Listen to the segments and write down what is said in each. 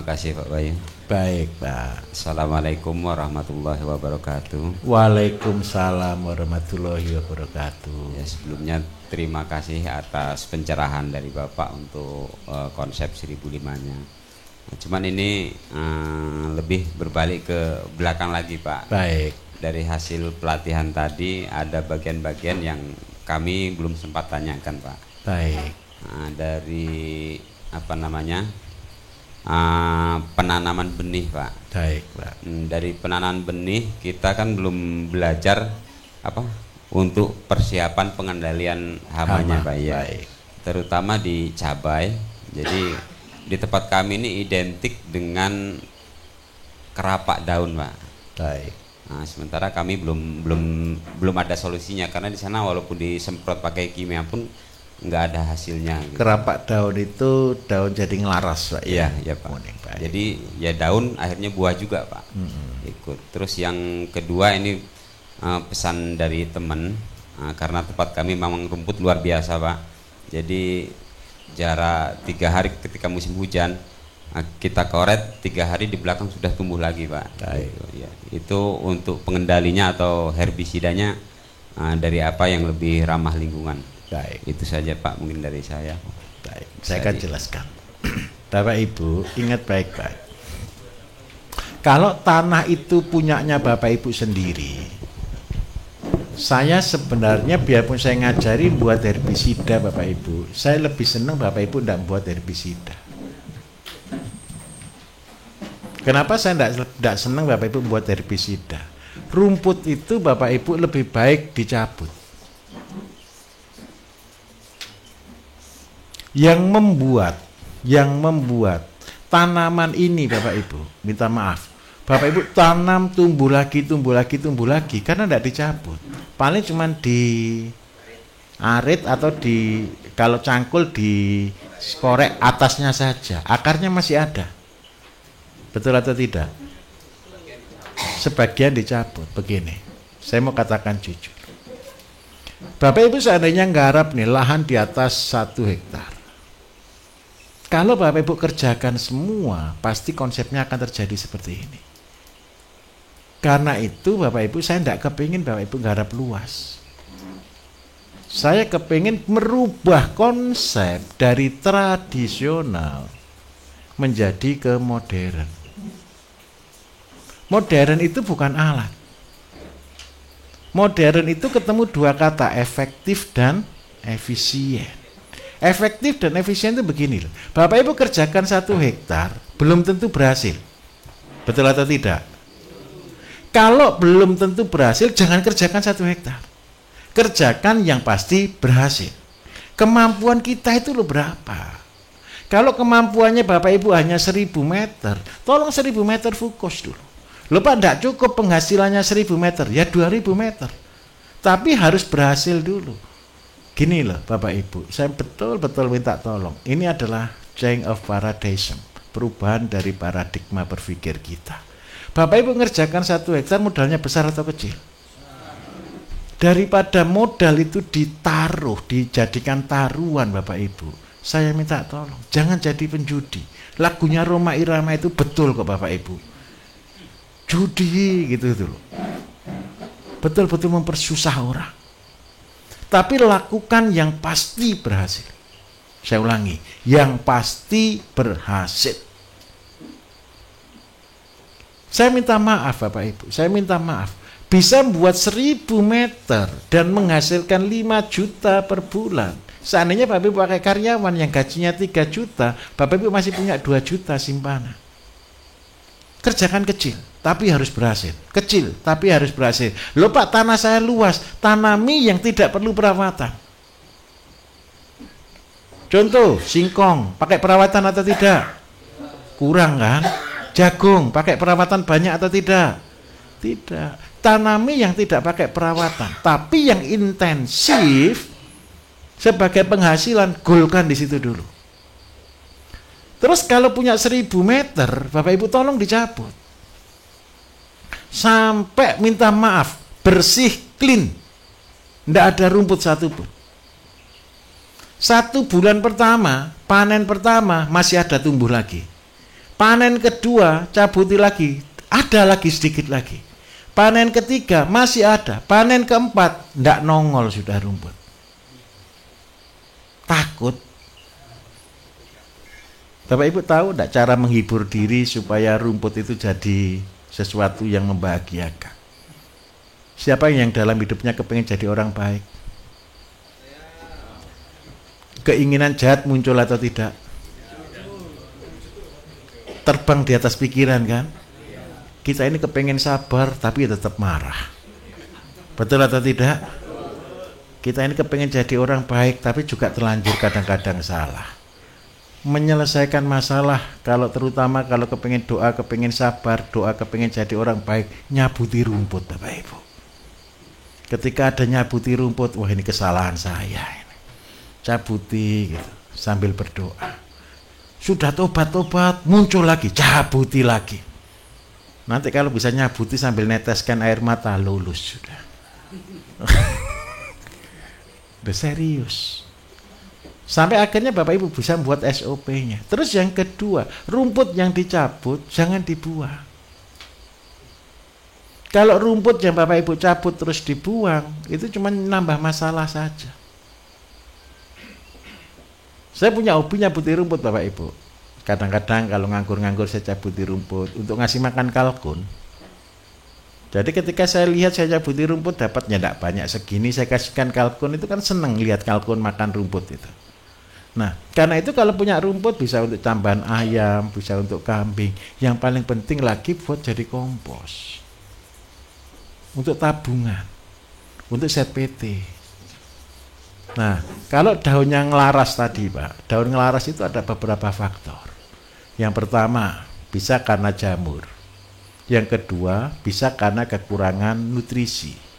kasih Pak Bayu. Baik Pak. Assalamualaikum warahmatullahi wabarakatuh. Waalaikumsalam warahmatullahi wabarakatuh. Ya, sebelumnya terima kasih atas pencerahan dari Bapak untuk konsep 1005-nya. Nah, cuman ini lebih berbalik ke belakang lagi Pak. Baik. Dari hasil pelatihan tadi ada bagian-bagian yang kami belum sempat tanyakan Pak. Baik. Nah, dari apa namanya? Penanaman benih Pak. Baik Pak. Dari penanaman benih kita kan belum belajar apa untuk persiapan pengendalian hamanya Pak ya. Baik. Terutama di cabai. Jadi di tempat kami ini identik dengan kerapak daun Pak. Baik. Nah, sementara kami belum ada solusinya karena di sana walaupun disemprot pakai kimia pun nggak ada hasilnya gitu. Kerapak daun itu daun jadi ngelaras Pak. Iya, ya Pak. Jadi ya daun akhirnya buah juga Pak. Ikut. Terus yang kedua ini pesan dari teman karena tempat kami memang rumput luar biasa Pak. Jadi jarak 3 hari ketika musim hujan kita koret 3 hari di belakang sudah tumbuh lagi Pak. Gitu, ya. Itu untuk pengendalinya atau herbisidanya dari apa yang lebih ramah lingkungan. Baik. Itu saja Pak mungkin dari saya. Baik. Saya akan jelaskan. Bapak Ibu ingat baik-baik. Kalau tanah itu punyanya Bapak Ibu sendiri, saya sebenarnya biarpun saya ngajari buat herbisida Bapak Ibu, saya lebih senang Bapak Ibu tidak buat herbisida. Kenapa saya tidak senang Bapak Ibu buat herbisida? Rumput itu Bapak Ibu lebih baik dicabut. Yang membuat tanaman ini Bapak Ibu, minta maaf, Bapak Ibu tanam tumbuh lagi karena tidak dicabut. Paling cuma di arit atau di kalau cangkul di korek atasnya saja, akarnya masih ada. Betul atau tidak? Sebagian dicabut. Begini, saya mau katakan jujur. Bapak Ibu seandainya nggarap nih lahan di atas 1 hektar. Kalau Bapak Ibu kerjakan semua, pasti konsepnya akan terjadi seperti ini. Karena itu Bapak Ibu saya tidak kepingin Bapak Ibu garap luas. Saya kepingin merubah konsep dari tradisional menjadi ke modern. Modern itu bukan alat. Modern itu ketemu 2 kata, efektif dan efisien. Efektif dan efisien itu begini loh. Bapak Ibu kerjakan 1 hektar belum tentu berhasil. Betul atau tidak? Kalau belum tentu berhasil, jangan kerjakan 1 hektar. Kerjakan yang pasti berhasil. Kemampuan kita itu loh berapa? Kalau kemampuannya Bapak Ibu hanya 1000 meter, tolong 1000 meter fokus dulu. Loh Pak, tidak cukup penghasilannya 1000 meter, ya 2000 meter. Tapi harus berhasil dulu. Gini loh Bapak Ibu, saya betul-betul minta tolong. Ini adalah change of paradigm, perubahan dari paradigma berpikir kita. Bapak Ibu ngerjakan 1 hektar modalnya besar atau kecil? Daripada modal itu ditaruh, dijadikan taruhan Bapak Ibu, saya minta tolong, jangan jadi penjudi. Lagunya Rhoma Irama itu betul kok Bapak Ibu. Judi gitu loh. Betul-betul mempersusah orang. Tapi lakukan yang pasti berhasil. Saya ulangi, yang pasti berhasil. Saya minta maaf Bapak Ibu, saya minta maaf. Bisa membuat 1000 meter dan menghasilkan 5 juta per bulan. Seandainya Bapak Ibu pakai karyawan yang gajinya 3 juta, Bapak Ibu masih punya 2 juta simpanan. Kerjakan kecil, tapi harus berhasil. Kecil, tapi harus berhasil. Loh Pak, tanah saya luas, tanami yang tidak perlu perawatan. Contoh, singkong, pakai perawatan atau tidak? Kurang kan? Jagung, pakai perawatan banyak atau tidak? Tidak. Tanami yang tidak pakai perawatan, tapi yang intensif sebagai penghasilan, golkan di situ dulu. Terus kalau punya 1000 meter, Bapak Ibu tolong dicabut. Sampai minta maaf, bersih, clean. Tidak ada rumput satupun. 1 bulan pertama, panen pertama masih ada tumbuh lagi. Panen kedua, cabuti lagi, ada lagi sedikit lagi. Panen ketiga, masih ada. Panen keempat, ndak nongol sudah rumput. Takut. Bapak Ibu tahu ndak cara menghibur diri supaya rumput itu jadi sesuatu yang membahagiakan? Siapa yang dalam hidupnya kepingin jadi orang baik? Keinginan jahat muncul atau tidak? Terbang di atas pikiran kan? Kita ini kepengen sabar tapi tetap marah. Betul atau tidak? Kita ini kepengen jadi orang baik tapi juga terlanjur kadang-kadang salah. Menyelesaikan masalah, kalau terutama kalau kepengen doa, kepengen sabar, doa kepengen jadi orang baik, nyabuti rumput Bapak Ibu. Ketika ada nyabuti rumput, wah ini kesalahan saya ini. Cabuti gitu, sambil berdoa. Sudah tobat-tobat, muncul lagi, cabuti lagi. Nanti kalau bisa nyabuti sambil neteskan air mata, lulus sudah. Udah serius. Sampai akhirnya Bapak Ibu bisa buat SOP-nya. Terus yang kedua, rumput yang dicabut jangan dibuang. Kalau rumput yang Bapak Ibu cabut terus dibuang, itu cuma nambah masalah saja. Saya punya hobi nyabuti rumput Bapak Ibu. Kadang-kadang kalau nganggur-nganggur saya cabuti rumput untuk ngasih makan kalkun. Jadi ketika saya lihat saya cabuti rumput dapatnya tidak banyak segini, saya kasihkan kalkun, itu kan seneng lihat kalkun makan rumput itu. Nah, karena itu kalau punya rumput bisa untuk tambahan ayam, bisa untuk kambing. Yang paling penting lagi buat jadi kompos. Untuk tabungan. Untuk set PT. Nah, kalau daunnya ngelaras tadi Pak, daun ngelaras itu ada beberapa faktor. Yang pertama, bisa karena jamur. Yang kedua, bisa karena kekurangan nutrisi.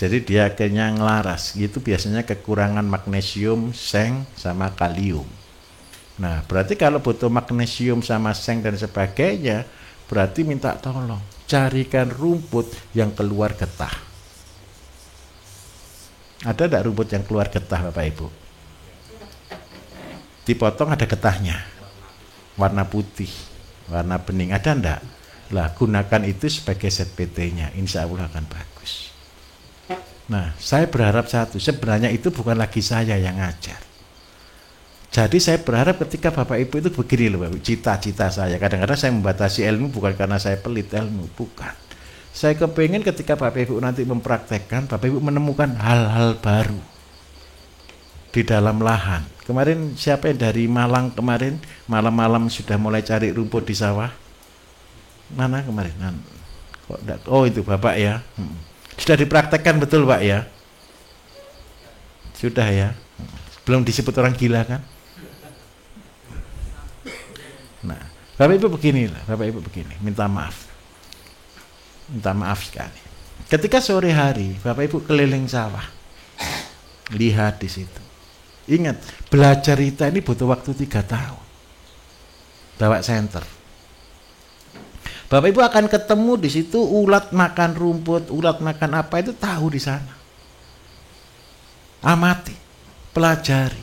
Jadi dia akhirnya ngelaras, itu biasanya kekurangan magnesium, seng, sama kalium. Nah, berarti kalau butuh magnesium sama seng dan sebagainya, berarti minta tolong, carikan rumput yang keluar getah. Ada enggak rumput yang keluar getah Bapak Ibu? Dipotong ada getahnya. Warna putih, warna bening, ada enggak? Lah, gunakan itu sebagai set PT-nya, insya Allah akan bagus. Nah, saya berharap satu, sebenarnya itu bukan lagi saya yang ngajar. Jadi saya berharap ketika Bapak Ibu itu begini loh, cita-cita saya. Kadang-kadang saya membatasi ilmu bukan karena saya pelit ilmu, bukan. Saya kepengen ketika Bapak Ibu nanti mempraktekkan, Bapak Ibu menemukan hal-hal baru di dalam lahan. Kemarin siapa yang dari Malang kemarin, malam-malam sudah mulai cari rumput di sawah? Mana kemarin? Oh itu Bapak ya. Sudah dipraktekkan betul Pak ya? Sudah ya? Belum disebut orang gila kan? Nah, Bapak Ibu beginilah, Bapak Ibu begini, minta maaf sekali. Ketika sore hari Bapak Ibu keliling sawah, lihat di situ. Ingat, belajar kita ini butuh waktu 3 tahun. Bawa senter. Bapak Ibu akan ketemu di situ ulat makan rumput, ulat makan apa itu tahu di sana. Amati, pelajari.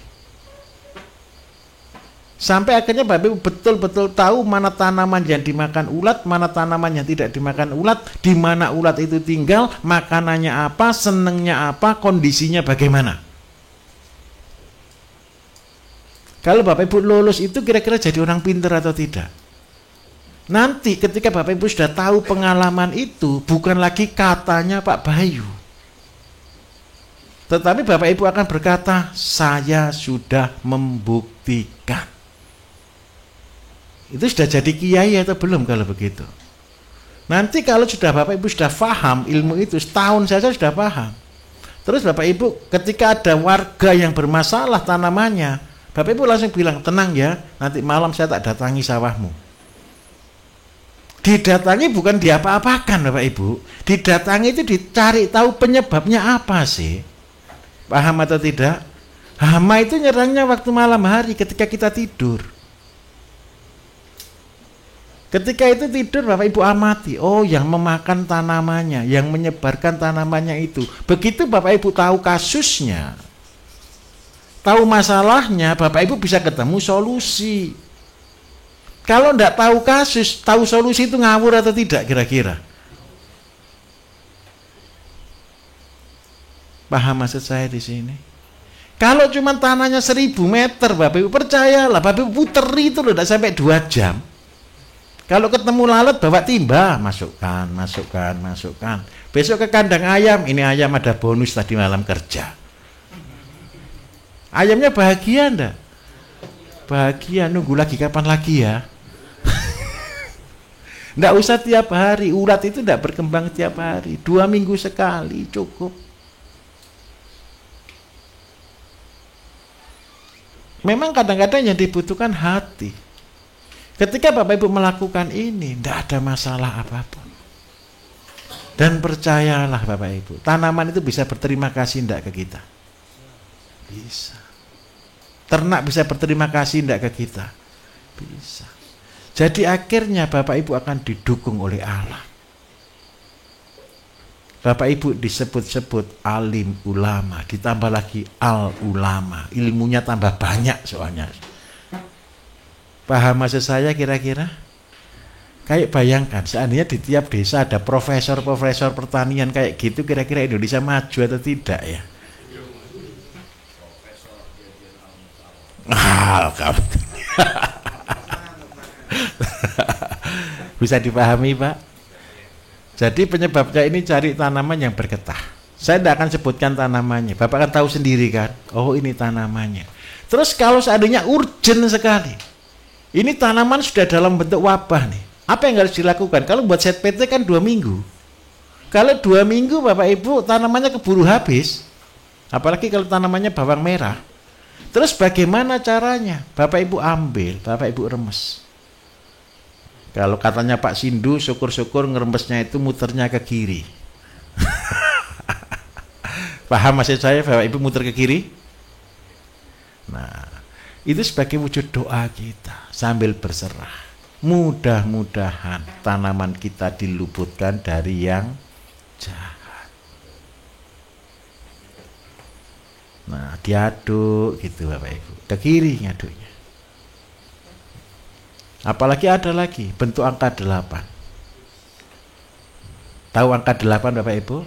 Sampai akhirnya Bapak Ibu betul-betul tahu mana tanaman yang dimakan ulat, mana tanaman yang tidak dimakan ulat, di mana ulat itu tinggal, makanannya apa, senengnya apa, kondisinya bagaimana. Kalau Bapak Ibu lulus itu kira-kira jadi orang pintar atau tidak? Nanti ketika Bapak Ibu sudah tahu pengalaman itu, bukan lagi katanya Pak Bayu. Tetapi Bapak Ibu akan berkata, saya sudah membuktikan. Itu sudah jadi kiai atau belum kalau begitu? Nanti kalau sudah Bapak Ibu sudah paham ilmu itu, setahun saja sudah paham. Terus Bapak Ibu ketika ada warga yang bermasalah tanamannya, Bapak Ibu langsung bilang, tenang ya, nanti malam saya tak datangi sawahmu. Didatangi bukan diapa-apakan Bapak Ibu. Didatangi itu dicari tahu penyebabnya apa sih. Paham atau tidak? Hama itu nyerangnya waktu malam hari ketika kita tidur. Ketika itu tidur Bapak Ibu amati, oh yang memakan tanamannya, yang menyebarkan tanamannya itu. Begitu Bapak Ibu tahu kasusnya, tahu masalahnya, Bapak Ibu bisa ketemu solusi. Kalau ndak tahu kasus, tahu solusi itu ngawur atau tidak kira-kira? Paham maksud saya di sini? Kalau cuma tanahnya 1000 meter, Bapak Ibu percayalah, Bapak Ibu puter itu loh, tidak sampai 2 jam. Kalau ketemu lalat, bawa timba, masukkan. Besok ke kandang ayam, ini ayam ada bonus tadi malam kerja. Ayamnya bahagia ndak? Bahagia, nunggu lagi kapan lagi ya? Ndak usah tiap hari, ulat itu ndak berkembang tiap hari, 2 minggu sekali cukup. Memang kadang-kadang yang dibutuhkan hati. Ketika Bapak Ibu melakukan ini, tidak ada masalah apapun. Dan percayalah Bapak Ibu, tanaman itu bisa berterima kasih tidak ke kita? Bisa. Ternak bisa berterima kasih tidak ke kita? Bisa. Jadi akhirnya Bapak Ibu akan didukung oleh Allah. Bapak Ibu disebut-sebut alim ulama, ditambah lagi al ulama, ilmunya tambah banyak soalnya. Paham maksud saya kira-kira? Kayak bayangkan, seandainya di tiap desa ada profesor-profesor pertanian kayak gitu, kira-kira Indonesia maju atau tidak ya? Bisa dipahami Pak? Jadi penyebabnya ini cari tanaman yang bergetah. Saya tidak akan sebutkan tanamannya, Bapak kan tahu sendiri kan? Oh ini tanamannya. Terus kalau seandainya urgent sekali, ini tanaman sudah dalam bentuk wabah nih, apa yang harus dilakukan? Kalau buat set PT kan 2 minggu. Kalau 2 minggu Bapak Ibu tanamannya keburu habis, apalagi kalau tanamannya bawang merah. Terus bagaimana caranya? Bapak Ibu ambil, Bapak Ibu remes. Kalau katanya Pak Sindu, syukur-syukur ngerembesnya itu muternya ke kiri. Paham maksud saya, Bapak Ibu muter ke kiri? Nah, itu sebagai wujud doa kita sambil berserah. Mudah-mudahan tanaman kita diluputkan dari yang jahat. Nah, diaduk gitu Bapak Ibu. Ke kiri ngaduknya. Apalagi ada lagi bentuk angka 8. Tahu angka 8 Bapak Ibu?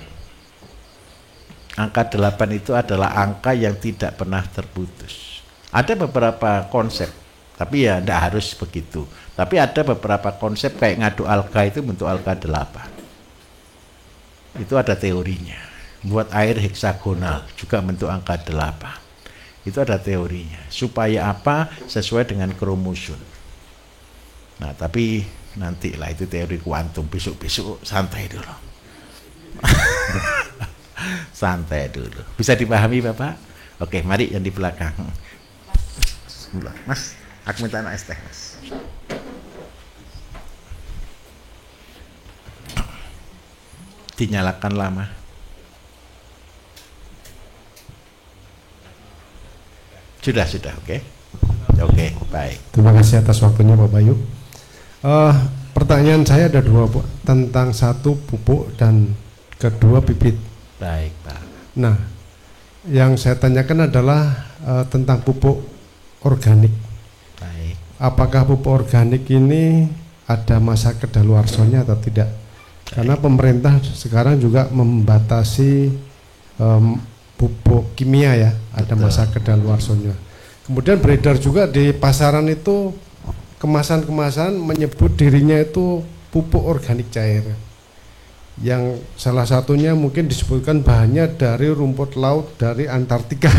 Angka 8 itu adalah angka yang tidak pernah terputus. Ada beberapa konsep, tapi ya tidak harus begitu. Tapi ada beberapa konsep kayak ngadu alga itu bentuk alga 8. Itu ada teorinya. Buat air heksagonal juga bentuk angka 8. Itu ada teorinya. Supaya apa? Sesuai dengan kromosom. Nah, tapi nantilah itu teori kuantum, besok-besok santai dulu. Santai dulu. Bisa dipahami Bapak? Oke, mari yang di belakang. Mas, aku minta es teh, Mas. Dinyalakan lama. Sudah, oke. Oke, baik. Terima kasih atas waktunya Bapak Bayu. Pertanyaan saya ada 2 Bu, tentang 1 pupuk dan kedua bibit. Baik Pak. Nah, yang saya tanyakan adalah tentang pupuk organik. Baik. Apakah pupuk organik ini ada masa kedaluarsanya atau tidak? Karena pemerintah sekarang juga membatasi pupuk kimia ya, ada masa kedaluarsanya. Kemudian beredar juga di pasaran itu kemasan-kemasan menyebut dirinya itu pupuk organik cair, yang salah satunya mungkin disebutkan bahannya dari rumput laut dari Antartika.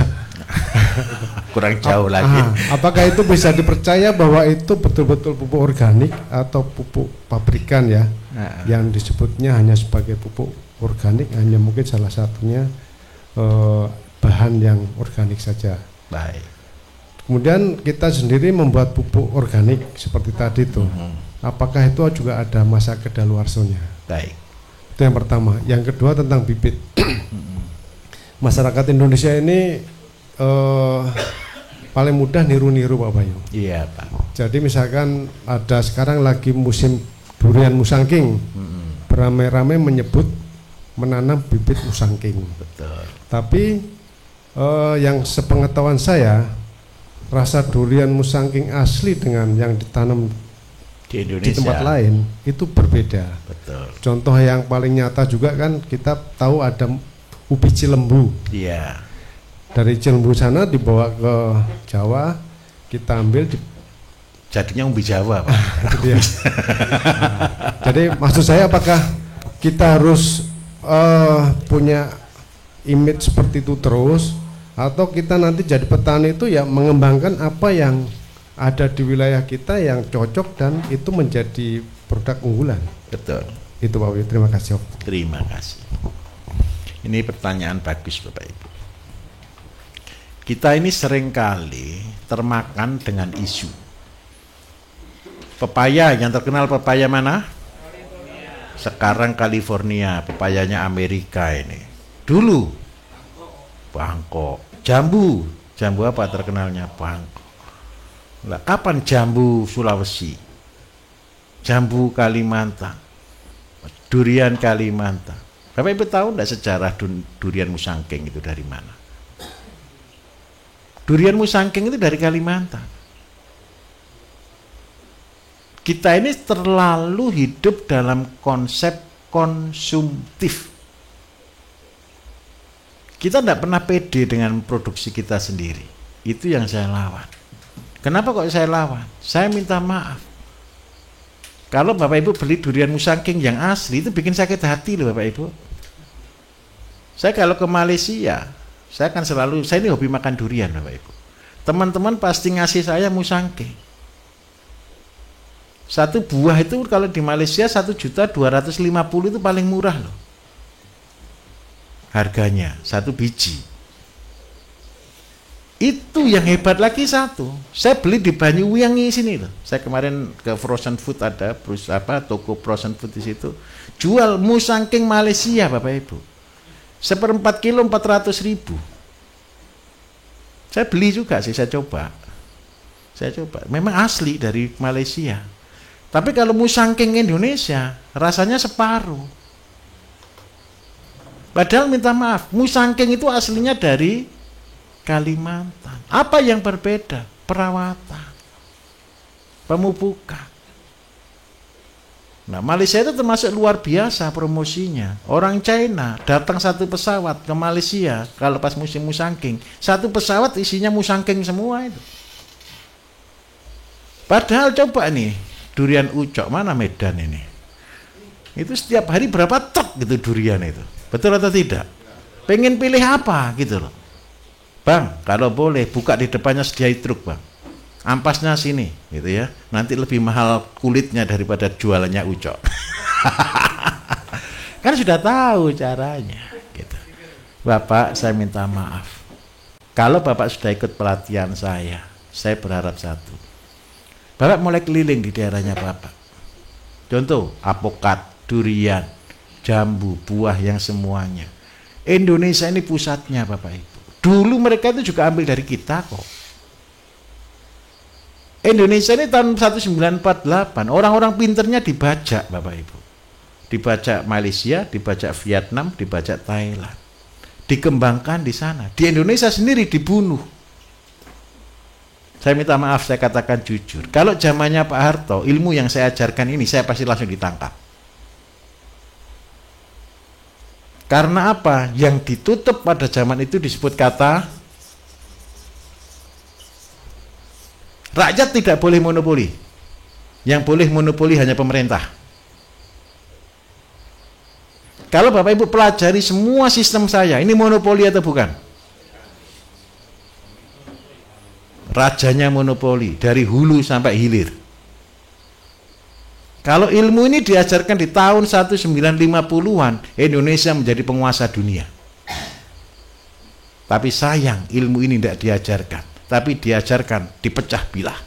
Kurang jauh lagi. Apakah itu bisa dipercaya bahwa itu betul-betul pupuk organik atau pupuk pabrikan ya? Yang disebutnya hanya sebagai pupuk organik, hanya mungkin salah satunya bahan yang organik saja. Baik. Kemudian kita sendiri membuat pupuk organik seperti tadi tuh. Apakah itu juga ada masa kedaluarsanya? Baik. Itu yang pertama. Yang kedua tentang bibit. Masyarakat Indonesia ini paling mudah niru-niru Pak Bayu. Iya Pak. Jadi misalkan ada sekarang lagi musim durian musangking, beramai-ramai menyebut menanam bibit musangking. Betul. Tapi yang sepengetahuan saya, rasa durian musangking asli dengan yang ditanam di di Indonesia. tempat lain itu berbeda. Betul. Contoh yang paling nyata juga kan kita tahu ada ubi cilembu. Iya. Dari Cilembu sana dibawa ke Jawa, kita ambil Jadinya umbi Jawa, Pak. itu dia. Jadi maksud saya apakah kita harus punya image seperti itu terus, atau kita nanti jadi petani itu ya mengembangkan apa yang ada di wilayah kita yang cocok dan itu menjadi produk unggulan. Betul. Itu Pak Wi, terima kasih. Terima kasih. Ini pertanyaan bagus Bapak Ibu. Kita ini seringkali termakan dengan isu. Pepaya, yang terkenal pepaya mana? Sekarang California, pepayanya Amerika ini. Dulu Bangkok. Jambu apa terkenalnya? Bangkok. Lah, kapan jambu Sulawesi? Jambu Kalimantan. Durian Kalimantan. Bapak Ibu tahu enggak sejarah durian musangking itu dari mana? Durian musangking itu dari Kalimantan. Kita ini terlalu hidup dalam konsep konsumtif. Kita tidak pernah pede dengan produksi kita sendiri. Itu yang saya lawan. Kenapa kok saya lawan? Saya minta maaf. Kalau Bapak Ibu beli durian musangking yang asli itu bikin sakit hati loh Bapak Ibu. Saya kalau ke Malaysia, saya ini hobi makan durian Bapak Ibu. Teman-teman pasti ngasih saya musangking. Satu buah itu kalau di Malaysia 1.250.000 itu paling murah loh. Harganya, satu biji. Itu yang hebat lagi satu. Saya beli di Banyuwangi sini loh. Saya kemarin ke frozen food ada toko frozen food di situ. Jual musangking Malaysia Bapak Ibu. 1/4 kilo 400.000. Saya beli juga sih, saya coba. Memang asli dari Malaysia. Tapi kalau musangking Indonesia, rasanya separuh. Padahal minta maaf, musangking itu aslinya dari Kalimantan. Apa yang berbeda? Perawatan, pemupukan. Nah, Malaysia itu termasuk luar biasa promosinya. Orang China datang satu pesawat ke Malaysia kalau pas musim musangking. Satu pesawat isinya musangking semua itu. Padahal coba nih, durian ucok mana Medan ini? Itu setiap hari berapa truk gitu durian itu. Betul atau tidak? Pengen pilih apa gitu loh. Bang, kalau boleh buka di depannya sediai truk, Bang. Ampasnya sini, gitu ya. Nanti lebih mahal kulitnya daripada jualannya ucok. Kan sudah tahu caranya, gitu. Bapak, saya minta maaf. Kalau Bapak sudah ikut pelatihan saya berharap satu. Bapak mulai keliling di daerahnya Bapak. Contoh, apokat, durian, jambu, buah yang semuanya. Indonesia ini pusatnya Bapak Ibu. Dulu mereka itu juga ambil dari kita kok. Indonesia ini tahun 1948 orang-orang pinternya dibajak Bapak Ibu. Dibajak Malaysia, dibajak Vietnam, dibajak Thailand. Dikembangkan di sana. Di Indonesia sendiri dibunuh. Saya minta maaf, saya katakan jujur. Kalau zamannya Pak Harto, ilmu yang saya ajarkan ini saya pasti langsung ditangkap. Karena apa? Yang ditutup pada zaman itu disebut kata rakyat tidak boleh monopoli. Yang boleh monopoli hanya pemerintah. Kalau Bapak Ibu pelajari semua sistem saya, ini monopoli atau bukan? Rajanya monopoli dari hulu sampai hilir. Kalau ilmu ini diajarkan di tahun 1950-an, Indonesia menjadi penguasa dunia. Tapi sayang ilmu ini tidak diajarkan, tapi diajarkan dipecah belah.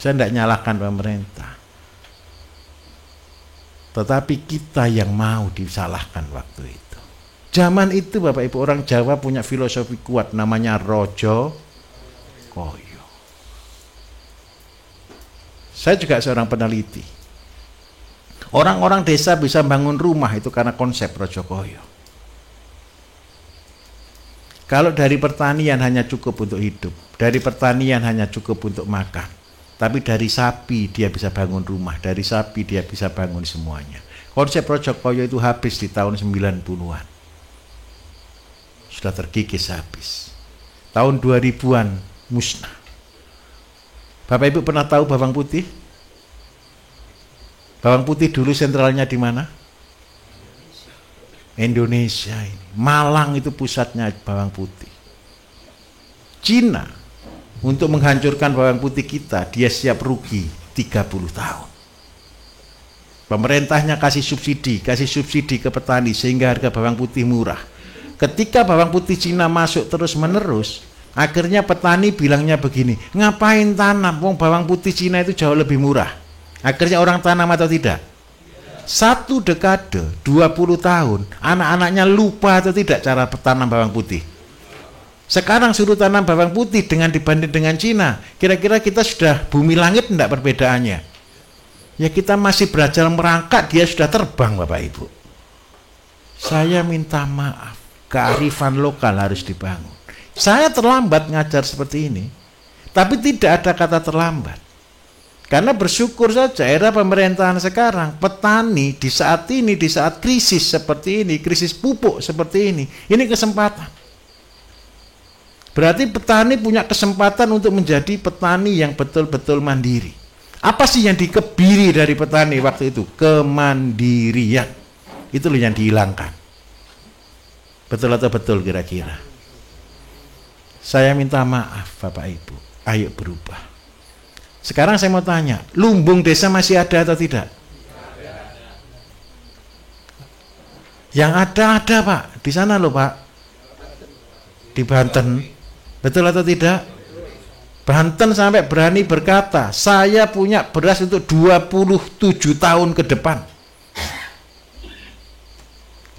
Saya tidak nyalahkan pemerintah. Tetapi kita yang mau disalahkan waktu itu. Zaman itu Bapak Ibu, orang Jawa punya filosofi kuat namanya rojo koyo. Saya juga seorang peneliti. Orang-orang desa bisa bangun rumah itu karena konsep rojo koyo. Kalau dari pertanian hanya cukup untuk hidup, dari pertanian hanya cukup untuk makan, tapi dari sapi dia bisa bangun rumah, dari sapi dia bisa bangun semuanya. Konsep Rojokoyo itu habis di tahun 90-an. Sudah terkikis habis. Tahun 2000-an musnah. Bapak Ibu pernah tahu bawang putih? Bawang putih dulu sentralnya di mana? Indonesia ini. Malang itu pusatnya bawang putih. Cina untuk menghancurkan bawang putih kita, dia siap rugi 30 tahun. Pemerintahnya kasih subsidi ke petani sehingga harga bawang putih murah. Ketika bawang putih Cina masuk terus menerus, akhirnya petani bilangnya begini, ngapain tanam, wong bawang putih Cina itu jauh lebih murah. Akhirnya orang tanam atau tidak? 1 dekade, 20 tahun, anak-anaknya lupa atau tidak cara tanam bawang putih. Sekarang suruh tanam bawang putih dibanding dengan Cina, kira-kira kita sudah bumi langit enggak perbedaannya? Ya kita masih belajar merangkak, dia sudah terbang Bapak Ibu. Saya minta maaf, kearifan lokal harus dibangun. Saya terlambat ngajar seperti ini, tapi tidak ada kata terlambat. Karena bersyukur saja era pemerintahan sekarang, petani di saat ini, di saat krisis seperti ini, krisis pupuk seperti ini kesempatan. Berarti petani punya kesempatan untuk menjadi petani yang betul-betul mandiri. Apa sih yang dikebiri dari petani waktu itu? Kemandirian. Itu loh yang dihilangkan. Betul atau betul kira-kira? Saya minta maaf Bapak Ibu, ayo berubah. Sekarang saya mau tanya, lumbung desa masih ada atau tidak? Yang ada Pak, di sana loh Pak, di Banten, betul atau tidak? Banten sampai berani berkata, saya punya beras untuk 27 tahun ke depan.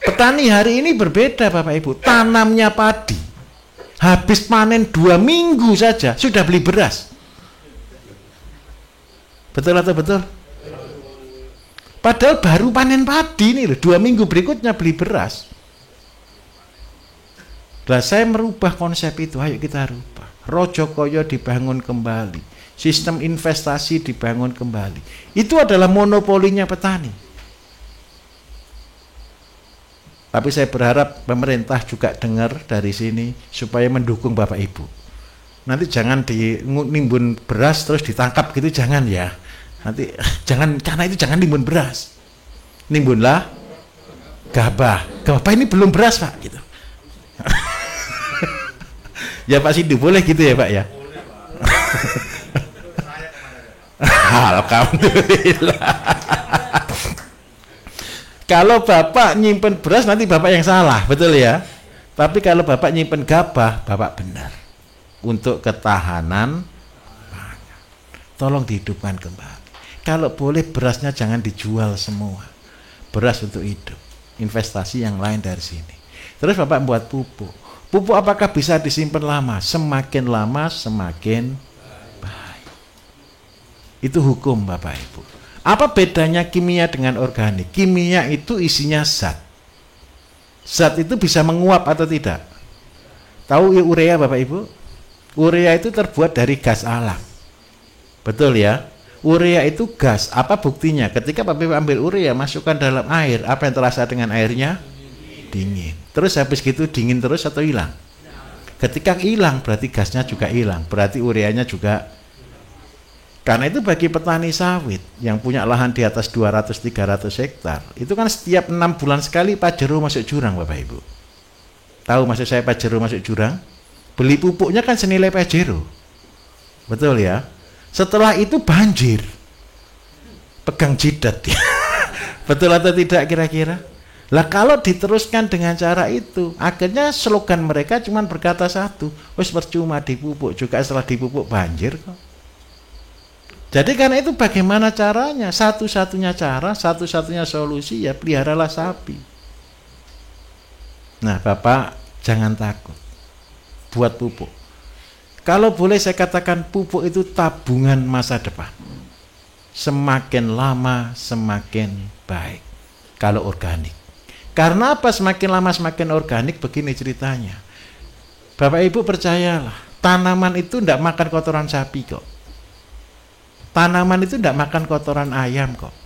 Petani hari ini berbeda Bapak Ibu, tanamnya padi, habis panen 2 minggu saja sudah beli beras. Betul atau betul? Padahal baru panen padi nih loh, 2 minggu berikutnya beli beras. Nah, saya merubah konsep itu, ayo kita rubah. Rojokoyo dibangun kembali, sistem investasi dibangun kembali. Itu adalah monopolinya petani. Tapi saya berharap pemerintah juga dengar dari sini supaya mendukung Bapak Ibu. Nanti jangan nimbun beras terus ditangkap gitu, jangan ya. Nanti jangan, karena itu jangan nimbun beras. Nimbunlah gabah. Gabah ini belum beras Pak gitu. Ya Pak Sindu boleh gitu ya Pak ya. Alhamdulillah. Kalau Bapak nyimpen beras nanti Bapak yang salah, betul ya. Tapi kalau Bapak nyimpen gabah, Bapak benar. Untuk ketahanan pangan. Tolong dihidupkan kembali. Kalau boleh berasnya jangan dijual semua. Beras untuk hidup. Investasi yang lain dari sini. Terus Bapak buat pupuk. Pupuk apakah bisa disimpan lama? Semakin lama semakin baik. Itu hukum Bapak Ibu. Apa bedanya kimia dengan organik? Kimia itu isinya zat. Zat itu bisa menguap atau tidak? Tahu urea Bapak Ibu? Urea itu terbuat dari gas alam. Betul ya? Urea itu gas. Apa buktinya? Ketika Bapak Ibu ambil urea, masukkan dalam air, apa yang terasa dengan airnya? Dingin. Terus habis gitu dingin terus atau hilang? Ketika hilang berarti gasnya juga hilang. Berarti ureanya juga. Karena itu bagi petani sawit yang punya lahan di atas 200-300 hektar, itu kan setiap 6 bulan sekali Pajero masuk jurang Bapak Ibu. Tahu maksud saya Pajero masuk jurang? Beli pupuknya kan senilai Pajero. Betul ya? Setelah itu banjir. Pegang jidat. Betul atau tidak kira-kira? Lah kalau diteruskan dengan cara itu, akhirnya slogan mereka cuma berkata satu, wis percuma dipupuk, juga setelah dipupuk banjir kok. Jadi karena itu bagaimana caranya? Satu-satunya cara, satu-satunya solusi ya peliharalah sapi. Nah Bapak jangan takut buat pupuk. Kalau boleh saya katakan pupuk itu tabungan masa depan. Semakin lama semakin baik kalau organik. Karena apa semakin lama semakin organik? Begini ceritanya. Bapak Ibu percayalah, tanaman itu tidak makan kotoran sapi kok. Tanaman itu tidak makan kotoran ayam kok.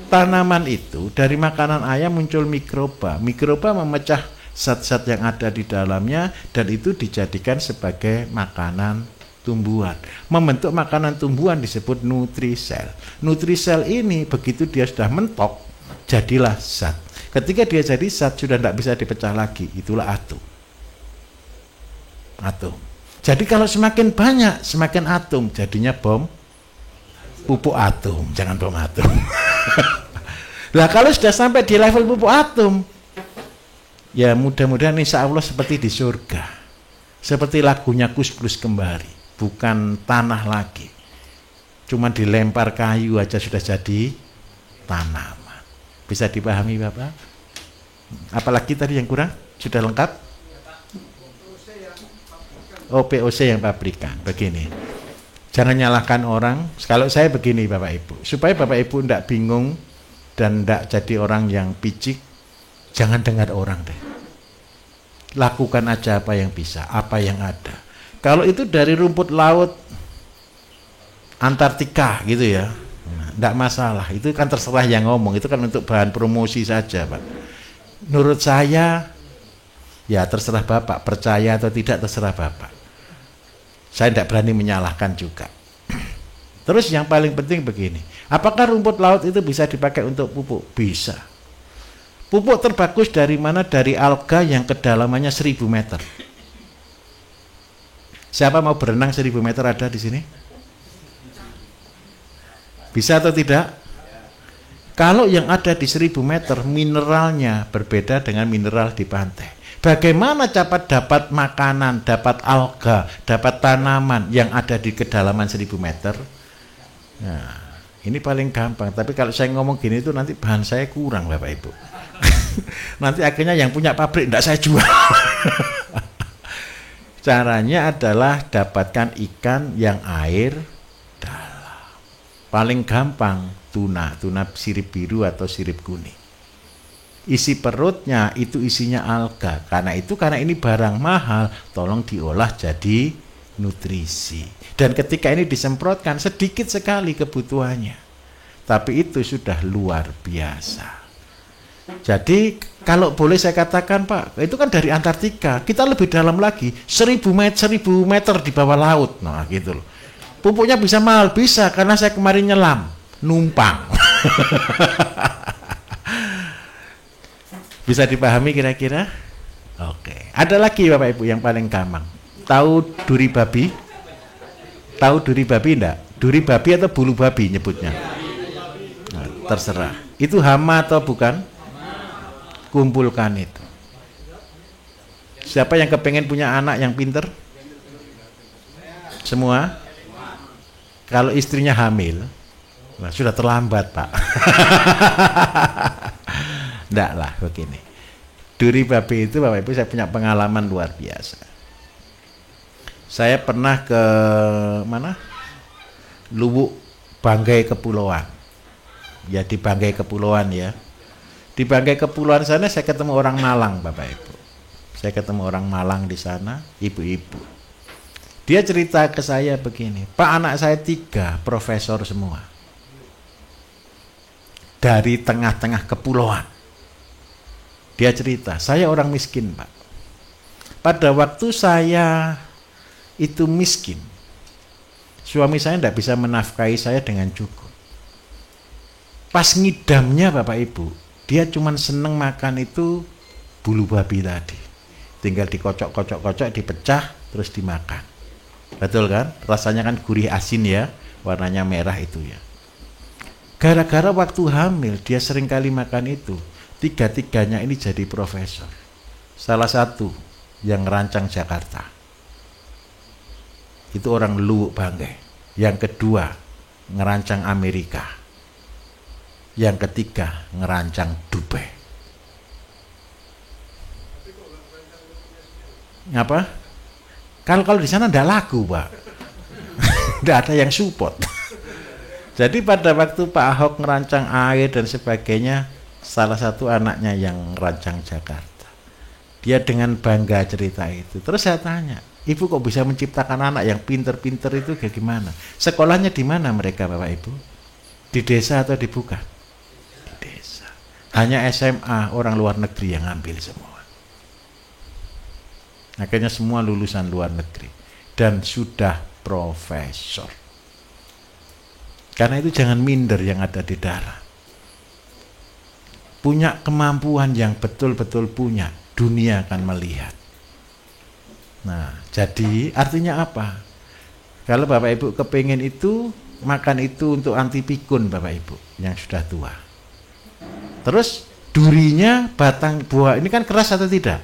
Tanaman itu dari makanan ayam muncul mikroba. Mikroba memecah zat-zat yang ada di dalamnya dan itu dijadikan sebagai makanan tumbuhan. Membentuk makanan tumbuhan disebut nutrisel. Nutrisel ini begitu dia sudah mentok, jadilah zat. Ketika dia jadi zat sudah tidak bisa dipecah lagi, itulah atom. Atom. Jadi kalau semakin banyak, semakin atom, jadinya bom, pupuk atom, jangan bom atom. Nah kalau sudah sampai di level pupuk atom, ya mudah-mudahan insya Allah seperti di surga, seperti lagunya Kus Plus Kembari, bukan tanah lagi, cuma dilempar kayu aja sudah jadi tanaman. Bisa dipahami Bapak? Apalagi tadi yang kurang? Sudah lengkap? Oh, POC yang pabrikan. Begini, jangan nyalahkan orang. Kalau saya begini Bapak Ibu, supaya Bapak Ibu tidak bingung dan tidak jadi orang yang picik, jangan dengar orang deh. Lakukan aja apa yang bisa, apa yang ada. Kalau itu dari rumput laut Antartika gitu ya, tidak masalah. Itu kan terserah yang ngomong, itu kan untuk bahan promosi saja Pak. Menurut saya, ya terserah Bapak, percaya atau tidak terserah Bapak. Saya tidak berani menyalahkan juga. Terus yang paling penting begini, apakah rumput laut itu bisa dipakai untuk pupuk? Bisa. Pupuk terbagus dari mana? Dari alga yang kedalamannya 1000 meter. Siapa mau berenang 1000 meter ada di sini? Bisa atau tidak? Kalau yang ada di 1000 meter mineralnya berbeda dengan mineral di pantai. Bagaimana dapat makanan, dapat alga, dapat tanaman yang ada di kedalaman 1000 meter? Nah, ini paling gampang. Tapi kalau saya ngomong gini itu nanti bahan saya kurang Bapak Ibu. Nanti akhirnya yang punya pabrik tidak saya jual. Caranya adalah dapatkan ikan yang air dalam. Paling gampang tuna sirip biru atau sirip kuning. Isi perutnya itu isinya alga. Karena ini barang mahal, tolong diolah jadi nutrisi. Dan ketika ini disemprotkan sedikit sekali kebutuhannya. Tapi itu sudah luar biasa. Jadi kalau boleh saya katakan Pak, itu kan dari Antartika, kita lebih dalam lagi, 1000 meter di bawah laut. Nah gitu loh. Pupuknya bisa mahal, bisa, karena saya kemarin nyelam, numpang. Bisa dipahami kira-kira? Oke. Ada lagi Bapak Ibu yang paling gampang. Tahu duri babi? Tahu duri babi enggak? Duri babi atau bulu babi nyebutnya? Nah, terserah. Itu hama atau bukan? Kumpulkan itu. Siapa yang kepengen punya anak yang pinter? Semua? Kalau istrinya hamil, nah sudah terlambat Pak. Enggak lah begini. Duri babi itu Bapak Ibu saya punya pengalaman luar biasa. Saya pernah ke mana? Luwuk Banggai Kepulauan. Ya di Banggai Kepulauan ya. Di Banggai Kepulauan sana saya ketemu orang Malang Bapak Ibu. Saya ketemu orang Malang di sana, ibu-ibu. Dia cerita ke saya begini, Pak anak saya 3 profesor semua. Dari tengah-tengah kepulauan. Dia cerita, saya orang miskin Pak. Pada waktu saya itu miskin, suami saya tidak bisa menafkahi saya dengan cukup. Pas ngidamnya Bapak Ibu, dia cuma seneng makan itu bulu babi tadi. Tinggal dikocok-kocok-kocok, dipecah, terus dimakan. Betul kan? Rasanya kan gurih asin ya, warnanya merah itu ya. Gara-gara waktu hamil, dia sering kali makan itu. 3-tiganya ini jadi profesor. Salah satu yang ngerancang Jakarta. Itu orang Luwuk Banggai. Yang kedua ngerancang Amerika. Yang ketiga ngerancang Dubai. Apa? Kalau di sana enggak laku Pak. Enggak ada yang support. Jadi pada waktu Pak Ahok ngerancang air dan sebagainya, salah satu anaknya yang rancang Jakarta. Dia dengan bangga cerita itu. Terus saya tanya, ibu kok bisa menciptakan anak yang pinter-pinter itu kayak gimana? Sekolahnya di mana mereka Bapak Ibu? Di desa atau di bukan? Di desa. Hanya SMA orang luar negeri yang ambil semua. Akhirnya semua lulusan luar negeri dan sudah profesor. Karena itu jangan minder yang ada di darat. Punya kemampuan yang betul-betul punya, dunia akan melihat. Nah, jadi artinya apa? Kalau Bapak Ibu kepingin itu, makan itu untuk anti pikun Bapak Ibu yang sudah tua. Terus durinya, batang buah ini kan keras atau tidak?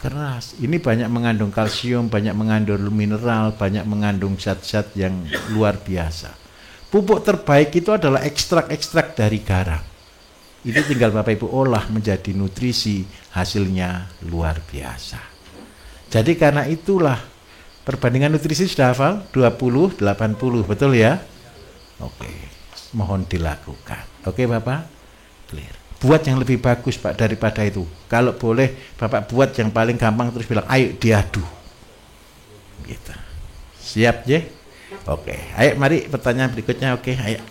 Keras. Ini banyak mengandung kalsium, banyak mengandung mineral, banyak mengandung zat-zat yang luar biasa. Pupuk terbaik itu adalah ekstrak-ekstrak dari garam. Itu tinggal Bapak Ibu olah menjadi nutrisi, hasilnya luar biasa. Jadi karena itulah perbandingan nutrisi sudah hafal 20-80, betul ya? Oke, mohon dilakukan. Oke Bapak, clear. Buat yang lebih bagus Pak daripada itu. Kalau boleh Bapak buat yang paling gampang terus bilang ayo diadu. Gitu. Siap ya? Oke, ayo mari pertanyaan berikutnya. Oke, ayo.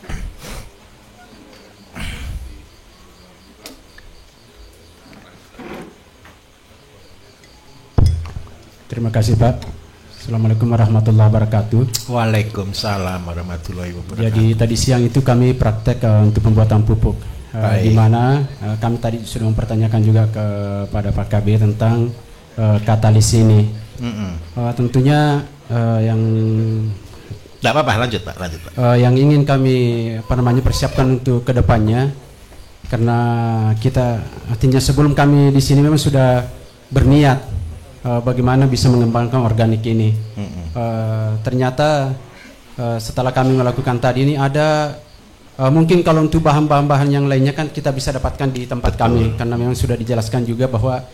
Terima kasih Pak. Assalamualaikum warahmatullahi wabarakatuh. Waalaikumsalam warahmatullahi wabarakatuh. Jadi tadi siang itu kami praktek untuk pembuatan pupuk. Di mana kami tadi sudah mempertanyakan juga kepada Pak KB tentang katalis ini. Tentunya yang tidak apa-apa, lanjut Pak. Yang ingin kami persiapkan untuk kedepannya, karena kita artinya sebelum kami di sini memang sudah berniat bagaimana bisa mengembangkan organik ini. Ternyata setelah kami melakukan tadi ini ada mungkin kalau untuk bahan-bahan yang lainnya kan kita bisa dapatkan di tempat kami, karena memang sudah dijelaskan juga bahwa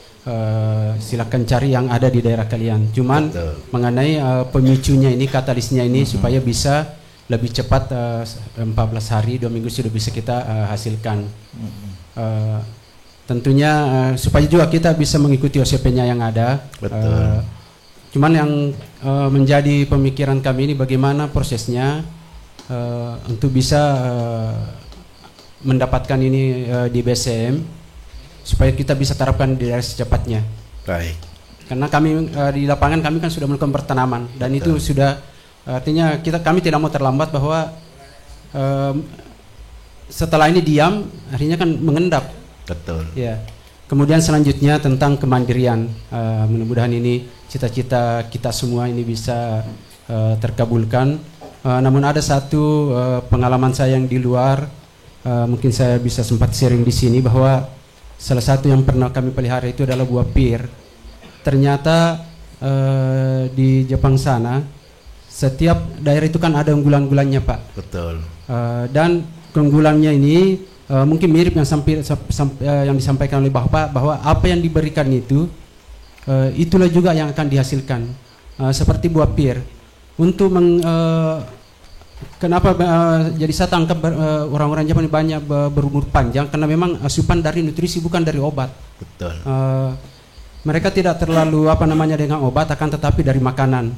silakan cari yang ada di daerah kalian. Cuman mengenai pemicunya ini, katalisnya ini supaya bisa lebih cepat 14 hari 2 minggu sudah bisa kita hasilkan. Tentunya supaya juga kita bisa mengikuti OCP-nya yang ada. Cuman yang menjadi pemikiran kami ini bagaimana prosesnya untuk bisa mendapatkan ini di BCM supaya kita bisa terapkan di daerah secepatnya. Baik. Karena kami di lapangan kami kan sudah melakukan pertanaman dan itu sudah artinya kami tidak mau terlambat bahwa setelah ini diam akhirnya kan mengendap. Betul. Ya. Kemudian selanjutnya tentang kemandirian, mudah-mudahan ini cita-cita kita semua ini bisa terkabulkan. Namun ada satu pengalaman saya yang di luar, mungkin saya bisa sempat sharing di sini bahwa salah satu yang pernah kami pelihara itu adalah buah pir. Ternyata di Jepang sana setiap daerah itu kan ada unggulan-unggulannya Pak. Betul. Dan keunggulannya ini mungkin mirip yang yang disampaikan oleh Bapak bahwa apa yang diberikan itu itulah juga yang akan dihasilkan. Seperti buah pir. Untuk kenapa jadi saya tangkap orang-orang Jepang banyak berumur panjang karena memang asupan dari nutrisi bukan dari obat. Betul. Mereka tidak terlalu dengan obat, akan tetapi dari makanan.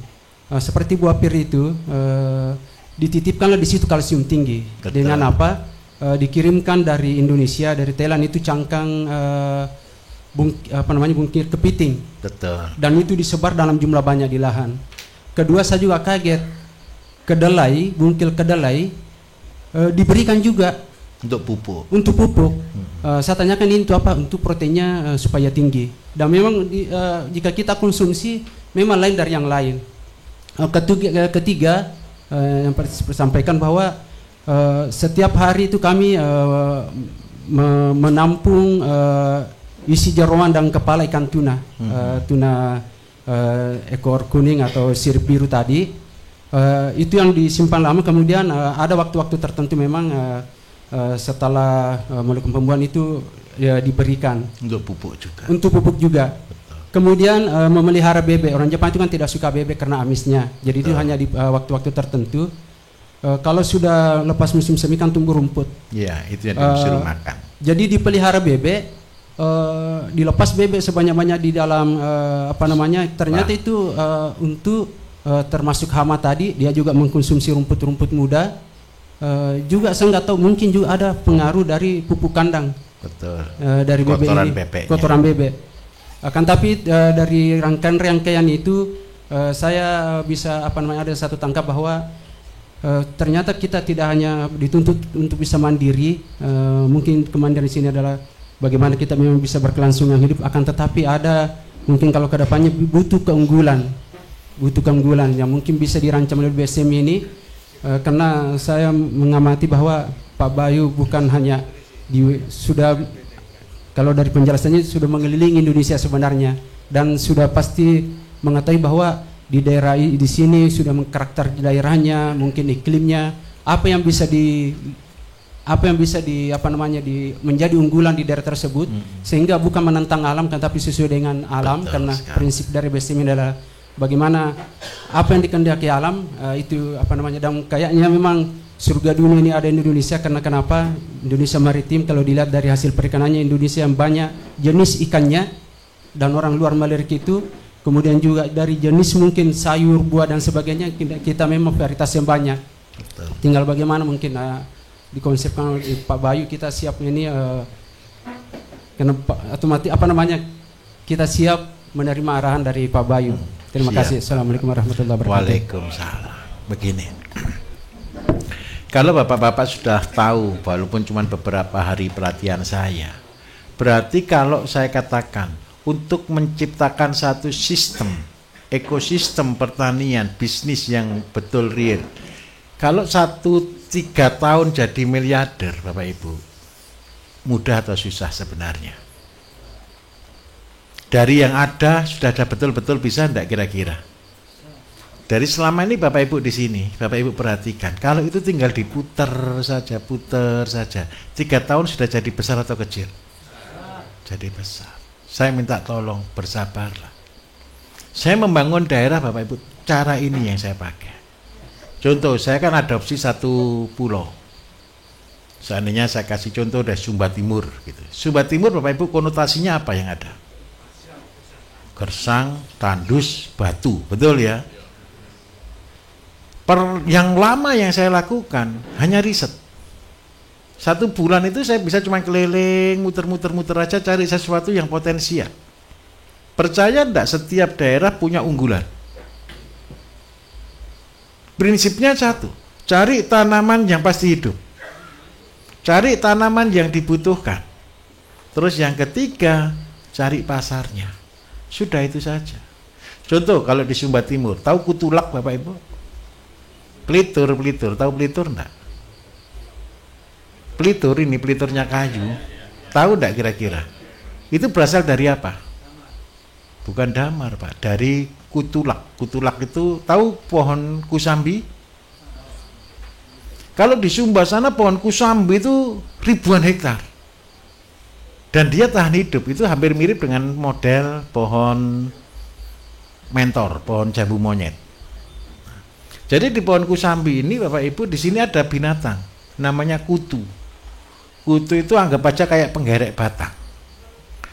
Seperti buah pir itu dititipkanlah di situ kalsium tinggi. Betul. Dengan apa? Dikirimkan dari Indonesia, dari Thailand itu cangkang bungkir kepiting. Betul. Dan itu disebar dalam jumlah banyak di lahan. Kedua, saya juga kaget, kedelai, bungkil kedelai diberikan juga untuk pupuk. Untuk pupuk. Saya tanyakan ini untuk apa? Untuk proteinnya supaya tinggi. Dan memang jika kita konsumsi memang lain dari yang lain. Ketiga, yang sampaikan bahwa setiap hari itu kami menampung isi jeroan dan kepala ikan tuna, tuna ekor kuning atau sirip biru tadi, itu yang disimpan lama. Kemudian ada waktu-waktu tertentu memang setelah melakukan pembuahan itu diberikan untuk pupuk juga. Untuk pupuk juga. Betul. Kemudian memelihara bebek. Orang Jepang itu kan tidak suka bebek karena amisnya. Jadi itu hanya di waktu-waktu tertentu. Kalau sudah lepas musim semi kan tumbuh rumput. Iya, itu yang disuruh makan. Jadi dipelihara bebek. dilepas bebek sebanyak-banyak di dalam ternyata itu untuk termasuk hama tadi, dia juga mengkonsumsi rumput-rumput muda. Juga saya nggak tahu, mungkin juga ada pengaruh dari pupuk kandang. Betul. Dari bebek kotoran ini, bebeknya. kotoran bebek. Akan tapi dari rangkaian itu saya bisa ada satu tangkap bahwa ternyata kita tidak hanya dituntut untuk bisa mandiri. Mungkin kemandirian di sini adalah bagaimana kita memang bisa berkelangsungan hidup. Akan tetapi ada mungkin kalau kedepannya butuh keunggulan yang mungkin bisa dirancang oleh BSM ini. Karena saya mengamati bahwa Pak Bayu bukan hanya sudah, kalau dari penjelasannya sudah mengelilingi Indonesia sebenarnya, dan sudah pasti mengetahui bahwa di daerah di sini sudah mengkarakter daerahnya, mungkin iklimnya, apa yang bisa menjadi unggulan di daerah tersebut, sehingga bukan menentang alam, tapi sesuai dengan alam. Betul, karena sekali. Prinsip dari BSM adalah bagaimana apa yang dikehendaki alam, dan kayaknya memang surga dunia ini ada di Indonesia. Karena kenapa? Indonesia maritim, kalau dilihat dari hasil perikanannya, Indonesia yang banyak jenis ikannya, dan orang luar melirik itu. Kemudian juga dari jenis mungkin sayur, buah dan sebagainya, kita memang varietas yang banyak. Betul. Tinggal bagaimana mungkin dikonsepkan oleh Pak Bayu, kita siap ini kita siap menerima arahan dari Pak Bayu. Terima kasih. Assalamualaikum warahmatullahi wabarakatuh. Waalaikumsalam. Begini, kalau bapak-bapak sudah tahu, walaupun cuma beberapa hari pelatihan saya, berarti kalau saya katakan untuk menciptakan satu sistem, ekosistem pertanian, bisnis yang betul real, kalau 3 tahun jadi miliarder, Bapak Ibu, mudah atau susah sebenarnya? Dari yang ada, sudah ada betul-betul bisa enggak kira-kira? Dari selama ini Bapak Ibu di sini, Bapak Ibu perhatikan, kalau itu tinggal diputer saja, 3 tahun sudah jadi besar atau kecil? Jadi besar. Saya minta tolong bersabarlah. Saya membangun daerah, Bapak Ibu, cara ini yang saya pakai. Contoh, saya kan adopsi satu pulau. Seandainya saya kasih contoh dari Sumba Timur gitu. Sumba Timur, Bapak Ibu, konotasinya apa yang ada? Gersang, tandus, batu, betul ya? Yang lama yang saya lakukan hanya riset. 1 bulan itu saya bisa cuma keliling, muter-muter aja cari sesuatu yang potensial. Percaya enggak, setiap daerah punya unggulan. Prinsipnya satu, cari tanaman yang pasti hidup. Cari tanaman yang dibutuhkan. Terus yang ketiga, cari pasarnya. Sudah itu saja. Contoh kalau di Sumba Timur, tahu kutulak Bapak Ibu? Pelitur, tahu pelitur enggak? Pelitur ini, peliturnya kayu. Tahu enggak kira-kira? Itu berasal dari apa? Bukan damar, Pak. Dari kutulak. Kutulak itu, tahu pohon kusambi? Kalau di Sumba sana pohon kusambi itu ribuan hektar. Dan dia tahan hidup. Itu hampir mirip dengan model pohon mentor, pohon jambu monyet. Jadi di pohon kusambi ini Bapak Ibu, di sini ada binatang namanya kutu. Kutu itu anggap aja kayak penggerek batang.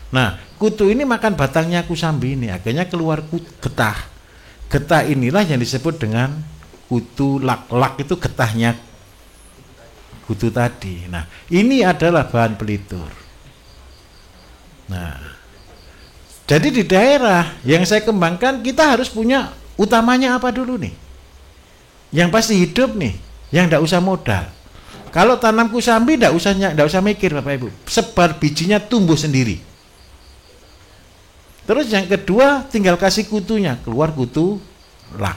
Nah, kutu ini makan batangnya kusambi ini, akhirnya keluar getah. Getah inilah yang disebut dengan kutu lak. Lak itu getahnya kutu tadi. Nah, ini adalah bahan pelitur. Nah, jadi di daerah yang saya kembangkan, kita harus punya utamanya apa dulu nih? Yang pasti hidup nih, yang enggak usah modal. Kalau tanam kusambi enggak usah mikir Bapak Ibu. Sebar bijinya tumbuh sendiri. Terus yang kedua, tinggal kasih kutunya, keluar kutu lak.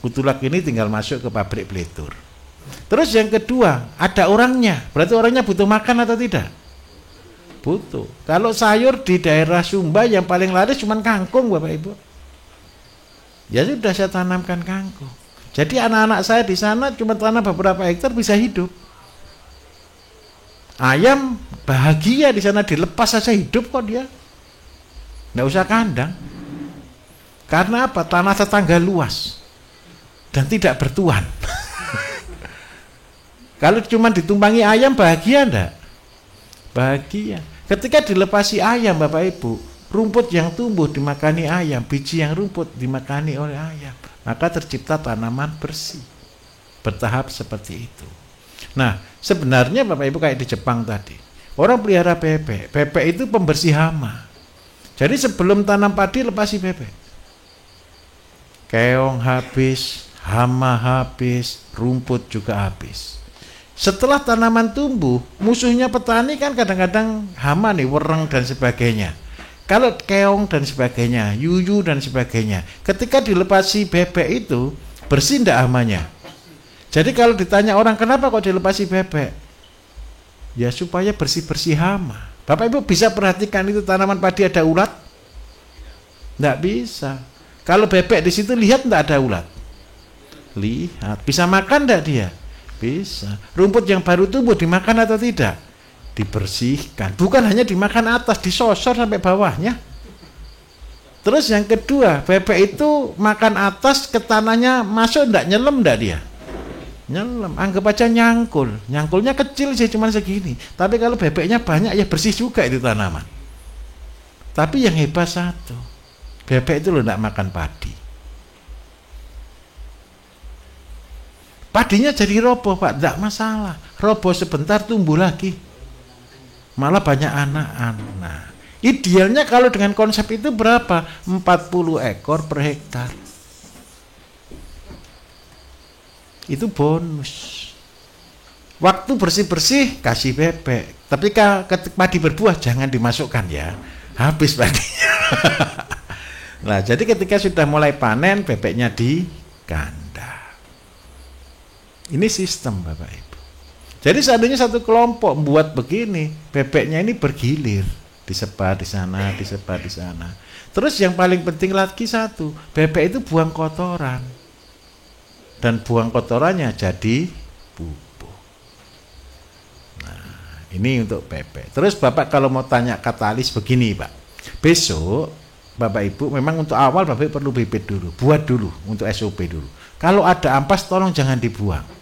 Kutu lak ini tinggal masuk ke pabrik pelitur. Terus yang kedua, ada orangnya. Berarti orangnya butuh makan atau tidak? Butuh. Kalau sayur di daerah Sumba yang paling laris cuma kangkung Bapak Ibu. Ya sudah, saya tanamkan kangkung. Jadi anak-anak saya di sana cuma tanam beberapa hektar bisa hidup. Ayam bahagia di sana, dilepas saja hidup kok dia. Nggak usah kandang. Karena apa? Tanah tetangga luas dan tidak bertuan. Kalau cuma ditumpangi ayam bahagia enggak? Bahagia. Ketika dilepasi ayam Bapak Ibu, rumput yang tumbuh dimakani ayam, biji yang rumput dimakani oleh ayam, maka tercipta tanaman bersih. Bertahap seperti itu. Nah, sebenarnya Bapak Ibu kayak di Jepang tadi, orang pelihara bebek. Bebek itu pembersih hama. Jadi sebelum tanam padi lepasi bebek. Keong habis, hama habis, rumput juga habis. Setelah tanaman tumbuh, musuhnya petani kan kadang-kadang hama nih, wereng dan sebagainya. Kalau keong dan sebagainya, yuyu dan sebagainya, ketika dilepasi bebek itu, bersih enggak hamanya? Jadi kalau ditanya orang kenapa kok dilepasi bebek? Ya supaya bersih-bersih hama. Bapak Ibu bisa perhatikan itu tanaman padi ada ulat? Enggak bisa. Kalau bebek di situ lihat enggak ada ulat? Lihat. Bisa makan enggak dia? Bisa. Rumput yang baru tumbuh dimakan atau tidak? Dibersihkan. Bukan hanya dimakan atas, disosor sampai bawahnya. Terus yang kedua, bebek itu makan atas ke tanahnya masuk enggak, nyelam enggak dia? Nyelam. Anggap aja nyangkul. Nyangkulnya kecil sih, cuma segini. Tapi kalau bebeknya banyak ya bersih juga itu tanaman. Tapi yang hebat satu, bebek itu loh enggak makan padi. Padinya jadi roboh Pak, tidak masalah. Roboh sebentar tumbuh lagi. Malah banyak anak-anak. Nah, idealnya kalau dengan konsep itu berapa? 40 ekor per hektar. Itu bonus. Waktu bersih-bersih kasih bebek. Tapi ketika padi berbuah jangan dimasukkan ya. Habis padinya. Nah, jadi ketika sudah mulai panen bebeknya di kandang. Ini sistem Bapak Ibu. Jadi seandainya satu kelompok membuat begini, bebeknya ini bergilir, disebar di sana, disebar di sana. Terus yang paling penting lagi satu, bebek itu buang kotoran. Dan buang kotorannya jadi pupuk. Nah, ini untuk bebek. Terus Bapak kalau mau tanya katalis begini Pak. Besok Bapak Ibu memang untuk awal Bapak Ibu perlu bibit dulu, buat dulu untuk SOP dulu. Kalau ada ampas tolong jangan dibuang.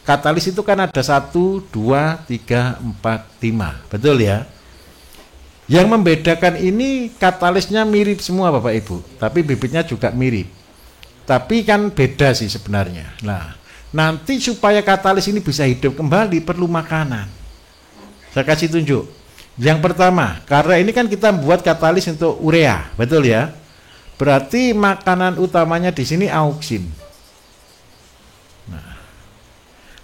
Katalis itu kan ada 1, 2, 3, 4, 5. Betul ya? Yang membedakan ini katalisnya mirip semua Bapak Ibu. Tapi bibitnya juga mirip. Tapi kan beda sih sebenarnya. Nah, nanti supaya katalis ini bisa hidup kembali perlu makanan. Saya kasih tunjuk. Yang pertama, karena ini kan kita buat katalis untuk urea. Betul ya? Berarti makanan utamanya di sini auksin.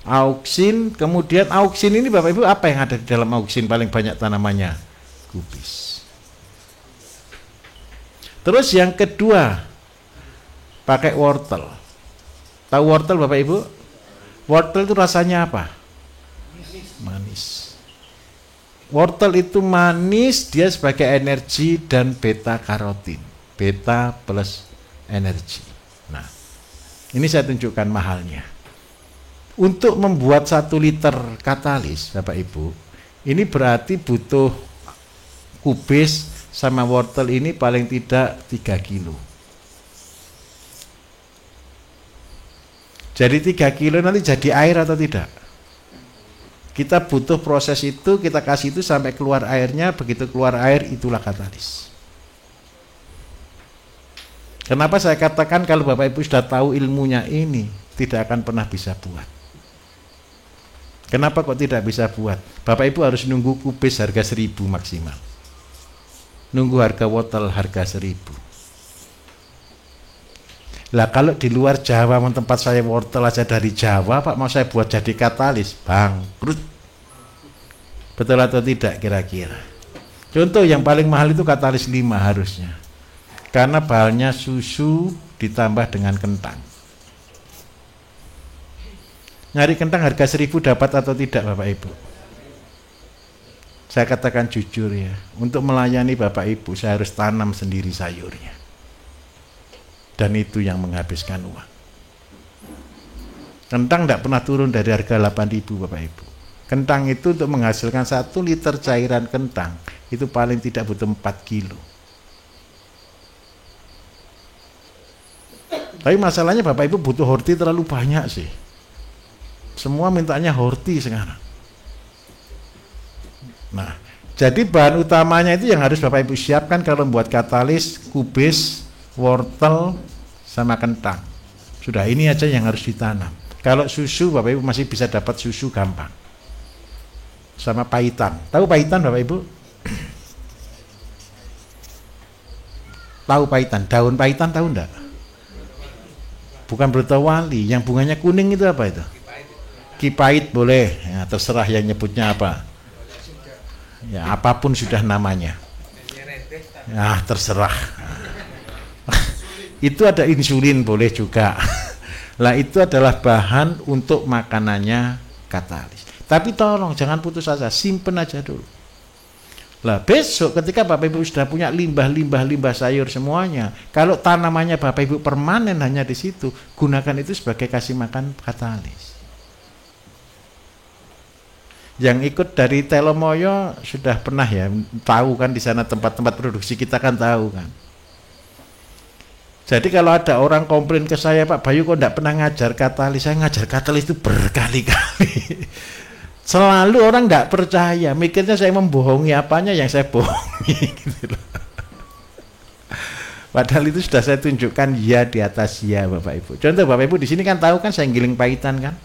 Auksin, kemudian auksin ini Bapak Ibu apa yang ada di dalam auksin paling banyak tanamannya? Kubis. Terus yang kedua pakai wortel. Tahu wortel Bapak Ibu? Wortel itu rasanya apa? Manis. Wortel itu manis, dia sebagai energi dan beta karotin. Beta plus energi. Nah, ini saya tunjukkan mahalnya. Untuk membuat 1 liter katalis Bapak Ibu, ini berarti butuh kubis sama wortel ini paling tidak 3 kilo. Jadi 3 kilo nanti jadi air atau tidak? Kita butuh proses itu, kita kasih itu sampai keluar airnya, begitu keluar air itulah katalis. Kenapa saya katakan kalau Bapak Ibu sudah tahu ilmunya ini, tidak akan pernah bisa buat. Kenapa kok tidak bisa buat? Bapak Ibu harus nunggu kubis harga 1.000 maksimal. Nunggu harga wortel harga 1.000. Lah kalau di luar Jawa, tempat saya wortel aja dari Jawa, Pak, mau saya buat jadi katalis, bangkrut. Betul atau tidak kira-kira? Contoh yang paling mahal itu katalis 5 harusnya. Karena bahannya susu ditambah dengan kentang. Nyari kentang harga 1.000 dapat atau tidak Bapak Ibu? Saya katakan jujur ya, untuk melayani Bapak Ibu saya harus tanam sendiri sayurnya. Dan itu yang menghabiskan uang. Kentang tidak pernah turun dari harga 8.000 Bapak Ibu. Kentang itu untuk menghasilkan 1 liter cairan kentang itu paling tidak butuh 4 kilo. Tapi masalahnya Bapak Ibu butuh horti terlalu banyak sih. Semua mintanya horti sekarang. Nah, Jadi bahan utamanya itu yang harus Bapak Ibu siapkan kalau membuat katalis, kubis, wortel, sama kentang. Sudah, ini aja yang harus ditanam. Kalau susu Bapak Ibu masih bisa dapat susu gampang. Sama paitan. Tahu paitan Bapak Ibu? Tahu paitan, daun paitan tahu enggak? Bukan brotowali, yang bunganya kuning itu apa itu? Kipait boleh, ya, terserah yang nyebutnya apa. Ya, apapun sudah namanya. Ya, terserah. Itu ada insulin boleh juga. Lah itu adalah bahan untuk makanannya katalis. Tapi tolong jangan putus asa, simpen aja dulu. Lah besok ketika Bapak Ibu sudah punya limbah sayur semuanya, kalau tanamannya Bapak Ibu permanen hanya di situ, gunakan itu sebagai kasih makan katalis. Yang ikut dari Telomoyo sudah pernah ya tahu kan, di sana tempat-tempat produksi kita kan tahu kan. Jadi kalau ada orang komplain ke saya, Pak Bayu kok enggak pernah ngajar katalis, saya ngajar katalis itu berkali-kali. Selalu orang nggak percaya, mikirnya saya membohongi, apanya yang saya bohongi gitu loh. Padahal itu sudah saya tunjukkan ya di atas ya Bapak Ibu. Contoh Bapak Ibu di sini kan tahu kan saya giling paitan kan.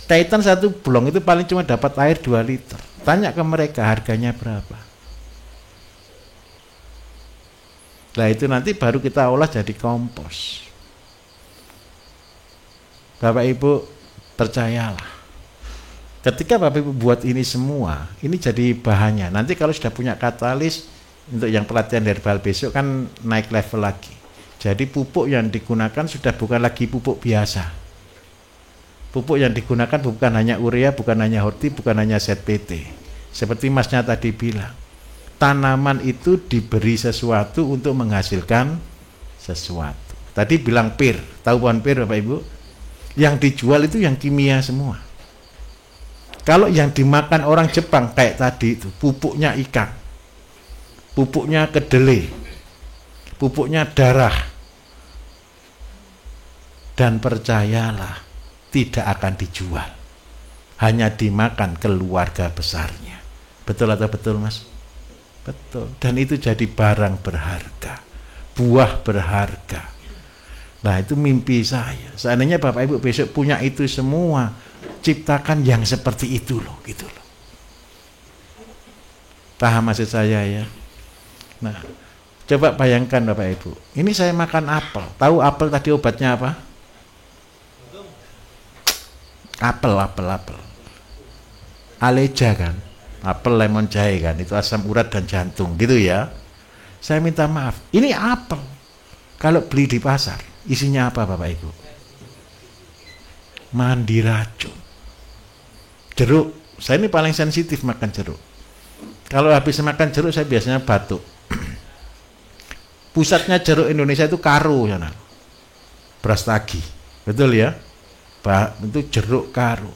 Paitan satu blong itu paling cuma dapat air 2 liter. Tanya ke mereka harganya berapa. Nah itu nanti baru kita olah jadi kompos. Bapak Ibu percayalah. Ketika Bapak Ibu buat ini semua, ini jadi bahannya. Nanti kalau sudah punya katalis, untuk yang pelatihan herbal besok kan naik level lagi. Jadi pupuk yang digunakan sudah bukan lagi pupuk biasa. Pupuk yang digunakan bukan hanya urea, bukan hanya horti, bukan hanya ZPT. Seperti Masnya tadi bilang, tanaman itu diberi sesuatu untuk menghasilkan sesuatu. Tadi bilang pir, tahu pohon pir Bapak Ibu? Yang dijual itu yang kimia semua. Kalau yang dimakan orang Jepang kayak tadi itu, pupuknya ikan, pupuknya kedelai, pupuknya darah. Dan percayalah, tidak akan dijual. Hanya dimakan keluarga besarnya. Betul atau betul Mas? Betul. Dan itu jadi barang berharga, buah berharga. Nah itu mimpi saya. Seandainya Bapak Ibu besok punya itu semua, ciptakan yang seperti itu loh, gitu loh. Paham maksud saya ya? Nah, coba bayangkan Bapak Ibu. Ini saya makan apel. Tahu apel tadi obatnya apa? Apel. Aleja kan? Apel, lemon, jahe kan? Itu asam urat dan jantung, gitu ya. Saya minta maaf. Ini apel. Kalau beli di pasar, isinya apa Bapak Ibu? Mandi racun. Jeruk, saya ini paling sensitif makan jeruk. Kalau habis makan jeruk saya biasanya batuk. Pusatnya jeruk Indonesia itu Karo ya, Brastagi, betul ya? Itu jeruk Karo.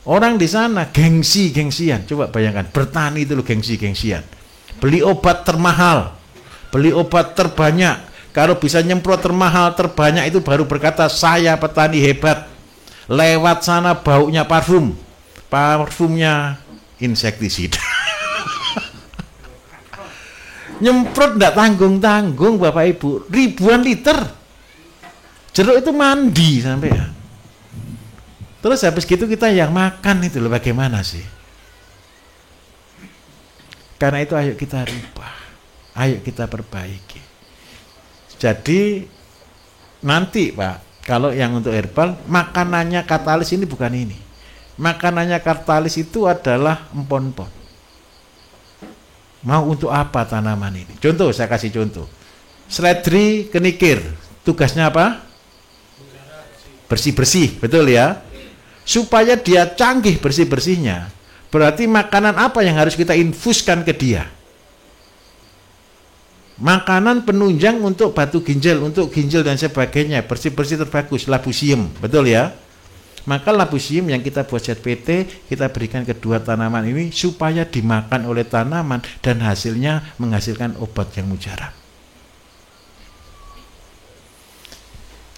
Orang di sana gengsian, coba bayangkan, bertani itu loh gengsian. Beli obat termahal, beli obat terbanyak. Kalau bisa nyemprot termahal, terbanyak itu baru berkata saya petani hebat. Lewat sana baunya parfumnya insektisida. Nyemprot enggak tanggung-tanggung Bapak Ibu, ribuan liter. Jeruk itu mandi sampai ya. Terus habis gitu kita yang makan itu loh, bagaimana sih? Karena itu ayo kita rubah, ayo kita perbaiki. Jadi nanti Pak, kalau yang untuk herbal, makanannya katalis ini bukan ini. Makanannya katalis itu adalah empon-empon. Mau untuk apa tanaman ini? Contoh, saya kasih contoh. Seledri kenikir, tugasnya apa? Bersih-bersih, betul ya? Supaya dia canggih bersih-bersihnya, berarti makanan apa yang harus kita infuskan ke dia? Makanan penunjang untuk batu ginjal, untuk ginjal dan sebagainya, bersih-bersih terbagus, labusium, betul ya? Maka labusium yang kita buat ZPT, kita berikan kedua tanaman ini supaya dimakan oleh tanaman dan hasilnya menghasilkan obat yang mujarab.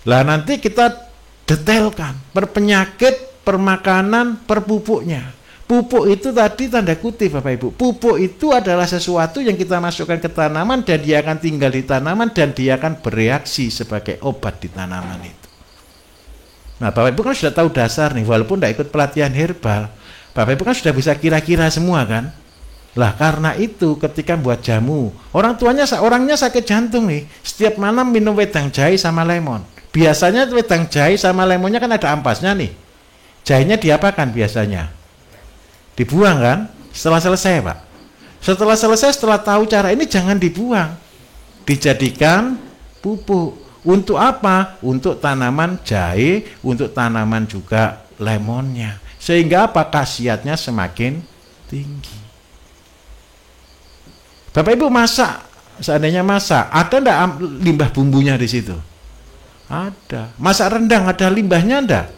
Lah nanti kita detailkan per penyakit, per makanan, per pupuknya. Pupuk itu tadi tanda kutip Bapak Ibu. Pupuk itu adalah sesuatu yang kita masukkan ke tanaman dan dia akan tinggal di tanaman dan dia akan bereaksi sebagai obat di tanaman itu. Nah Bapak Ibu kan sudah tahu dasar nih, walaupun tidak ikut pelatihan herbal. Bapak Ibu kan sudah bisa kira-kira semua kan. Lah karena itu ketika buat jamu, orangnya sakit jantung nih, setiap malam minum wedang jahe sama lemon. Biasanya wedang jahe sama lemonnya kan ada ampasnya nih. Jahenya diapakan biasanya? Dibuang kan? Setelah selesai Pak. Setelah selesai, setelah tahu cara ini jangan dibuang. Dijadikan pupuk. Untuk apa? Untuk tanaman jahe, untuk tanaman juga lemonnya. Sehingga apa? Khasiatnya semakin tinggi. Bapak Ibu masak, seandainya masak, ada enggak limbah bumbunya di situ? Ada. Masak rendang ada limbahnya enggak?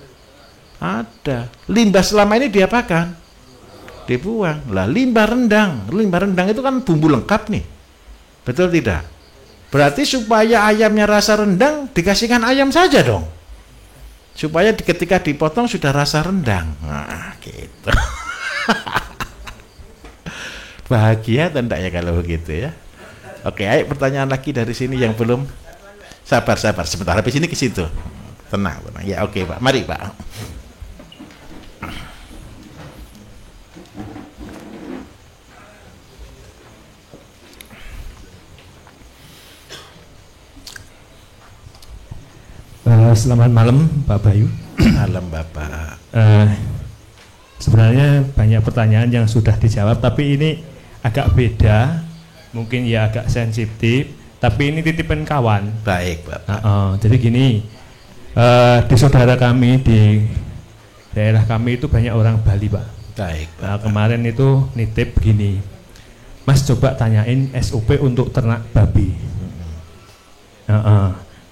Ada. Limbah selama ini diapakan? Dibuang. Lah limbah rendang itu kan bumbu lengkap nih. Betul tidak? Berarti supaya ayamnya rasa rendang dikasihkan ayam saja dong. Supaya ketika dipotong sudah rasa rendang. Nah, gitu. Bahagia atau enggak ya kalau begitu ya? Oke, ayo pertanyaan lagi dari sini yang belum. Sabar sebentar, habis ini ke situ. Tenang. Ya oke Pak, mari Pak. Selamat malam Pak Bayu. Malam Bapak. Sebenarnya banyak pertanyaan yang sudah dijawab, tapi ini agak beda, mungkin ya agak sensitif, tapi ini titipan kawan. Baik Bapak. Jadi gini, di saudara kami di daerah kami itu banyak orang Bali Pak. Baik Bapak. Nah, kemarin itu nitip begini, Mas coba tanyain SOP untuk ternak babi.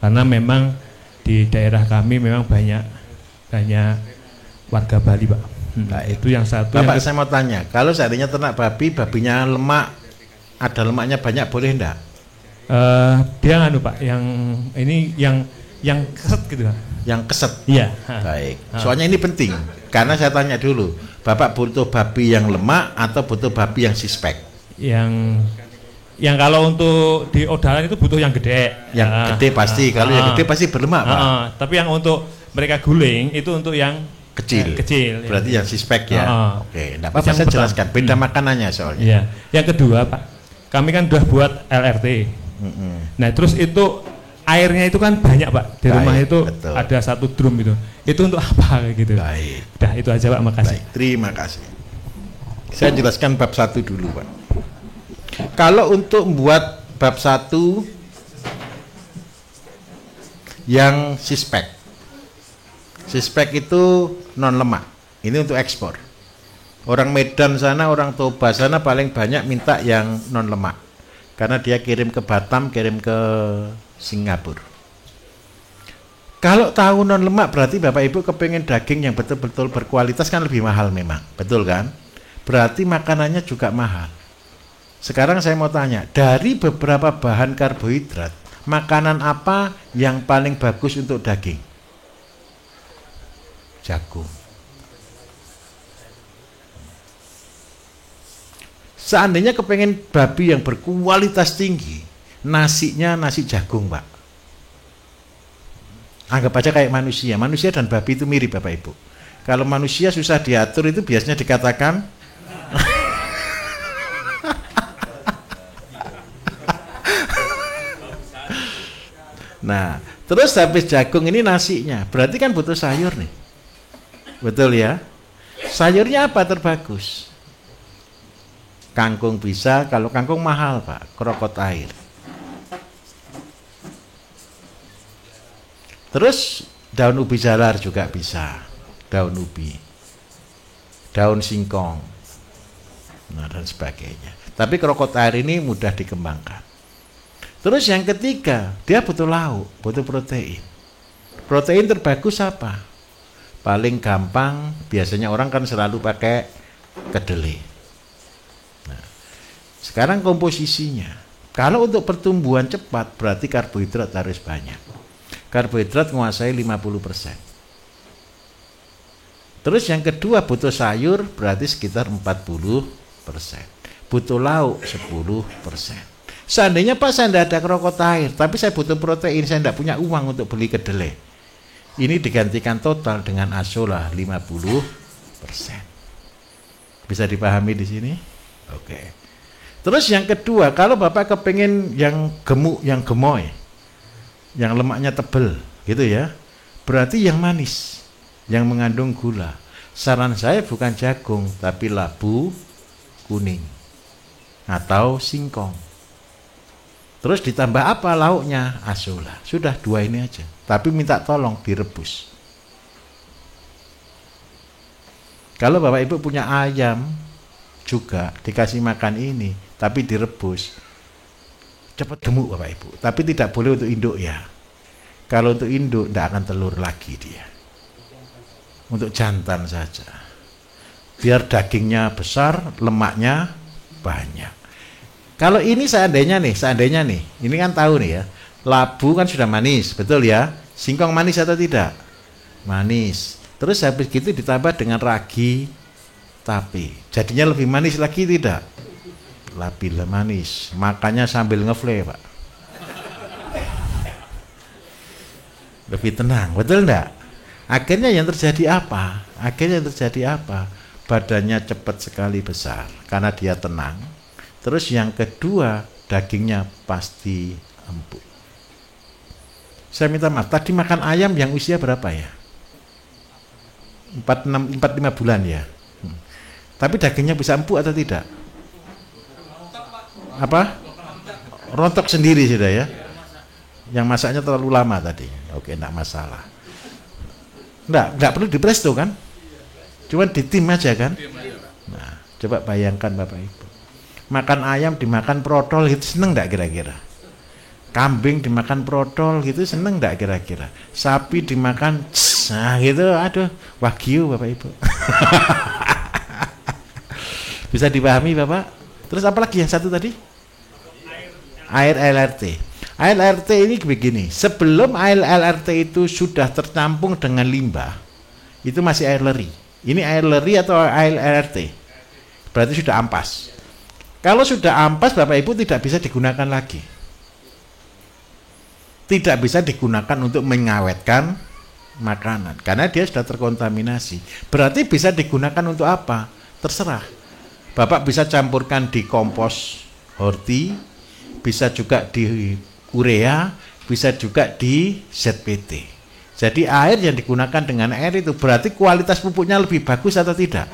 Karena memang di daerah kami memang banyak warga Bali Pak. Nah, itu yang satu. Bapak saya mau tanya, kalau seandainya ternak babi, babinya lemak, ada lemaknya banyak, boleh enggak? Dia nganu Pak, yang ini yang keset gitu Pak. Yang keset? Iya. Baik. Soalnya ini penting, karena saya tanya dulu, Bapak butuh babi yang lemak atau butuh babi yang sispek? Yang kalau untuk di odalan itu butuh yang gede. Yang gede pasti, kalau yang gede pasti berlemak Pak. Tapi yang untuk mereka guling itu untuk yang kecil. Berarti yang sispek ya. Oke, enggak apa-apa, saya jelaskan. Beda makanannya soalnya. Iya. Yang kedua Pak, kami kan sudah buat LRT. Nah terus itu airnya itu kan banyak Pak di rumah itu. Betul. Ada 1 drum itu. Itu untuk apa gitu? Baik. Udah itu aja Pak, makasih. Baik, terima kasih. Saya jelaskan bab 1 dulu Pak. Kalau untuk membuat bab 1 yang sispek itu non lemak, ini untuk ekspor. Orang Medan sana, orang Toba sana paling banyak minta yang non lemak, karena dia kirim ke Batam, kirim ke Singapura. Kalau tahu non lemak berarti Bapak Ibu kepengen daging yang betul-betul berkualitas kan lebih mahal memang, betul kan? Berarti makanannya juga mahal. Sekarang saya mau tanya, dari beberapa bahan karbohidrat, makanan apa yang paling bagus untuk daging? Jagung. Seandainya kepengen babi yang berkualitas tinggi, nasinya nasi jagung Pak. Anggap aja kayak manusia. Manusia dan babi itu mirip Bapak Ibu. Kalau manusia susah diatur itu biasanya dikatakan nah, terus habis jagung ini nasinya, berarti kan butuh sayur nih. Betul ya? Sayurnya apa terbagus? Kangkung bisa, kalau kangkung mahal Pak, krokot air. Terus daun ubi jalar juga bisa, daun ubi, daun singkong, nah dan sebagainya. Tapi krokot air ini mudah dikembangkan. Terus yang ketiga, dia butuh lauk, butuh protein. Protein terbagus apa? Paling gampang, biasanya orang kan selalu pakai kedelai. Nah, sekarang komposisinya. Kalau untuk pertumbuhan cepat, berarti karbohidrat harus banyak. Karbohidrat menguasai 50%. Terus yang kedua butuh sayur berarti sekitar 40%. Butuh lauk 10%. Seandainya Pak saya tidak ada krokot air, tapi saya butuh protein, saya tidak punya uang untuk beli kedelai. Ini digantikan total dengan asola 50%. Bisa dipahami di sini? Oke. Terus yang kedua, kalau Bapak kepengen yang gemuk, yang gemoy, yang lemaknya tebel, gitu ya, berarti yang manis, yang mengandung gula. Saran saya bukan jagung, tapi labu kuning atau singkong. Terus ditambah apa lauknya? Asola. Sudah 2 ini aja. Tapi minta tolong direbus. Kalau Bapak Ibu punya ayam juga dikasih makan ini, tapi direbus, cepat gemuk Bapak Ibu. Tapi tidak boleh untuk induk ya. Kalau untuk induk tidak akan telur lagi dia. Untuk jantan saja. Biar dagingnya besar, lemaknya banyak. Kalau ini seandainya nih, ini kan tahu nih ya, labu kan sudah manis, betul ya? Singkong manis atau tidak? Manis. Terus habis gitu ditambah dengan ragi tape. Jadinya lebih manis lagi tidak? Lebih manis. Makannya sambil ngefle, Pak. Lebih tenang, betul enggak? Akhirnya yang terjadi apa? Badannya cepat sekali besar karena dia tenang. Terus yang kedua, dagingnya pasti empuk. Saya minta maaf, tadi makan ayam yang usia berapa ya? 4-5 bulan ya. Tapi dagingnya bisa empuk atau tidak? Apa? Rontok sendiri sudah ya. Yang masaknya terlalu lama tadi. Oke, enggak masalah. Enggak perlu di presto kan? Cuma di tim aja kan? Nah, coba bayangkan Bapak Ibu. Makan ayam dimakan protol gitu seneng enggak kira-kira? Kambing dimakan protol gitu seneng enggak kira-kira? Sapi dimakan nah gitu, aduh, wagyu Bapak Ibu. Bisa dipahami Bapak? Terus apalagi yang satu tadi? Air LRT. Air LRT ini begini, sebelum air LRT itu sudah tercampur dengan limbah, itu masih air leri. Ini air leri atau air LRT? Berarti sudah ampas. Kalau sudah ampas, Bapak Ibu tidak bisa digunakan lagi. Tidak bisa digunakan untuk mengawetkan makanan, karena dia sudah terkontaminasi. Berarti bisa digunakan untuk apa? Terserah. Bapak bisa campurkan di kompos horti, bisa juga di urea, bisa juga di ZPT. Jadi air yang digunakan dengan air itu berarti kualitas pupuknya lebih bagus atau tidak?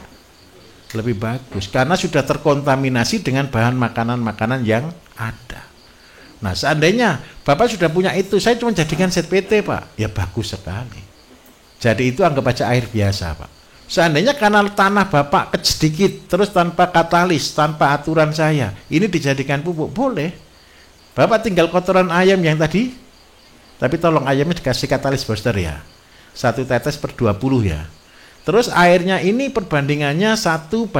Lebih bagus, karena sudah terkontaminasi dengan bahan makanan-makanan yang ada. Nah, seandainya Bapak sudah punya itu, saya cuma jadikan ZPT Pak, ya bagus sekali. Jadi itu anggap aja air biasa Pak. Seandainya kanal tanah Bapak sedikit, terus tanpa katalis, tanpa aturan saya, ini dijadikan pupuk, boleh. Bapak tinggal kotoran ayam yang tadi, tapi tolong ayamnya dikasih katalis booster ya. 1 tetes per 20 ya. Terus airnya ini perbandingannya 1:1.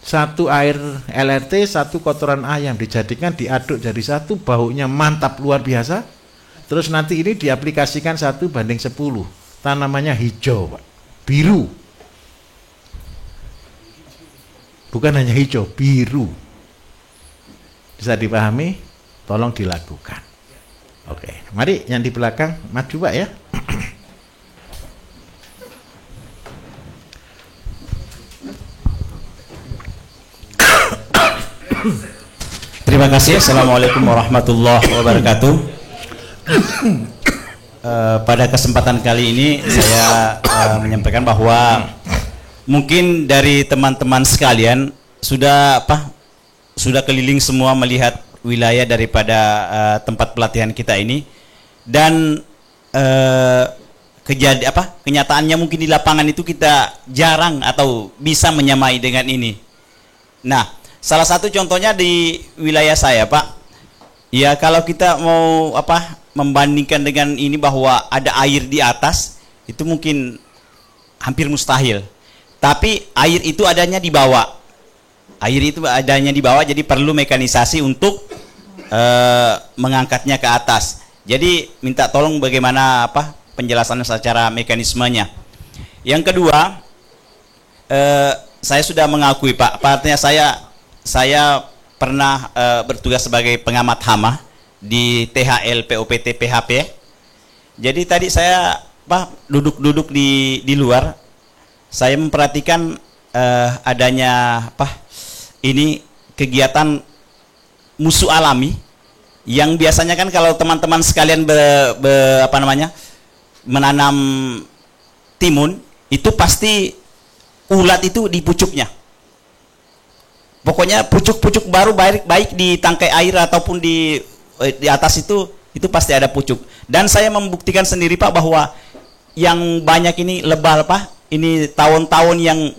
1 air LRT, 1 kotoran ayam dijadikan diaduk jadi 1, baunya mantap luar biasa. Terus nanti ini diaplikasikan 1:10. Tanamannya hijau Pak, biru. Bukan hanya hijau, biru. Bisa dipahami? Tolong dilakukan. Oke, mari yang di belakang maju Pak ya. Terima kasih. Assalamualaikum warahmatullahi wabarakatuh. Pada kesempatan kali ini saya menyampaikan bahwa mungkin dari teman-teman sekalian sudah keliling semua melihat wilayah daripada tempat pelatihan kita ini, dan kenyataannya mungkin di lapangan itu kita jarang atau bisa menyamai dengan ini. Nah, salah satu contohnya di wilayah saya Pak, ya kalau kita mau membandingkan dengan ini bahwa ada air di atas, itu mungkin hampir mustahil. Tapi air itu adanya di bawah. Air itu adanya di bawah, jadi perlu mekanisasi untuk mengangkatnya ke atas. Jadi minta tolong bagaimana penjelasannya secara mekanismenya. Yang kedua, saya sudah mengakui Pak, artinya saya pernah bertugas sebagai pengamat hama di THL POPT PHP. Jadi tadi saya duduk di luar, saya memperhatikan adanya ini kegiatan musuh alami yang biasanya kan kalau teman-teman sekalian menanam timun itu pasti ulat itu di pucuknya. Pokoknya pucuk-pucuk baru baik di tangkai air ataupun di atas itu pasti ada pucuk. Dan saya membuktikan sendiri Pak bahwa yang banyak ini lebah ini tawon-tawon yang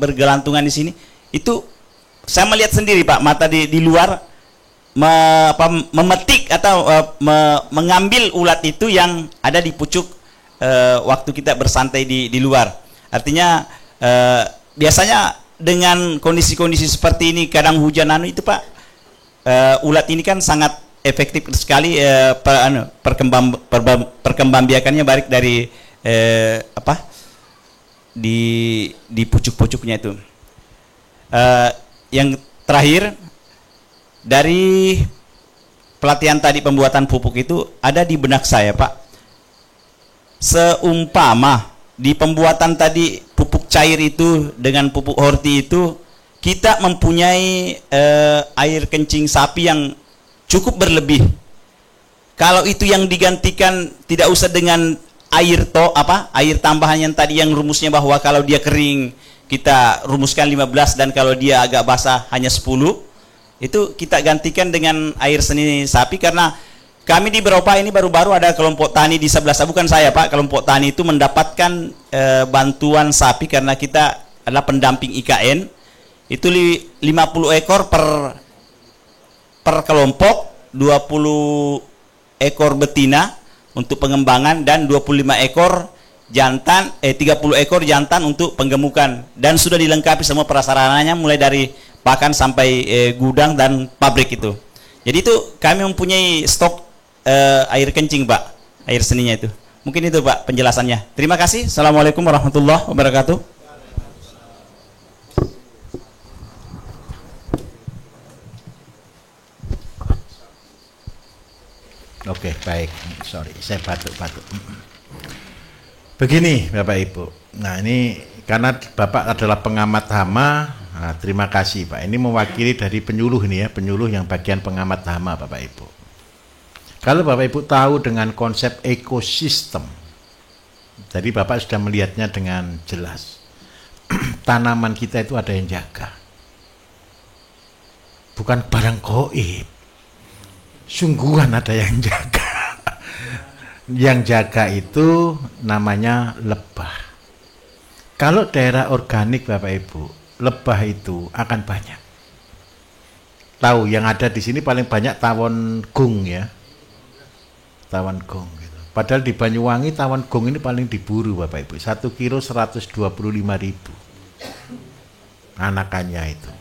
bergelantungan di sini itu saya melihat sendiri Pak, mata di luar memetik atau mengambil ulat itu yang ada di pucuk waktu kita bersantai di luar. Artinya biasanya dengan kondisi-kondisi seperti ini kadang hujan itu Pak, ulat ini kan sangat efektif sekali perkembangbiakannya baik dari di pucuk-pucuknya itu. Yang terakhir, dari pelatihan tadi pembuatan pupuk itu ada di benak saya Pak, seumpama di pembuatan tadi pupuk cair itu dengan pupuk horti itu kita mempunyai air kencing sapi yang cukup berlebih. Kalau itu yang digantikan tidak usah dengan air air tambahan yang tadi yang rumusnya bahwa kalau dia kering kita rumuskan 15 dan kalau dia agak basah hanya 10, itu kita gantikan dengan air seni sapi. Karena kami di Beropa ini baru-baru ada kelompok tani di sebelah saya, bukan saya Pak, kelompok tani itu mendapatkan bantuan sapi karena kita adalah pendamping IKN, itu 50 ekor per kelompok, 20 ekor betina untuk pengembangan dan 25 ekor jantan, 30 ekor jantan untuk penggemukan, dan sudah dilengkapi semua prasarananya mulai dari pakan sampai gudang dan pabrik itu. Jadi itu kami mempunyai stok air kencing Pak, air seninya itu. Mungkin itu Pak penjelasannya. Terima kasih. Assalamualaikum warahmatullahi wabarakatuh. Oke, baik. Sorry, saya batuk-batuk. Begini Bapak Ibu. Nah ini karena Bapak adalah pengamat hama, nah, terima kasih Pak. Ini mewakili dari penyuluh ini ya, penyuluh yang bagian pengamat hama Bapak Ibu. Kalau Bapak Ibu tahu dengan konsep ekosistem, jadi Bapak sudah melihatnya dengan jelas. Tanaman kita itu ada yang jaga. Bukan barang gaib. Sungguhan ada yang jaga. Yang jaga itu namanya lebah. Kalau daerah organik Bapak Ibu, lebah itu akan banyak. Tahu yang ada di sini paling banyak tawon gung ya. Tawon gung gitu. Padahal di Banyuwangi tawon gung ini paling diburu Bapak Ibu. 1 kilo 125.000 anakannya itu.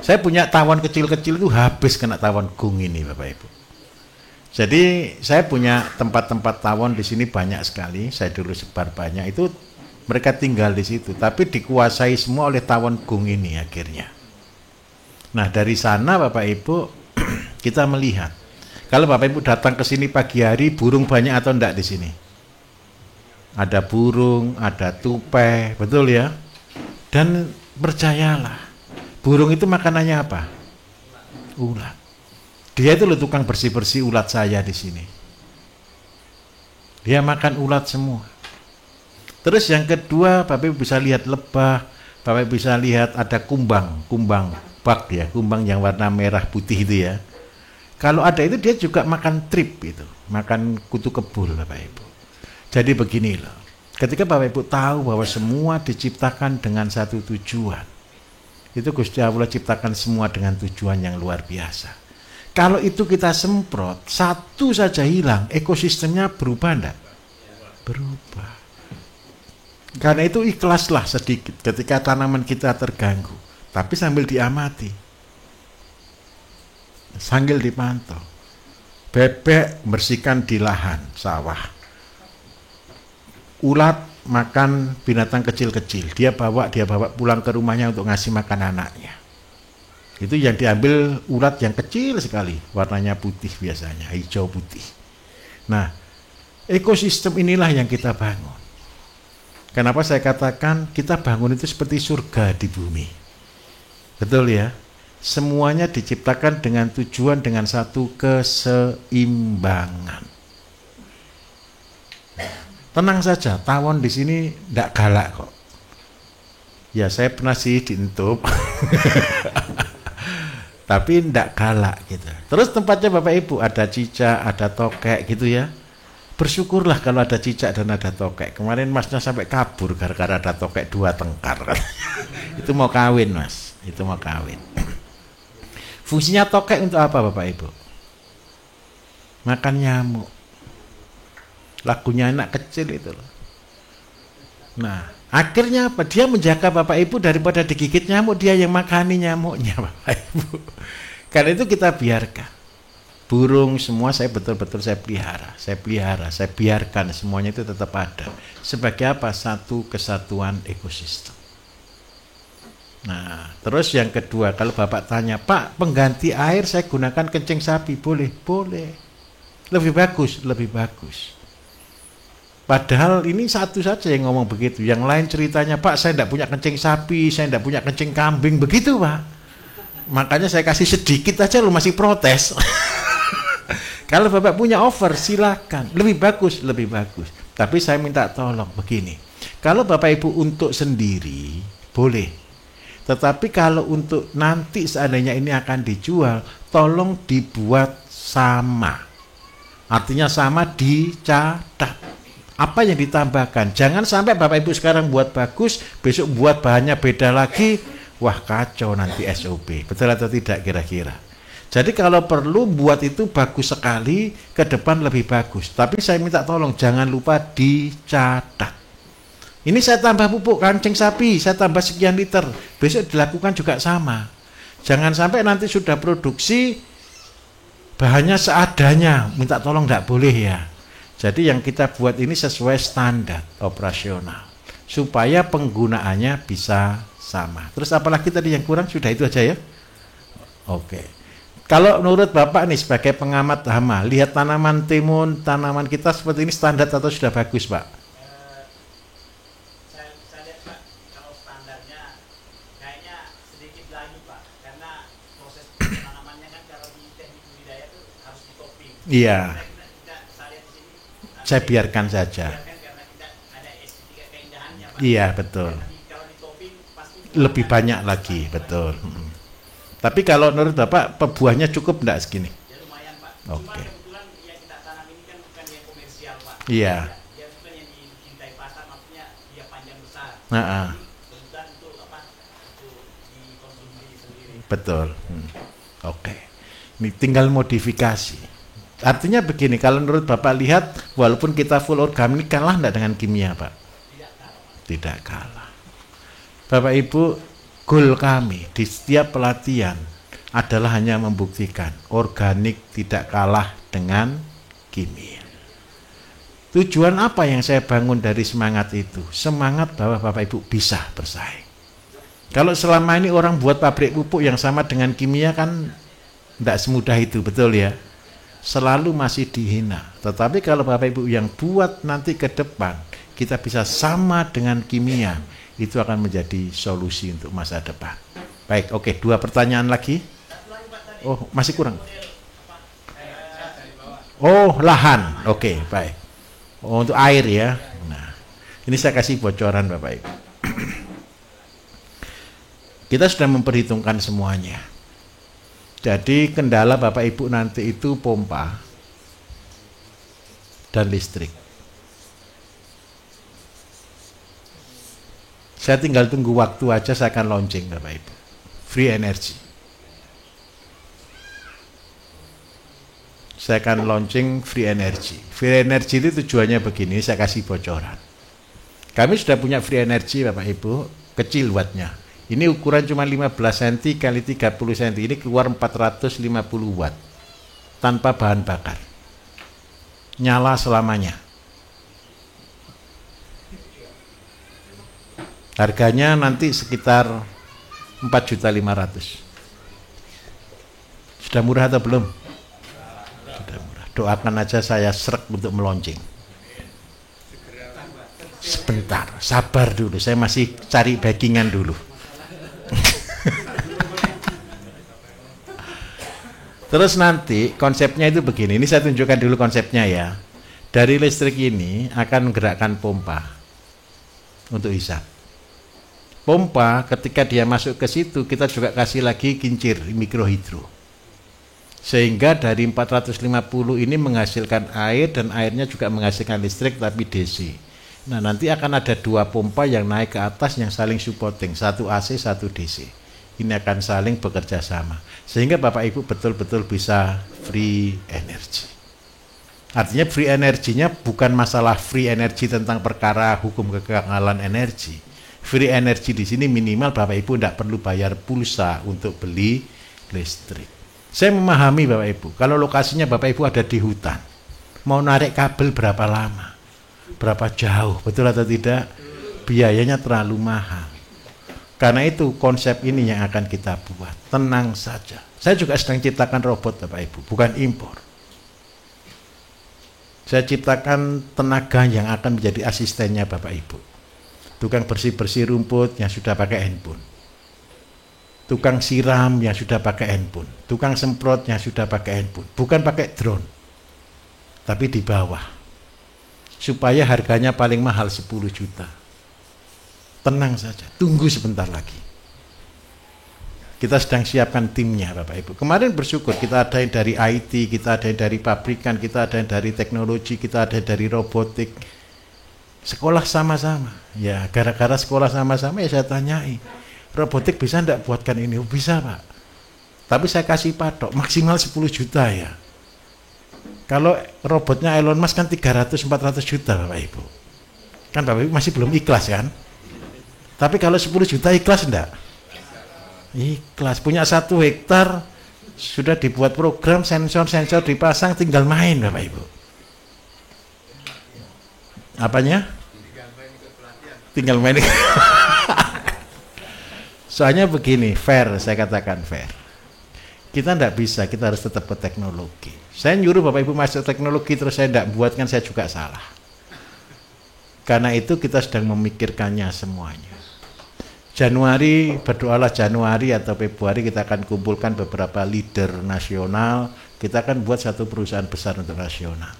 Saya punya tawon kecil-kecil itu habis kena tawon gung ini Bapak Ibu. Jadi saya punya tempat-tempat tawon di sini banyak sekali. Saya dulu sebar banyak itu, mereka tinggal di situ. Tapi dikuasai semua oleh tawon gung ini akhirnya. Nah dari sana Bapak Ibu kita melihat. Kalau Bapak Ibu datang ke sini pagi hari, burung banyak atau enggak di sini? Ada burung, ada tupai, betul ya? Dan percayalah, burung itu makanannya apa? Ulat. Dia itu loh tukang bersih-bersih ulat saya di sini. Dia makan ulat semua. Terus yang kedua, Bapak Ibu bisa lihat lebah, Bapak Ibu bisa lihat ada kumbang bak ya, kumbang yang warna merah putih itu ya. Kalau ada itu dia juga makan trip itu, makan kutu kebul Bapak Ibu. Jadi begini loh, ketika Bapak Ibu tahu bahwa semua diciptakan dengan satu tujuan, itu Gusti Allah ciptakan semua dengan tujuan yang luar biasa. Kalau itu kita semprot, satu saja hilang, ekosistemnya berubah enggak? Berubah. Karena itu ikhlaslah sedikit ketika tanaman kita terganggu, tapi sambil diamati, sambil dipantau. Bebek bersihkan di lahan sawah, ulat makan binatang kecil-kecil, dia bawa pulang ke rumahnya untuk ngasih makan anaknya. Itu yang diambil ulat yang kecil sekali, warnanya putih biasanya, hijau putih. Nah, ekosistem inilah yang kita bangun. Kenapa saya katakan kita bangun itu seperti surga di bumi? Betul ya? Semuanya diciptakan dengan tujuan, dengan satu keseimbangan. Tenang saja, tawon di sini tidak galak kok. Ya saya pernah sih diintub, tapi tidak galak gitu. Terus tempatnya Bapak Ibu ada cicak, ada tokek gitu ya. Bersyukurlah kalau ada cicak dan ada tokek. Kemarin masnya sampai kabur gara-gara ada tokek 2 tengkar. Itu mau kawin mas, itu mau kawin. Fungsinya tokek untuk apa Bapak Ibu? Makan nyamuk. Lagunya anak kecil itu loh. Nah, akhirnya apa? Dia menjaga Bapak Ibu daripada digigit nyamuk, dia yang makani nyamuknya Bapak Ibu. Karena itu kita biarkan. Burung semua saya betul-betul saya pelihara, saya biarkan semuanya itu tetap ada. Sebagai apa? Satu kesatuan ekosistem. Nah, terus yang kedua, kalau Bapak tanya, Pak, pengganti air saya gunakan kencing sapi, boleh? Boleh. Lebih bagus, lebih bagus. Padahal ini satu saja yang ngomong begitu. Yang lain ceritanya, Pak, saya tidak punya kencing sapi, saya tidak punya kencing kambing, begitu Pak. Makanya saya kasih sedikit aja lu masih protes. Kalau Bapak punya over, silakan. Lebih bagus, lebih bagus. Tapi saya minta tolong begini. Kalau Bapak Ibu untuk sendiri, boleh. Tetapi kalau untuk nanti seandainya ini akan dijual, tolong dibuat sama. Artinya sama, dicatat. Apa yang ditambahkan? Jangan sampai Bapak Ibu sekarang buat bagus, besok buat bahannya beda lagi. Wah, kacau nanti SOP. Betul atau tidak kira-kira? Jadi kalau perlu buat itu bagus sekali, ke depan lebih bagus. Tapi saya minta tolong jangan lupa dicatat. Ini saya tambah pupuk kancing sapi, saya tambah sekian liter. Besok dilakukan juga sama. Jangan sampai nanti sudah produksi bahannya seadanya. Minta tolong tidak boleh ya. Jadi yang kita buat ini sesuai standar operasional supaya penggunaannya bisa sama. Terus apalagi tadi yang kurang, sudah itu aja ya. Oke. Kalau menurut Bapak nih sebagai pengamat hama, lihat tanaman timun, tanaman kita seperti ini standar atau sudah bagus, Pak? Saya lihat Pak, kalau standarnya kayaknya sedikit lagi Pak, karena proses tanamannya kan kalau di teknik budidaya itu harus ditoping. Iya. Saya biarkan saja. Iya betul. Lebih banyak lagi betul. Tapi kalau menurut Bapak buahnya cukup enggak segini? Ya lumayan Pak. Oke. Kebetulan yang kita tanam ini kan bukan yang komersial Pak. Iya. Dia bukan yang dicintai pasar, maksudnya dia panjang besar. Nah, kebetulan untuk apa? Untuk dikonsumsi sendiri. Betul. Oke. Ini tinggal modifikasi. Artinya begini, kalau menurut Bapak lihat, walaupun kita full organik, kalah enggak dengan kimia, Pak? Tidak kalah. Bapak Ibu, goal kami di setiap pelatihan adalah hanya membuktikan organik tidak kalah dengan kimia. Tujuan apa yang saya bangun dari semangat itu? Semangat bahwa Bapak Ibu bisa bersaing. Kalau selama ini orang buat pabrik pupuk yang sama dengan kimia kan tidak semudah itu, betul ya? Selalu masih dihina. Tetapi kalau Bapak Ibu yang buat nanti ke depan kita bisa sama dengan kimia, itu akan menjadi solusi untuk masa depan. Baik, oke, 2 pertanyaan lagi. Oh, masih kurang. Oh, lahan. Oke, baik. Oh, untuk air ya. Nah, ini saya kasih bocoran Bapak Ibu. Kita sudah memperhitungkan semuanya. Jadi kendala Bapak Ibu nanti itu pompa dan listrik. Saya tinggal tunggu waktu aja, saya akan launching Bapak Ibu. Free energy. Saya akan launching free energy. Free energy itu tujuannya begini, saya kasih bocoran. Kami sudah punya free energy Bapak Ibu, kecil wattnya. Ini ukuran cuma 15 cm kali 30 cm. Ini keluar 450 watt. Tanpa bahan bakar. Nyala selamanya. Harganya nanti sekitar 4.500.000. Sudah murah atau belum? Sudah murah. Doakan aja saya srek untuk melonceng. Sebentar, sabar dulu. Saya masih cari backingan dulu. Terus nanti konsepnya itu begini. Ini saya tunjukkan dulu konsepnya ya. Dari listrik ini akan menggerakkan pompa untuk hisap. Pompa ketika dia masuk ke situ, kita juga kasih lagi kincir mikrohidro. Sehingga dari 450 ini menghasilkan air, dan airnya juga menghasilkan listrik tapi DC. Nah, nanti akan ada dua pompa yang naik ke atas yang saling supporting, satu AC, satu DC. Ini akan saling bekerja sama. Sehingga Bapak Ibu betul-betul bisa free energy. Artinya free energinya bukan masalah free energy tentang perkara hukum kekekalan energi. Free energy di sini minimal Bapak Ibu tidak perlu bayar pulsa untuk beli listrik. Saya memahami Bapak Ibu, kalau lokasinya Bapak Ibu ada di hutan, mau narik kabel berapa lama? Berapa jauh, betul atau tidak? Biayanya terlalu mahal. Karena itu konsep ini yang akan kita buat. Tenang saja. Saya juga sedang ciptakan robot Bapak Ibu, bukan impor. Saya ciptakan tenaga yang akan menjadi asistennya Bapak Ibu. Tukang bersih-bersih rumput yang sudah pakai handphone. Tukang siram yang sudah pakai handphone. Tukang semprot yang sudah pakai handphone. Bukan pakai drone, tapi di bawah. Supaya harganya paling mahal 10 juta. Tenang saja, tunggu sebentar lagi. Kita sedang siapkan timnya Bapak Ibu. Kemarin bersyukur kita ada yang dari IT, kita ada yang dari pabrikan, kita ada yang dari teknologi, kita ada yang dari robotik. Sekolah sama-sama. Ya, gara-gara sekolah sama-sama ya saya tanyai, robotik bisa enggak buatkan ini? Oh, bisa Pak. Tapi saya kasih patok maksimal 10 juta ya. Kalau robotnya Elon Musk kan 300-400 juta Bapak Ibu. Kan Bapak Ibu masih belum ikhlas kan? Tapi kalau 10 juta ikhlas enggak? Ikhlas. Punya 1 hektar sudah dibuat program, sensor-sensor dipasang, tinggal main Bapak Ibu. Apanya? Tinggal main. Soalnya begini, fair, saya katakan fair. Kita enggak bisa, kita harus tetap ke teknologi. Saya nyuruh Bapak Ibu masuk teknologi terus saya enggak buat, kan saya juga salah. Karena itu kita sedang memikirkannya semuanya. Januari, berdoalah Januari atau Februari kita akan kumpulkan beberapa leader nasional. Kita akan buat satu perusahaan besar untuk nasional,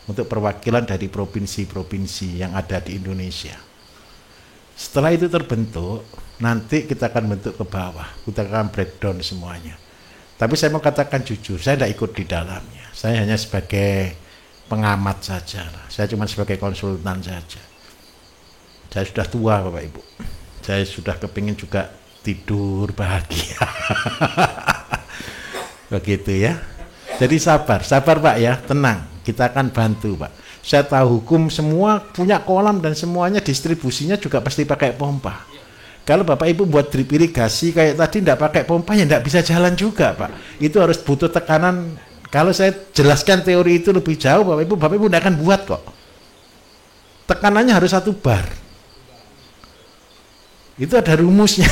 untuk perwakilan dari provinsi-provinsi yang ada di Indonesia. Setelah itu terbentuk, nanti kita akan bentuk ke bawah, kita akan breakdown semuanya. Tapi saya mau katakan jujur, saya tidak ikut di dalamnya. Saya hanya sebagai pengamat saja. Saya cuma sebagai konsultan saja. Saya sudah tua Bapak Ibu. Saya sudah kepingin juga tidur bahagia. Begitu ya. Jadi sabar Pak ya, tenang. Kita akan bantu Pak. Saya tahu hukum semua punya kolam dan semuanya distribusinya juga pasti pakai pompa. Kalau Bapak Ibu buat drip irigasi kayak tadi tidak pakai pompa ya tidak bisa jalan juga Pak. Itu harus butuh tekanan. Kalau saya jelaskan teori itu lebih jauh Bapak Ibu tidak akan buat kok. Tekanannya harus 1 bar. Itu ada rumusnya.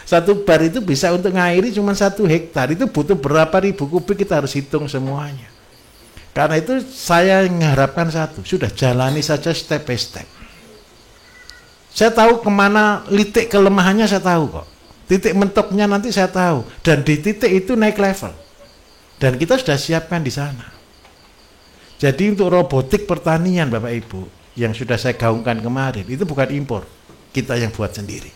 1 bar itu bisa untuk ngairi cuma 1 hektar. Itu butuh berapa ribu kubik, kita harus hitung semuanya. Karena itu saya mengharapkan satu, sudah jalani saja step by step. Saya tahu kemana titik kelemahannya, saya tahu kok. Titik mentoknya nanti saya tahu. Dan di titik itu naik level. Dan kita sudah siapkan di sana. Jadi untuk robotik pertanian Bapak Ibu, yang sudah saya gaungkan kemarin, itu bukan impor. Kita yang buat sendiri.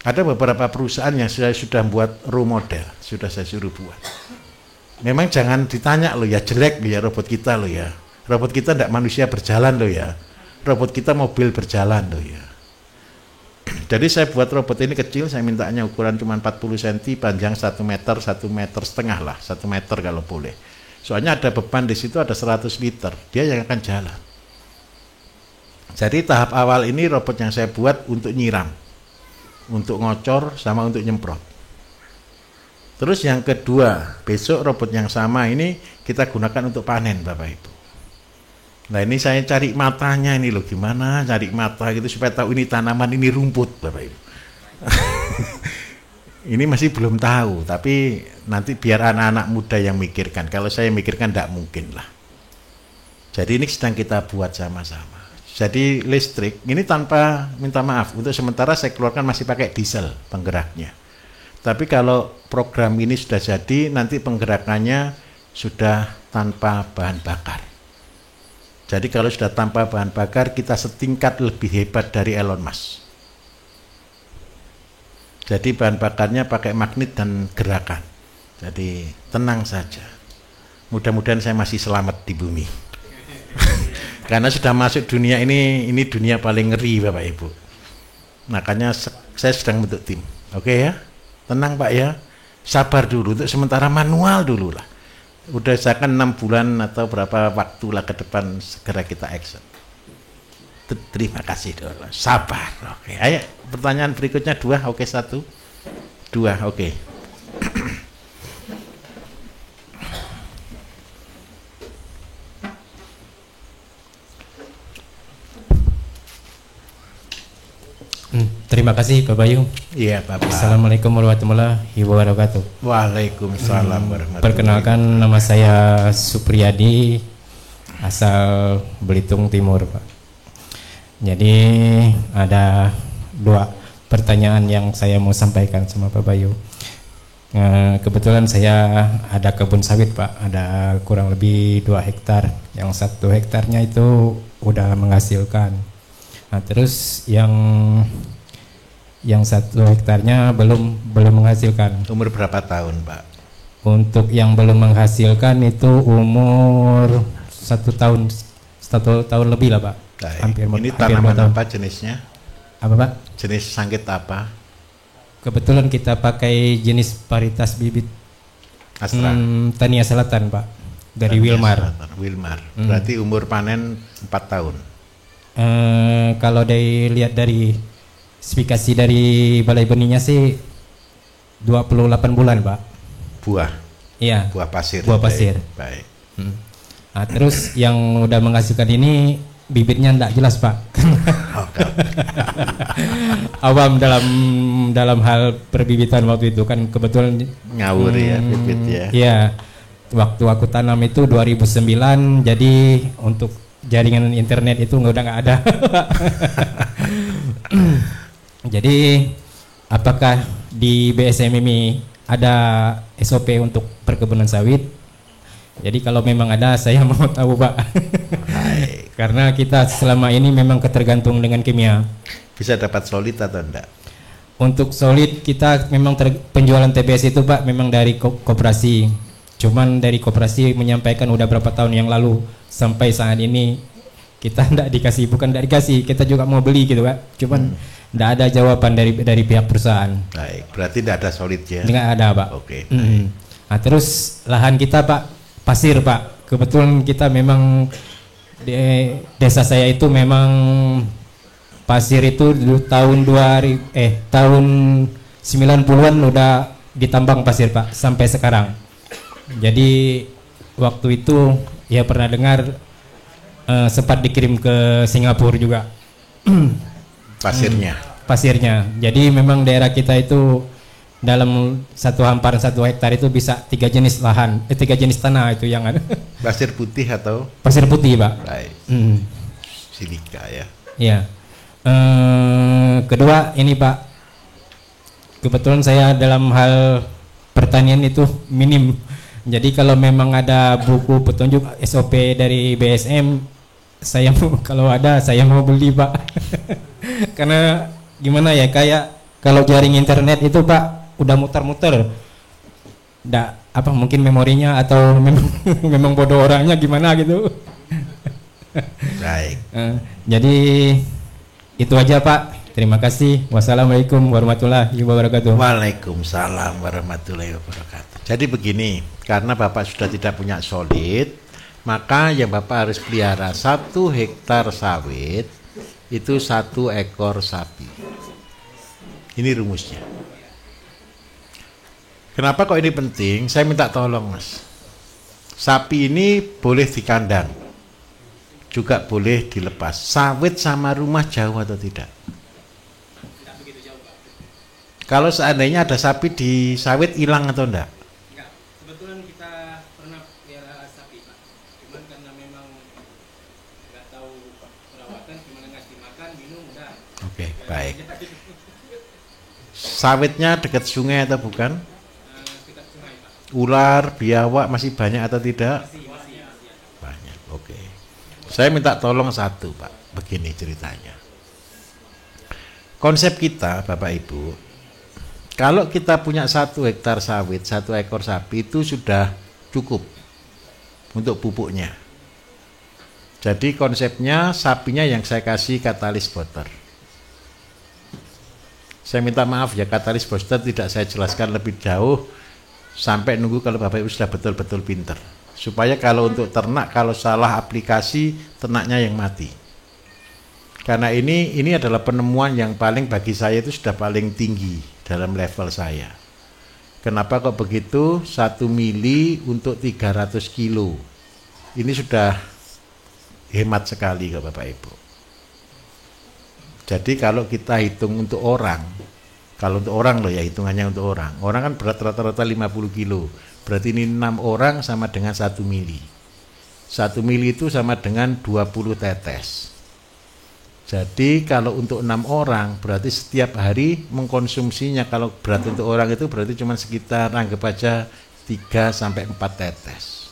Ada beberapa perusahaan yang saya sudah buat role model, sudah saya suruh buat. Memang jangan ditanya loh ya, jelek loh ya robot kita loh ya. Robot kita tidak manusia berjalan loh ya. Robot kita mobil berjalan loh ya. Jadi saya buat robot ini kecil, saya mintanya ukuran cuma 40 cm, panjang 1 meter, 1,5 meter lah, 1 meter kalau boleh. Soalnya ada beban di situ, ada 100 liter, dia yang akan jalan. Jadi tahap awal ini robot yang saya buat untuk nyiram, untuk ngocor sama untuk nyemprot. Terus yang kedua, besok robot yang sama ini kita gunakan untuk panen Bapak Ibu. Nah ini saya cari matanya ini loh, gimana cari mata gitu supaya tahu ini tanaman, ini rumput, Bapak Ibu. Ini masih belum tahu, tapi nanti biar anak-anak muda yang mikirkan. Kalau saya mikirkan tidak mungkin lah. Jadi ini sedang kita buat sama-sama. Jadi listrik ini tanpa minta maaf, untuk sementara saya keluarkan masih pakai diesel penggeraknya. Tapi kalau program ini sudah jadi, nanti penggerakannya sudah tanpa bahan bakar. Jadi kalau sudah tanpa bahan bakar, kita setingkat lebih hebat dari Elon Musk. Jadi bahan bakarnya pakai magnet dan gerakan. Jadi tenang saja. Mudah-mudahan saya masih selamat di bumi. Karena sudah masuk dunia ini dunia paling ngeri Bapak Ibu. Makanya saya sedang bentuk tim. Oke ya? Tenang Pak ya. Sabar dulu, untuk sementara manual dulu lah. Udah usahakan 6 bulan atau berapa waktu lah ke depan segera kita action. Terima kasih dulu. Sabar. Oke. Ayo pertanyaan berikutnya 2. Oke 1. 2. Oke. Terima kasih Pak Bayu. Iya Bapak. Assalamualaikum warahmatullahi wabarakatuh. Waalaikumsalam warahmatullahi wabarakatuh. Perkenalkan, nama saya Supriyadi, asal Belitung Timur Pak. Jadi ada 2 pertanyaan yang saya mau sampaikan sama Pak Bayu. Kebetulan saya ada kebun sawit Pak, ada kurang lebih 2 hektar. Yang 1 hektarnya itu udah menghasilkan. Nah terus yang 1 hektarnya belum menghasilkan. Umur berapa tahun Pak? Untuk yang belum menghasilkan itu umur 1 tahun lebih lah Pak. Hampir, ini tanaman apa jenisnya? Apa Pak? Jenis sangkit apa? Kebetulan kita pakai jenis varietas bibit Astra. Tania Selatan Pak, dari Tania Wilmar. Selatan, Wilmar. Berarti umur panen 4 tahun. Kalau lihat dari spesifikasi dari balai benihnya sih 28 bulan Pak. Buah? Iya. Buah pasir. Buah pasir. Baik. Nah, terus yang udah menghasilkan ini bibitnya enggak jelas Pak. Awam dalam hal perbibitan waktu itu kan kebetulan ngawur ya bibit ya. Iya. Waktu aku tanam itu 2009, jadi untuk jaringan internet itu udah nggak ada. Jadi apakah di BSM ini ada SOP untuk perkebunan sawit? Jadi kalau memang ada, saya mau tahu Pak. Karena kita selama ini memang ketergantung dengan kimia. Bisa dapat solid atau enggak? Untuk solid kita memang penjualan TBS itu Pak memang dari koperasi. Cuman dari koperasi menyampaikan udah berapa tahun yang lalu sampai saat ini kita enggak dikasih, bukan enggak dikasih, kita juga mau beli gitu Pak. Cuman enggak ada jawaban dari pihak perusahaan. Baik, berarti enggak ada solid ya? Enggak ada Pak. Oke. Nah terus lahan kita Pak pasir Pak. Kebetulan kita memang di desa saya itu memang pasir itu tahun 90-an udah ditambang pasir Pak sampai sekarang. Jadi waktu itu ya pernah dengar sempat dikirim ke Singapura juga pasirnya. Jadi memang daerah kita itu dalam satu hamparan 1 hektar itu bisa 3 jenis lahan, 3 jenis tanah itu yang ada. Pasir putih atau? Pasir putih Pak. Baik. Silika ya. Iya. Kedua ini Pak, kebetulan saya dalam hal pertanian itu minim. Jadi kalau memang ada buku petunjuk SOP dari BSM, saya mau, kalau ada saya mau beli Pak. Karena gimana ya, kayak kalau jaring internet itu Pak udah muter-muter, nggak apa mungkin memorinya atau memang bodoh orangnya gimana gitu. Baik. Jadi itu aja Pak. Terima kasih. Wassalamualaikum warahmatullahi wabarakatuh. Waalaikumsalam warahmatullahi wabarakatuh. Jadi begini, karena Bapak sudah tidak punya solid, maka yang Bapak harus pelihara 1 hektar sawit itu 1 ekor sapi. Ini rumusnya. Kenapa kok ini penting? Saya minta tolong Mas. Sapi ini boleh di kandang. juga boleh dilepas. Sawit sama rumah jauh atau tidak? Kalau seandainya ada sapi di sawit, hilang atau enggak? Enggak. Kebetulan kita pernah pelihara sapi, Pak. Cuman karena memang nggak tahu perawatan, gimana ngasih makan, minum, udah. Oke, baik. Sawitnya dekat sungai atau bukan? Dekat sungai, Pak. Ular, biawak masih banyak atau tidak? Masih. Banyak, oke. Saya minta tolong satu, Pak. Begini ceritanya. Konsep kita, Bapak Ibu, kalau kita punya 1 hektar sawit, 1 ekor sapi itu sudah cukup untuk pupuknya. Jadi konsepnya sapinya yang saya kasih katalis booster. Saya minta maaf ya, katalis booster tidak saya jelaskan lebih jauh sampai nunggu kalau Bapak Ibu sudah betul-betul pinter. Supaya kalau untuk ternak, kalau salah aplikasi, ternaknya yang mati. Karena ini adalah penemuan yang paling bagi saya itu sudah paling tinggi dalam level saya. Kenapa kok begitu? 1 mili untuk 300 kilo. Ini sudah hemat sekali ke Bapak Ibu. Jadi kalau kita hitung untuk orang, kalau untuk orang loh ya, hitungannya untuk orang. Orang kan berat rata-rata 50 kilo. Berarti ini 6 orang sama dengan 1 mili. 1 mili itu sama dengan 20 tetes. Jadi kalau untuk 6 orang berarti setiap hari mengkonsumsinya, kalau berat untuk orang itu berarti cuma sekitar anggap aja 3 sampai 4 tetes.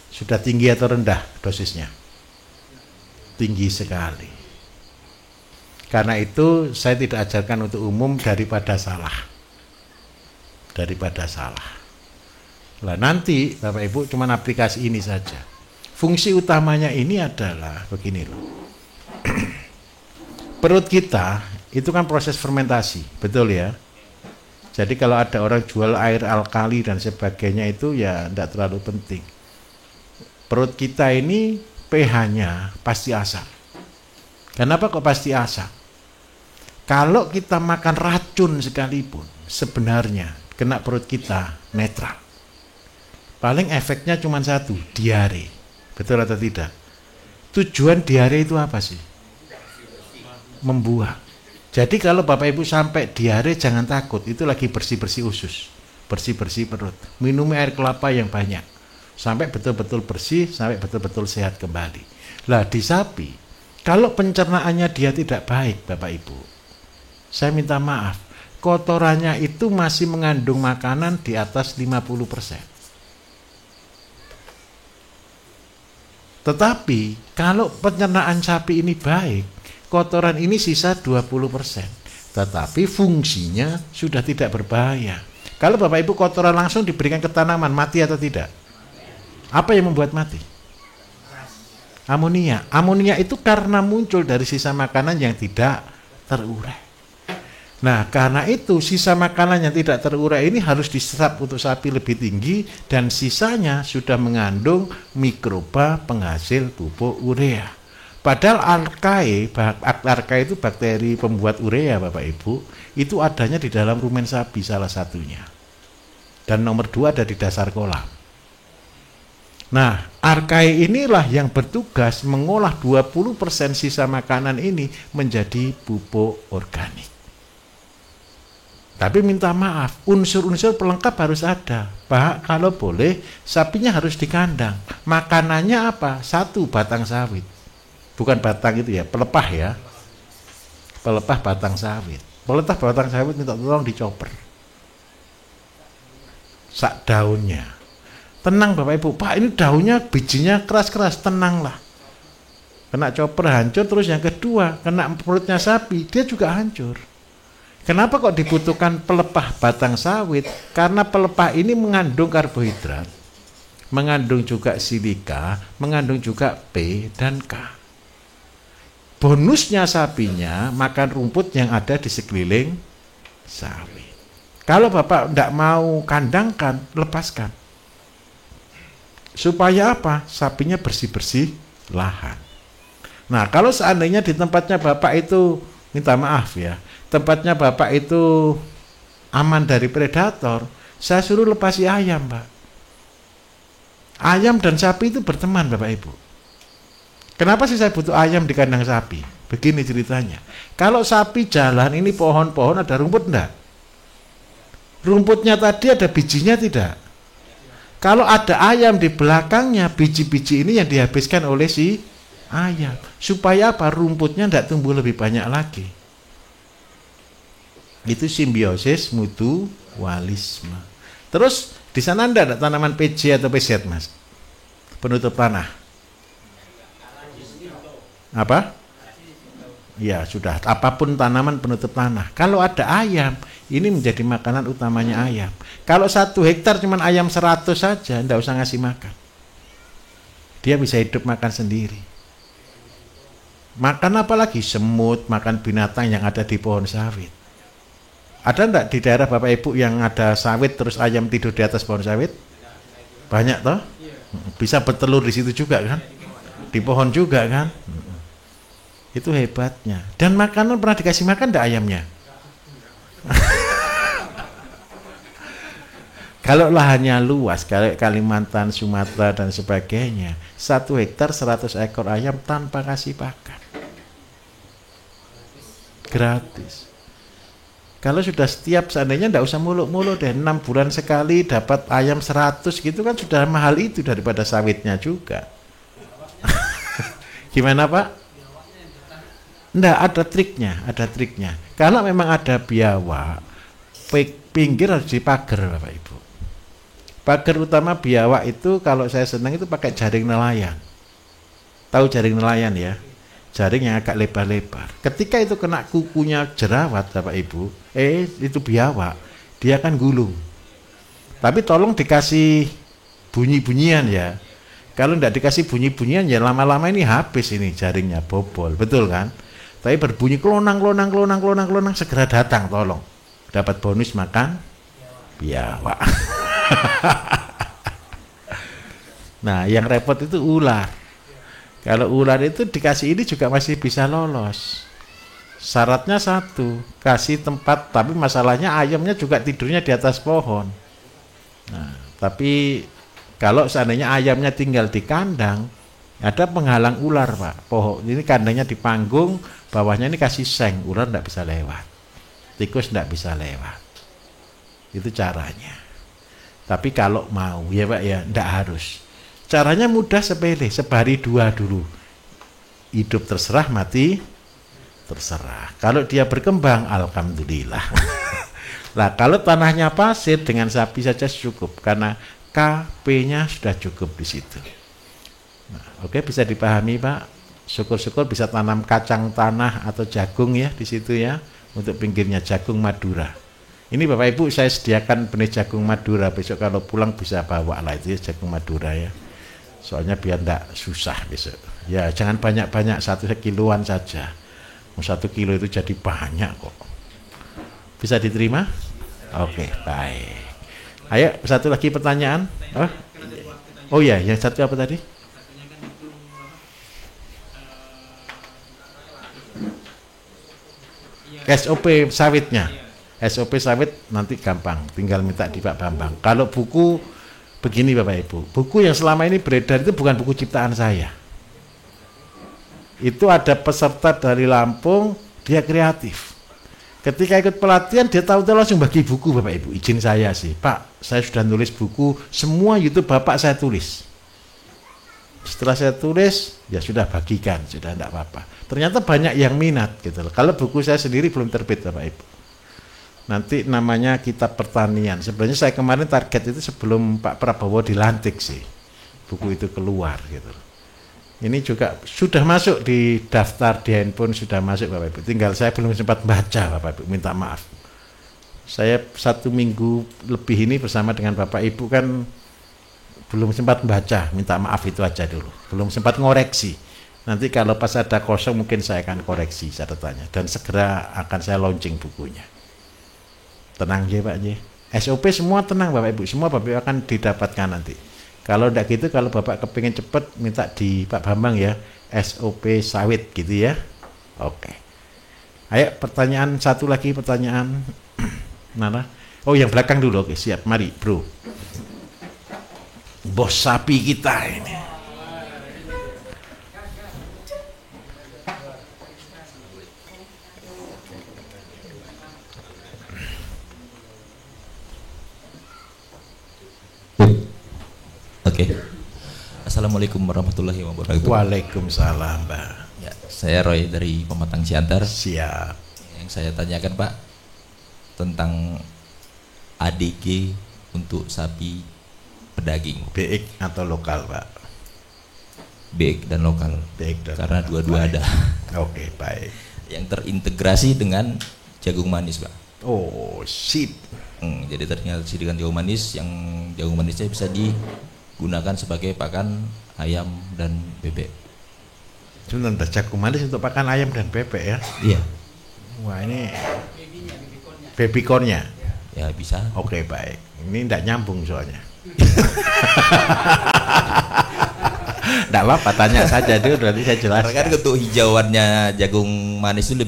Sudah tinggi atau rendah dosisnya? Tinggi sekali. Karena itu saya tidak ajarkan untuk umum daripada salah. Daripada salah. Lah nanti Bapak Ibu cuma aplikasi ini saja. Fungsi utamanya ini adalah begini loh. Perut kita itu kan proses fermentasi, betul ya? Jadi kalau ada orang jual air alkali dan sebagainya itu ya tidak terlalu penting. Perut kita ini pH-nya pasti asam. Kenapa kok pasti asam? Kalau kita makan racun sekalipun, sebenarnya kena perut kita netral. Paling efeknya cuma satu, diare. Betul atau tidak? Tujuan diare itu apa sih? Membuang. Jadi kalau Bapak Ibu sampai diare jangan takut, itu lagi bersih-bersih usus, bersih-bersih perut. Minum air kelapa yang banyak sampai betul-betul bersih, sampai betul-betul sehat kembali. Lah di sapi, kalau pencernaannya dia tidak baik Bapak Ibu, saya minta maaf, kotorannya itu masih mengandung makanan di atas 50%. Tetapi kalau pencernaan sapi ini baik, kotoran ini sisa 20%, tetapi fungsinya sudah tidak berbahaya. Kalau Bapak Ibu kotoran langsung diberikan ke tanaman, mati atau tidak? Apa yang membuat mati? Amonia. Amonia itu karena muncul dari sisa makanan yang tidak terurai. Nah, karena itu sisa makanan yang tidak terurai ini harus diserap untuk sapi lebih tinggi, dan sisanya sudah mengandung mikroba penghasil pupuk urea. Padahal archaea itu bakteri pembuat urea Bapak Ibu, itu adanya di dalam rumen sapi salah satunya. Dan nomor 2 ada di dasar kolam. Nah, archaea inilah yang bertugas mengolah 20% sisa makanan ini menjadi pupuk organik. Tapi minta maaf, unsur-unsur pelengkap harus ada. Pak, kalau boleh, sapinya harus di kandang. Makanannya apa? 1 batang sawit. Bukan batang itu ya, pelepah ya. Pelepah batang sawit. Pelepah batang sawit minta tolong dicoper. Sak daunnya. Tenang Bapak Ibu, Pak ini daunnya bijinya keras-keras, tenanglah. Kena chopper hancur, terus yang kedua, kena perutnya sapi, dia juga hancur. Kenapa kok dibutuhkan pelepah batang sawit? Karena pelepah ini mengandung karbohidrat, mengandung juga silika, mengandung juga P dan K. Bonusnya sapinya makan rumput yang ada di sekeliling sawit. Kalau Bapak tidak mau kandangkan, lepaskan. Supaya apa? Sapinya bersih-bersih lahan. Nah, kalau seandainya di tempatnya Bapak itu, minta maaf ya, tempatnya Bapak itu aman dari predator, saya suruh lepasi ayam, Pak. Ayam dan sapi itu berteman Bapak Ibu. Kenapa sih saya butuh ayam di kandang sapi? Begini ceritanya. Kalau sapi jalan, ini pohon-pohon ada rumput enggak? Rumputnya tadi ada bijinya tidak? Kalau ada ayam di belakangnya, biji-biji ini yang dihabiskan oleh si ayam. Supaya apa? Rumputnya enggak tumbuh lebih banyak lagi. Itu simbiosis mutualisme. Terus di sana ada tanaman PJ atau PZ, Mas? Penutup tanah. Apa? Ya sudah, apapun tanaman penutup tanah. Kalau ada ayam, ini menjadi makanan utamanya ayam. Kalau 1 hektar cuma ayam 100 saja, enggak usah ngasih makan. Dia bisa hidup makan sendiri. Makan apa lagi? Semut, makan binatang yang ada di pohon sawit. Ada enggak di daerah Bapak Ibu yang ada sawit terus ayam tidur di atas pohon sawit? Banyak toh? Bisa bertelur di situ juga kan? Di pohon juga kan? Itu hebatnya. Dan makanan pernah dikasih makan enggak ayamnya? Kalau lahannya luas, kayak Kalimantan, Sumatera dan sebagainya, 1 hektar 100 ekor ayam tanpa kasih pakan. Gratis. Kalau sudah setiap seandainya enggak usah muluk-muluk deh, 6 bulan sekali dapat ayam 100 gitu kan sudah mahal itu daripada sawitnya juga. Gimana Pak? Enggak, ada triknya. Kalau memang ada biawak, pinggir harus dipagar Bapak Ibu. Pagar utama biawak itu kalau saya senang itu pakai jaring nelayan. Tahu jaring nelayan ya? Jaring yang agak lebar-lebar. Ketika itu kena kukunya jerawat Bapak Ibu, itu biawak, dia akan gulung. Tapi tolong dikasih bunyi-bunyian ya. Kalau enggak dikasih bunyi-bunyian ya lama-lama ini habis ini jaringnya bobol, betul kan? Tapi berbunyi klonang segera datang tolong. Dapat bonus makan biawak. Nah, yang repot itu ular. Kalau ular itu dikasih ini juga masih bisa lolos. Syaratnya 1, kasih tempat, tapi masalahnya ayamnya juga tidurnya di atas pohon. Nah, tapi kalau seandainya ayamnya tinggal di kandang, ada penghalang ular Pak. Pohon ini kandangnya di panggung, bawahnya ini kasih seng, ular tidak bisa lewat, tikus tidak bisa lewat. Itu caranya. Tapi kalau mau ya Pak ya, tidak harus. Caranya mudah, sepele, sebari 2 dulu. Hidup terserah, mati terserah. Kalau dia berkembang, alhamdulillah. Nah, kalau tanahnya pasir dengan sapi saja cukup, karena KP-nya sudah cukup di situ. Nah, oke, bisa dipahami Pak. Syukur-syukur bisa tanam kacang tanah atau jagung ya di situ ya, untuk pinggirnya jagung Madura. Ini Bapak Ibu saya sediakan benih jagung Madura, besok kalau pulang bisa bawa lah itu ya, jagung Madura ya. Soalnya biar enggak susah besok. Ya jangan banyak-banyak, 1 kiloan saja. 1 kilo itu jadi banyak kok. Bisa diterima? Oke, baik. Ayo, satu lagi pertanyaan. Oh ya, yang satu apa tadi? SOP sawitnya. SOP sawit nanti gampang, tinggal minta di Pak Bambang. Kalau buku begini Bapak Ibu, buku yang selama ini beredar itu bukan buku ciptaan saya. Itu ada peserta dari Lampung, dia kreatif. Ketika ikut pelatihan dia tahu-tahu langsung bagi buku Bapak Ibu. Izin saya sih, Pak, saya sudah nulis buku, semua YouTube Bapak saya tulis. Setelah saya tulis, ya sudah bagikan, sudah tidak apa-apa. Ternyata banyak yang minat gitu loh. Kalau buku saya sendiri belum terbit Bapak Ibu. Nanti namanya Kitab Pertanian. Sebenarnya saya kemarin target itu sebelum Pak Prabowo dilantik sih, buku itu keluar gitu. Ini juga sudah masuk di daftar di handphone, sudah masuk Bapak Ibu. Tinggal saya belum sempat baca Bapak Ibu, minta maaf. Saya 1 minggu lebih ini bersama dengan Bapak Ibu kan belum sempat baca, minta maaf itu aja dulu. Belum sempat ngoreksi. Nanti kalau pas ada kosong mungkin saya akan koreksi catatannya dan segera akan saya launching bukunya. Tenang ya Pak ya. SOP semua tenang Bapak Ibu, semua Bapak Ibu akan didapatkan nanti. Kalau tidak gitu, kalau Bapak kepingin cepat minta di Pak Bambang ya, SOP sawit gitu ya. Oke. Ayo pertanyaan satu lagi, pertanyaan mana? Oh yang belakang dulu, oke siap, mari bro. Bos sapi kita ini. Oke. Assalamualaikum warahmatullahi wabarakatuh. Waalaikumsalam, Pak. Ya, saya Roy dari Pematang Siantar. Siap. Yang saya tanyakan, Pak, tentang ADG untuk sapi pedaging. BX atau lokal, Pak? BX dan lokal. BX dan karena lokal. Dua-dua ada. Oke, baik. Yang terintegrasi dengan jagung manis, Pak. Oh, sip. Jadi terintegrasi dengan jagung manis, yang jagung manisnya bisa digunakan sebagai pakan ayam dan bebek. Sebentar, jagung manis untuk pakan ayam dan bebek ya? Iya. Wah, ini baby corn-nya. Ya bisa. Oke, baik. Ini tidak nyambung soalnya. Tidak apa-apa, tanya saja dulu, nanti saya jelaskan. Karena kan untuk hijauannya jagung manis itu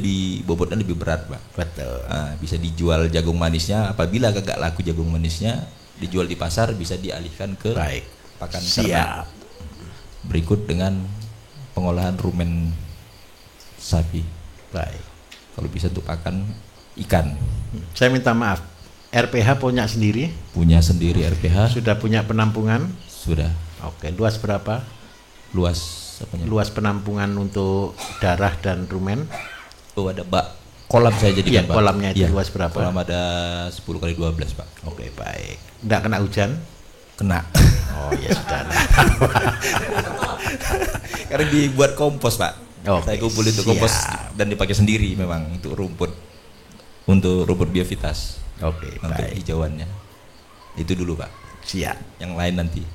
bobotnya lebih berat, Pak. Betul. Nah, bisa dijual jagung manisnya. Apabila kagak laku jagung manisnya, dijual di pasar, bisa dialihkan ke pakan ternak. Berikut dengan pengolahan rumen sapi. Baik. Kalau bisa untuk pakan ikan. Saya minta maaf. RPH punya sendiri? Punya sendiri RPH. Sudah punya penampungan? Sudah. Oke, luas berapa? Luas apanya? Luas penampungan untuk darah dan rumen? Oh, ada kolam saya jadikan, iya, Pak. Kolamnya itu iya. Luas berapa? Kolam ada 10x12, Pak. Oke, baik. Tidak kena hujan? Kena. Oh ya sudah. Karena dibuat kompos, Pak. Saya kumpulin untuk kompos dan dipakai sendiri memang untuk rumput biovitas. Oke, untuk baik. hijauannya. Itu dulu, Pak. Siap. Yang lain nanti.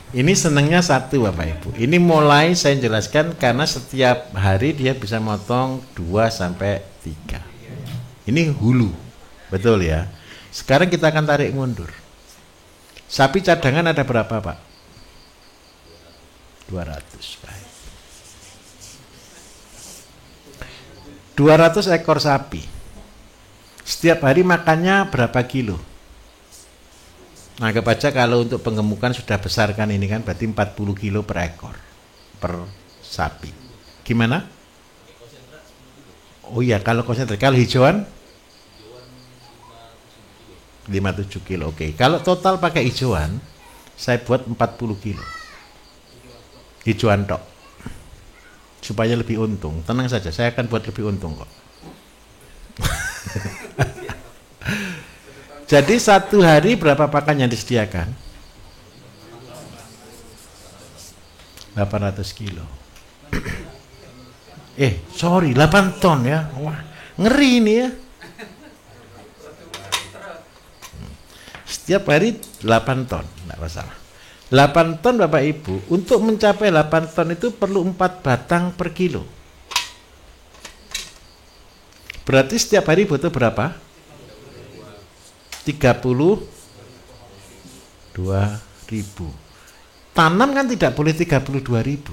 Ini senangnya satu, Bapak Ibu. Ini mulai saya jelaskan karena setiap hari dia bisa motong 2 sampai 3. Ini hulu. Betul ya. Sekarang kita akan tarik mundur. Sapi cadangan ada berapa, Pak? 200. Baik. 200 ekor sapi. Setiap hari makannya berapa kilo? Nah, kebaca kalau untuk penggemukan sudah besar kan ini kan, berarti 40 kilo per ekor, per sapi. Gimana? Oh iya, kalau konsentrat, kalau hijauan? 57 kilo, oke. Kalau total pakai hijauan, saya buat 40 kilo. Hijauan tok. Supaya lebih untung. Tenang saja, saya akan buat lebih untung kok. Jadi satu hari berapa pakan yang disediakan? 800 kilo. Sorry, 8 ton ya. Wah, ngeri ini ya. Setiap hari 8 ton, enggak masalah. 8 ton Bapak Ibu, untuk mencapai 8 ton itu perlu 4 batang per kilo. Berarti setiap hari butuh berapa? 32.000. Tanam kan tidak boleh 32.000.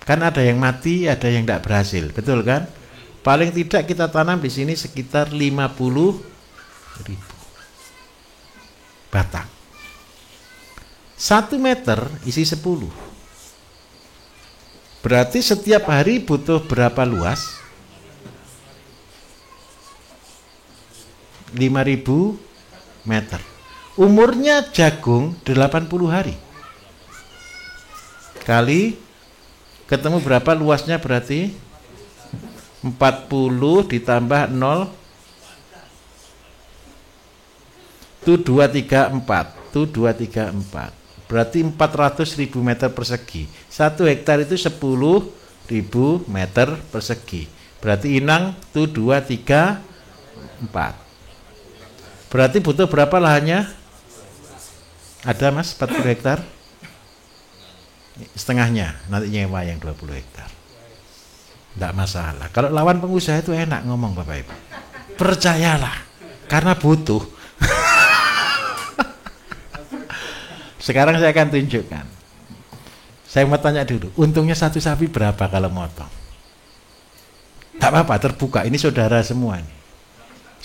Kan ada yang mati, ada yang tidak berhasil, betul kan? Paling tidak kita tanam di sini sekitar 50.000 batang. 1 meter isi 10. Berarti setiap hari butuh berapa luas? 5.000 meter. Umurnya jagung 80 hari. Kali ketemu berapa luasnya berarti? 40 ditambah 0 itu 234. Itu 234. Berarti 400.000 meter persegi. 1 hektar itu 10.000 meter persegi. Berarti inang itu 2, 3, 4. Berarti butuh berapa lahannya? Ada Mas 40 hektar? Setengahnya, nanti nyewa yang 20 hektar. Tidak masalah. Kalau lawan pengusaha itu enak ngomong Bapak Ibu. Percayalah, karena butuh. Sekarang saya akan tunjukkan. Saya mau tanya dulu, untungnya satu sapi berapa kalau motong? Tak apa-apa, terbuka. Ini saudara semua nih.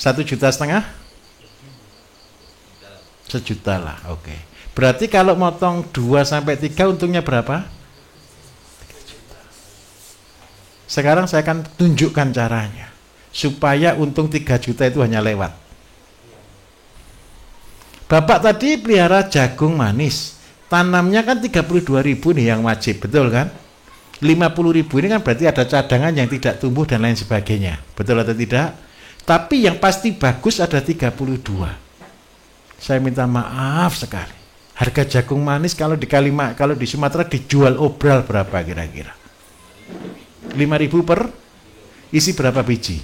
1,5 juta? 1 juta lah, oke. Berarti kalau motong 2 sampai 3 untungnya berapa? 3 juta. Sekarang saya akan tunjukkan caranya supaya untung 3 juta itu hanya lewat. Bapak tadi pelihara jagung manis, tanamnya kan 32.000 nih yang wajib, betul kan? 50.000 ini kan berarti ada cadangan yang tidak tumbuh dan lain sebagainya, betul atau tidak? Tapi yang pasti bagus ada 32. Saya minta maaf sekali. Harga jagung manis kalau di Sumatera dijual obral berapa kira-kira? 5.000 per isi berapa biji?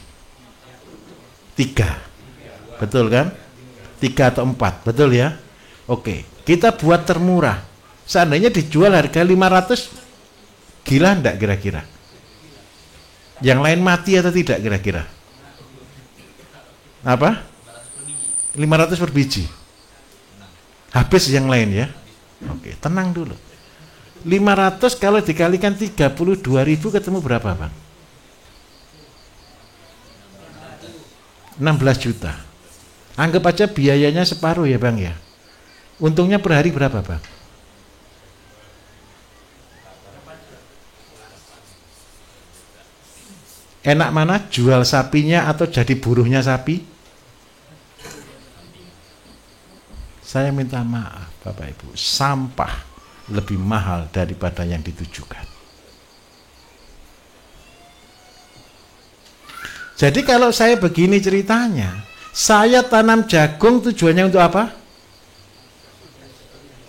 3. Betul kan? 3 atau 4, betul ya? Oke, kita buat termurah. Seandainya dijual harga 500, gila enggak kira-kira? Yang lain mati atau tidak kira-kira? Apa? 500 per biji. Habis yang lain ya. Oke, tenang dulu. 500 kalau dikalikan 32.000 ketemu berapa, Bang? 16 juta. Anggap aja biayanya separuh ya, Bang ya. Untungnya per hari berapa, Bang? Enak mana, jual sapinya atau jadi buruhnya sapi? Saya minta maaf Bapak Ibu, sampah lebih mahal daripada yang ditujukan. Jadi kalau saya begini ceritanya, saya tanam jagung tujuannya untuk apa?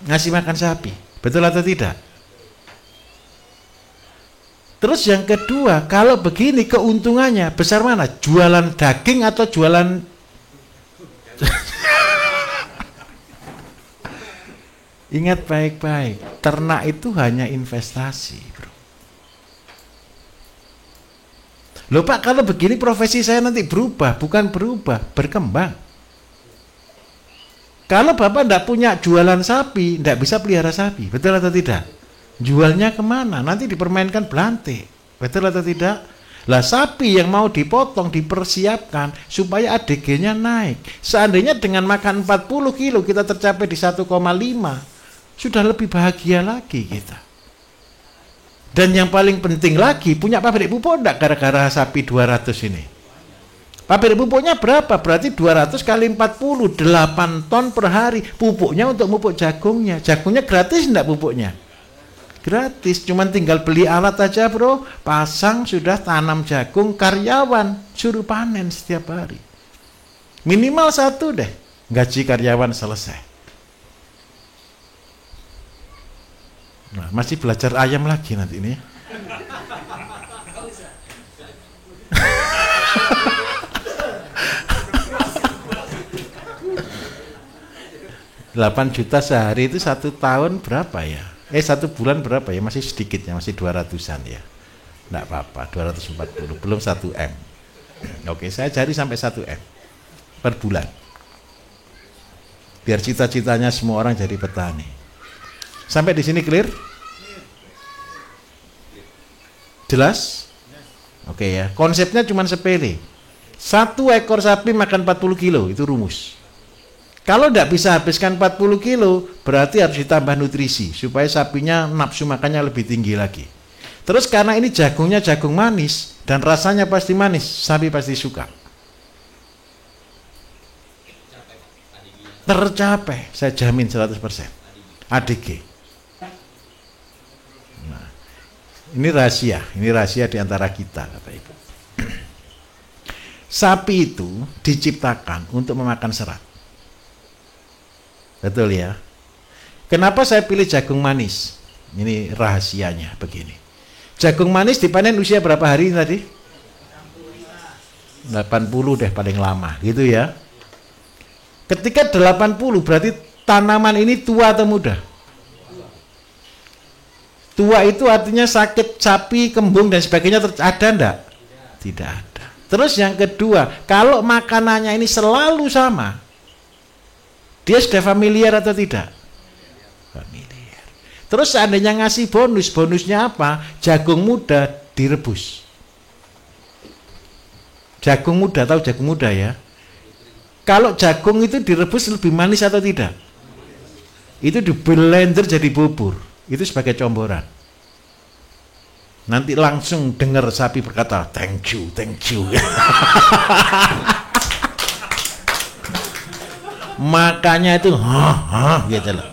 Ngasih makan sapi, betul atau tidak? Terus yang kedua, kalau begini keuntungannya besar mana? Jualan daging atau jualan Ingat baik-baik, ternak itu hanya investasi, bro. Loh Pak, kalau begini profesi saya nanti berubah, bukan berubah, berkembang. Kalau Bapak tidak punya jualan sapi, tidak bisa pelihara sapi, betul atau tidak? Jualnya kemana? Nanti dipermainkan belantik, betul atau tidak? Lah sapi yang mau dipotong dipersiapkan supaya ADG-nya naik. Seandainya dengan makan 40 kilo kita tercapai di 1,5, sudah lebih bahagia lagi kita. Dan yang paling penting lagi, punya pabrik pupuk enggak gara-gara sapi 200 ini? Pabrik pupuknya berapa? Berarti 200 kali 40, 8 ton per hari. Pupuknya untuk pupuk jagungnya. Jagungnya gratis enggak pupuknya? Gratis, cuman tinggal beli alat aja bro. Pasang sudah tanam jagung, karyawan suruh panen setiap hari. Minimal 1 deh, gaji karyawan selesai. Nah, masih belajar ayam lagi nanti ini. $8 juta sehari itu 1 tahun berapa ya? 1 bulan berapa ya? Masih sedikit ya, masih 200-an ya. Enggak apa-apa, 240, belum 1 M. Oke, saya cari sampai 1 M per bulan. Biar cita-citanya semua orang jadi petani. Sampai di sini clear? Jelas? Oke ya, konsepnya cuma sepele. 1 ekor sapi makan 40 kilo, itu rumus. Kalau tidak bisa habiskan 40 kilo, berarti harus ditambah nutrisi, supaya sapinya nafsu makannya lebih tinggi lagi. Terus karena ini jagungnya jagung manis, dan rasanya pasti manis, sapi pasti suka. Tercapai, saya jamin 100%. ADG. Ini rahasia di antara kita, Bapak Ibu. Sapi itu diciptakan untuk memakan serat. Betul ya? Kenapa saya pilih jagung manis? Ini rahasianya begini. Jagung manis dipanen usia berapa hari tadi? 80 deh paling lama, gitu ya. Ketika 80 berarti tanaman ini tua atau muda? Tua itu artinya sakit sapi, kembung dan sebagainya ada enggak? Tidak ada. Terus yang kedua, kalau makanannya ini selalu sama, dia sudah familiar atau tidak? Familiar. Terus seandainya ngasih bonus, bonusnya apa? Jagung muda direbus. Jagung muda, tahu jagung muda ya? Kalau jagung itu direbus lebih manis atau tidak? Itu di blender jadi bubur. Itu sebagai comboran. Nanti langsung dengar sapi berkata, thank you, thank you. Makannya itu gitu loh.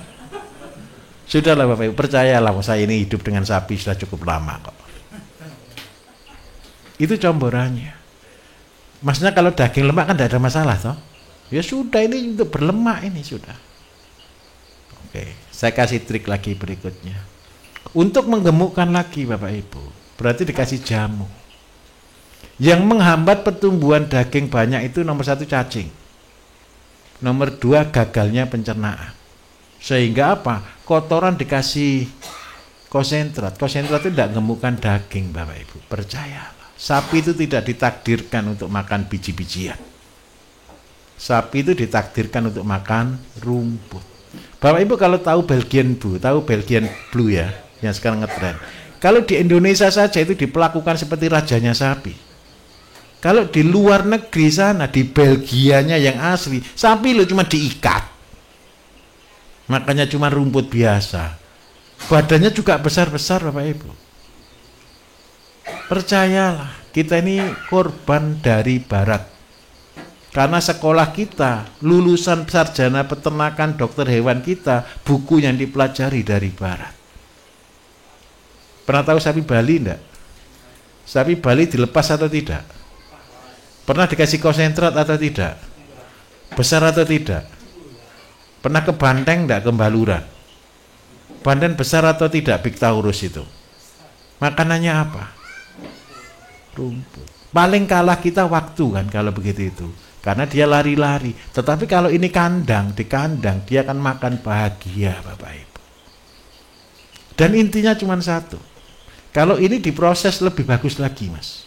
Sudahlah Bapak Ibu, percayalah saya ini hidup dengan sapi sudah cukup lama kok. Itu comborannya. Maksudnya kalau daging lemak kan tidak ada masalah toh. Ya sudah, ini untuk berlemak ini sudah. Oke, saya kasih trik lagi berikutnya. Untuk menggemukkan lagi Bapak Ibu, berarti dikasih jamu. Yang menghambat pertumbuhan daging banyak itu nomor 1 cacing. Nomor 2 gagalnya pencernaan. Sehingga apa? Kotoran dikasih konsentrat. Konsentrat itu tidak gemukkan daging Bapak Ibu. Percayalah. Sapi itu tidak ditakdirkan untuk makan biji-bijian. Sapi itu ditakdirkan untuk makan rumput. Bapak Ibu kalau tahu Belgian Blue ya, yang sekarang ngetren. Kalau di Indonesia saja itu diperlakukan seperti rajanya sapi. Kalau di luar negeri sana, di Belgianya yang asli, sapi lo cuma diikat. Makanya cuma rumput biasa. Badannya juga besar-besar Bapak Ibu. Percayalah, kita ini korban dari barat. Karena sekolah kita, lulusan sarjana peternakan dokter hewan kita, buku yang dipelajari dari barat. Pernah tahu sapi Bali enggak? Sapi Bali dilepas atau tidak? Pernah dikasih konsentrat atau tidak? Besar atau tidak? Pernah ke banteng enggak, ke baluran? Banteng besar atau tidak Big Taurus itu? Makanannya apa? Rumput. Paling kalah kita waktu kan kalau begitu itu. Karena dia lari-lari. Tetapi kalau ini kandang, di kandang dia akan makan bahagia Bapak Ibu. Dan intinya cuma satu. Kalau ini diproses lebih bagus lagi Mas.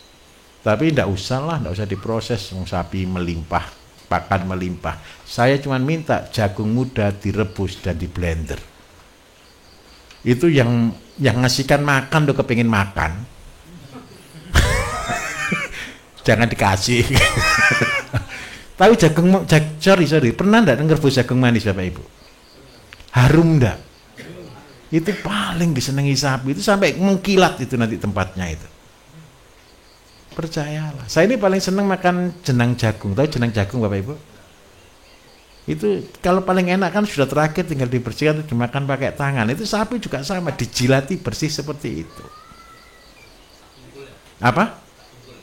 Tapi tidak usah lah, tidak usah diproses. Sapi melimpah, pakan melimpah. Saya cuma minta jagung muda direbus dan di blender. Itu yang ngasihkan makan udah kepingin makan. Jangan dikasih. Tahu sorry, pernah enggak ngerebus jagung manis Bapak Ibu? Harum enggak? Itu paling disenangi sapi, itu sampai mengkilat itu nanti tempatnya itu. Percayalah. Saya ini paling senang makan jenang jagung. Tahu jenang jagung Bapak Ibu? Itu kalau paling enak kan sudah terakhir tinggal dibersihkan, dimakan pakai tangan. Itu sapi juga sama, dijilati bersih seperti itu. Apa?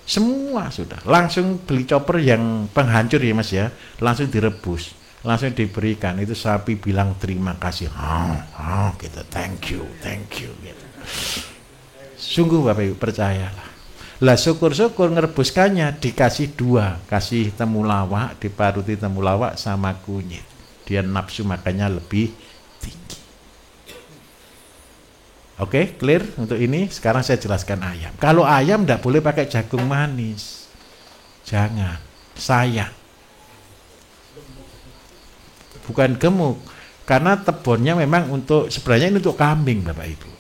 Semua sudah. Langsung beli chopper yang penghancur ya Mas ya. Langsung direbus, langsung diberikan. Itu sapi bilang terima kasih. Gitu. Thank you gitu. Sungguh Bapak Ibu, percayalah. Lah syukur-syukur ngerebuskannya dikasih 2, kasih temulawak, diparuti temulawak sama kunyit. Dia nafsu makannya lebih tinggi. Oke, clear untuk ini. Sekarang saya jelaskan ayam. Kalau ayam tidak boleh pakai jagung manis. Jangan, sayang. Bukan gemuk. Karena tebonnya memang sebenarnya ini untuk kambing Bapak Ibu.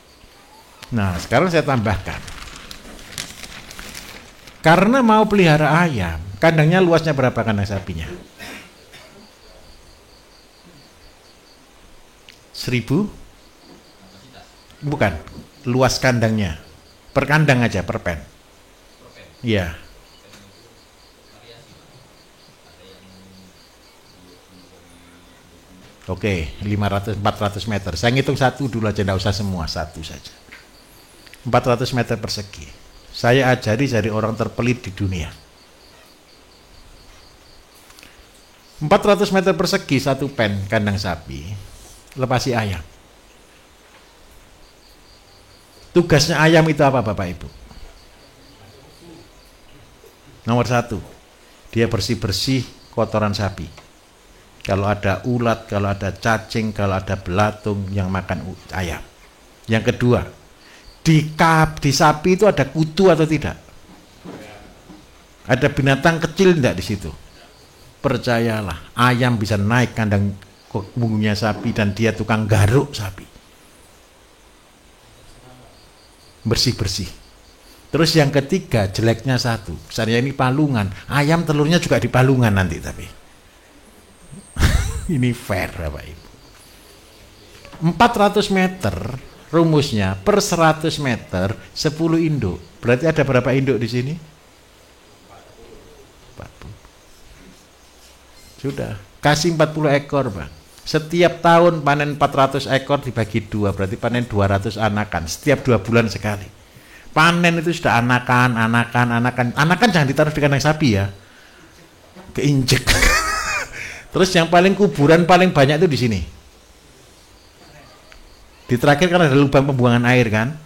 Nah, sekarang saya tambahkan. Karena mau pelihara ayam, kandangnya luasnya berapa kandang sapinya? 1000? Bukan, luas kandangnya. Per kandang aja, per pen. Iya. Oke, 400 meter. Saya ngitung satu dulu aja, tidak usah semua, satu saja. 400 meter persegi. Saya ajari dari orang terpelit di dunia. 400 meter persegi satu pen kandang sapi, lepasi ayam. Tugasnya ayam itu apa Bapak Ibu? Nomor 1, dia bersih-bersih kotoran sapi. Kalau ada ulat, kalau ada cacing, kalau ada belatung yang makan ayam. Yang kedua, di sapi itu ada kutu atau tidak? Ada binatang kecil tidak di situ? Percayalah, ayam bisa naik kandang punggungnya sapi dan dia tukang garuk sapi. Bersih-bersih. Terus yang ketiga, jeleknya satu. Misalnya ini palungan, ayam telurnya juga di palungan nanti tapi. Ini fair Bapak Ibu. 400 meter rumusnya per 100 meter 10 induk. Berarti ada berapa induk di sini? 40. Sudah. kasih 40 ekor Bang. Setiap tahun panen 400 ekor dibagi 2, berarti panen 200 anakan setiap 2 bulan sekali. Panen itu sudah anakan jangan ditaruh di kandang sapi ya, keinjek. Terus yang paling kuburan paling banyak itu di sini. Di terakhir kan ada lubang pembuangan air kan.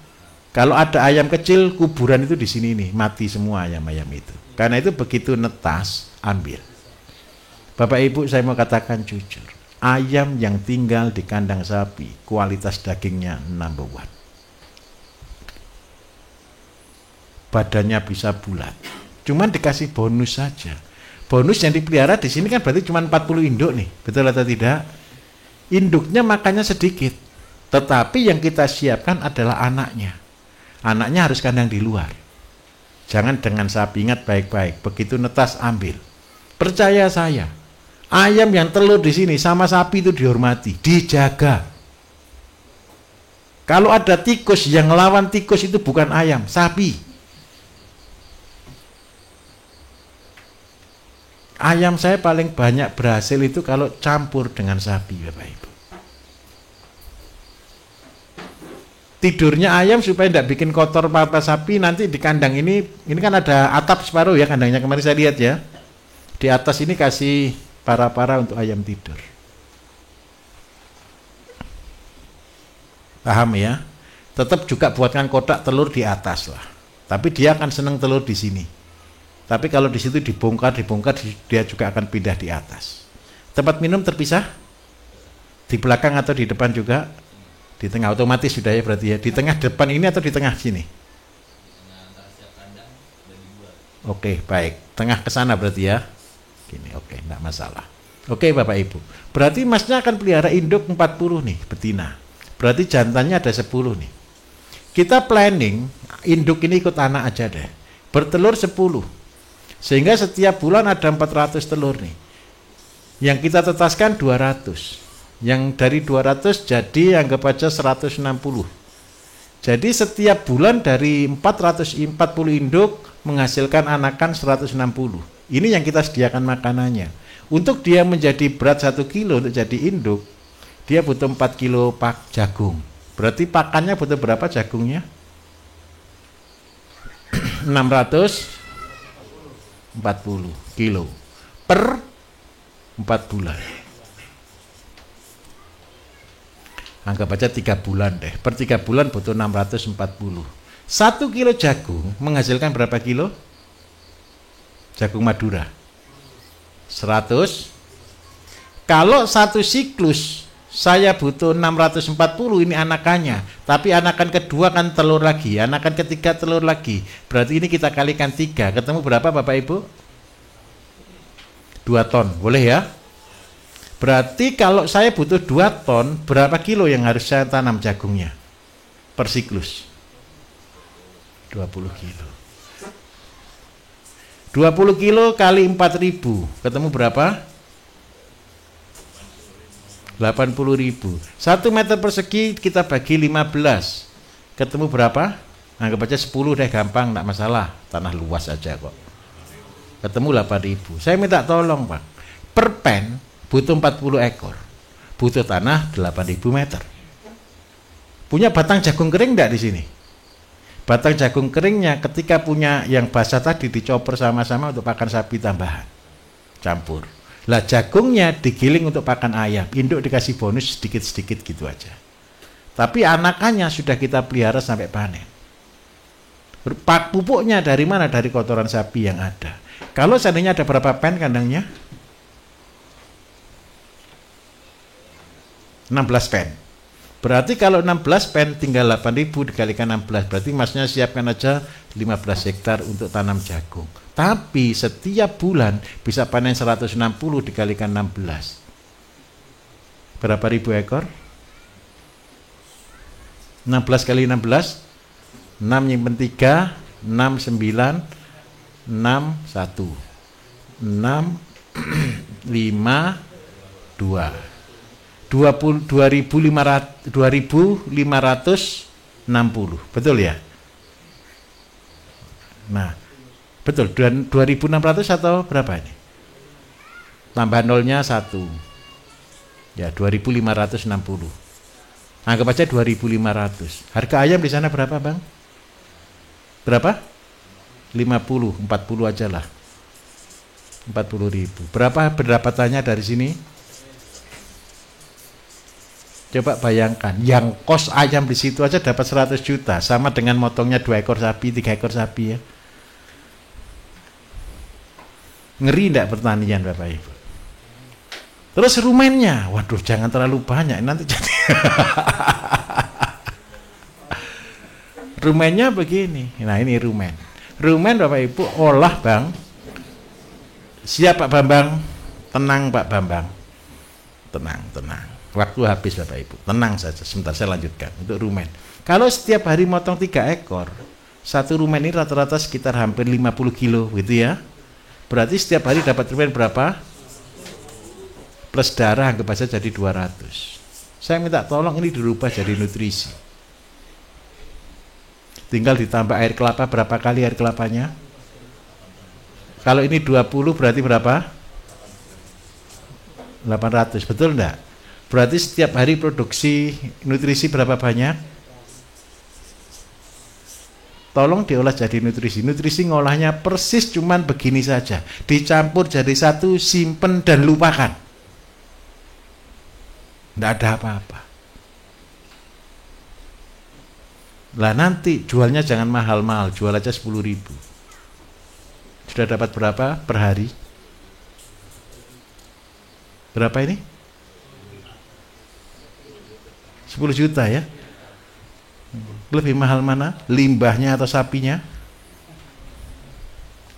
Kalau ada ayam kecil, kuburan itu di sini nih, mati semua ayam-ayam itu. Karena itu begitu netas, ambil. Bapak Ibu, saya mau katakan jujur, ayam yang tinggal di kandang sapi, kualitas dagingnya number 1. Badannya bisa bulat. Cuman dikasih bonus saja. Bonus yang dipelihara di sini kan berarti cuma 40 induk nih, betul atau tidak? Induknya makannya sedikit, tetapi yang kita siapkan adalah anaknya. Anaknya harus kandang di luar. Jangan dengan sapi, ingat baik-baik. Begitu netas ambil. Percaya saya, ayam yang telur di sini sama sapi itu dihormati, dijaga. Kalau ada tikus yang lawan tikus itu bukan ayam, sapi. Ayam saya paling banyak berhasil itu kalau campur dengan sapi, Bapak Ibu. Tidurnya ayam supaya tidak bikin kotor papa sapi, nanti di kandang ini kan ada atap separuh ya kandangnya, kemarin saya lihat ya. Di atas ini kasih para-para untuk ayam tidur. Paham ya? Tetap juga buatkan kotak telur di atas lah. Tapi dia akan senang telur di sini. Tapi kalau di situ dibongkar, dia juga akan pindah di atas. Tempat minum terpisah? Di belakang atau di depan juga? Di tengah otomatis sudah ya berarti ya. Di tengah depan ini atau di tengah sini? Oke, baik. Tengah ke sana berarti ya. Gini, oke, enggak masalah. Oke, Bapak Ibu. Berarti Masnya akan pelihara induk 40 nih, betina. Berarti jantannya ada 10 nih. Kita planning induk ini ikut anak aja deh. Bertelur 10. Sehingga setiap bulan ada 400 telur nih. Yang kita tetaskan 200. Yang dari 200 jadi anggap aja 160. Jadi setiap bulan dari 440 induk menghasilkan anakan 160. Ini yang kita sediakan makanannya. Untuk dia menjadi berat 1 kilo untuk jadi induk, dia butuh 4 kilo pak jagung. Berarti pakannya butuh berapa jagungnya? 640 kilo per 4 bulan. Anggap aja 3 bulan deh. Per 3 bulan butuh 640. 1 kilo jagung menghasilkan berapa kilo? Jagung Madura 100. Kalau satu siklus saya butuh 640, ini anakannya. Tapi anakan kedua kan telur lagi, anakan ketiga telur lagi. Berarti ini kita kalikan 3. Ketemu berapa Bapak Ibu? 2 ton, boleh ya? Berarti kalau saya butuh 2 ton, berapa kilo yang harus saya tanam jagungnya per siklus? 20 kilo. 20 kilo kali 4.000, ketemu berapa? 80.000. 1 meter persegi kita bagi 15, ketemu berapa? Anggap aja 10 deh, gampang, enggak masalah, tanah luas aja kok. Ketemu 8.000. Saya minta tolong Pak, per pen butuh 40 ekor, butuh tanah 8.000 meter. Punya batang jagung kering enggak di sini? Batang jagung keringnya ketika punya yang basah tadi dicoper sama-sama untuk pakan sapi tambahan, campur. Lah jagungnya digiling untuk pakan ayam, induk dikasih bonus sedikit-sedikit gitu aja. Tapi anakannya sudah kita pelihara sampai panen. Pupuknya dari mana? Dari kotoran sapi yang ada. Kalau seandainya ada berapa pen kandangnya? 16 pen. Berarti kalau 16 pen tinggal 8.000 dikalikan 16. Berarti Masnya siapkan aja 15 hektar untuk tanam jagung. Tapi setiap bulan bisa panen 160 dikalikan 16. Berapa ribu ekor? 16 kali 16, 6 nyimpen 3, 6, 9, 6, 1, 6, 5, 2. 2.560, betul ya? Nah, betul, 2.600 atau berapa ini? tambah nolnya 1, ya 2.560. Anggap aja 2.500. Harga ayam di sana berapa bang? Berapa? 50, 40 aja lah. 40.000. Berapa pendapatannya dari sini? Coba bayangkan, yang kos ayam di situ aja dapat 100 juta, sama dengan motongnya 2 ekor sapi, 3 ekor sapi ya. Ngeri enggak pertanian Bapak Ibu? Terus rumennya, waduh jangan terlalu banyak nanti jadi. Rumennya begini, nah ini rumen. Rumen Bapak Ibu olah bang. Siap Pak Bambang? Tenang Pak Bambang. Tenang. Waktu habis Bapak Ibu. Tenang saja, sebentar saya lanjutkan untuk rumen. Kalau setiap hari motong 3 ekor, satu rumen ini rata-rata sekitar hampir 50 kilo gitu ya. Berarti setiap hari dapat rumen berapa? Plus darah anggap saja jadi 200. Saya minta tolong ini dirubah jadi nutrisi. Tinggal ditambah air kelapa, berapa kali air kelapanya? Kalau ini 20 berarti berapa? 800, betul enggak? Berarti setiap hari produksi nutrisi berapa banyak? Tolong diolah jadi nutrisi. Nutrisi ngolahnya persis cuman begini saja. Dicampur jadi satu, simpen dan lupakan. Enggak ada apa-apa. Lah nanti jualnya jangan mahal-mahal, jual aja 10.000. Sudah dapat berapa per hari? Berapa ini? 10 juta ya. Lebih mahal mana? Limbahnya atau sapinya?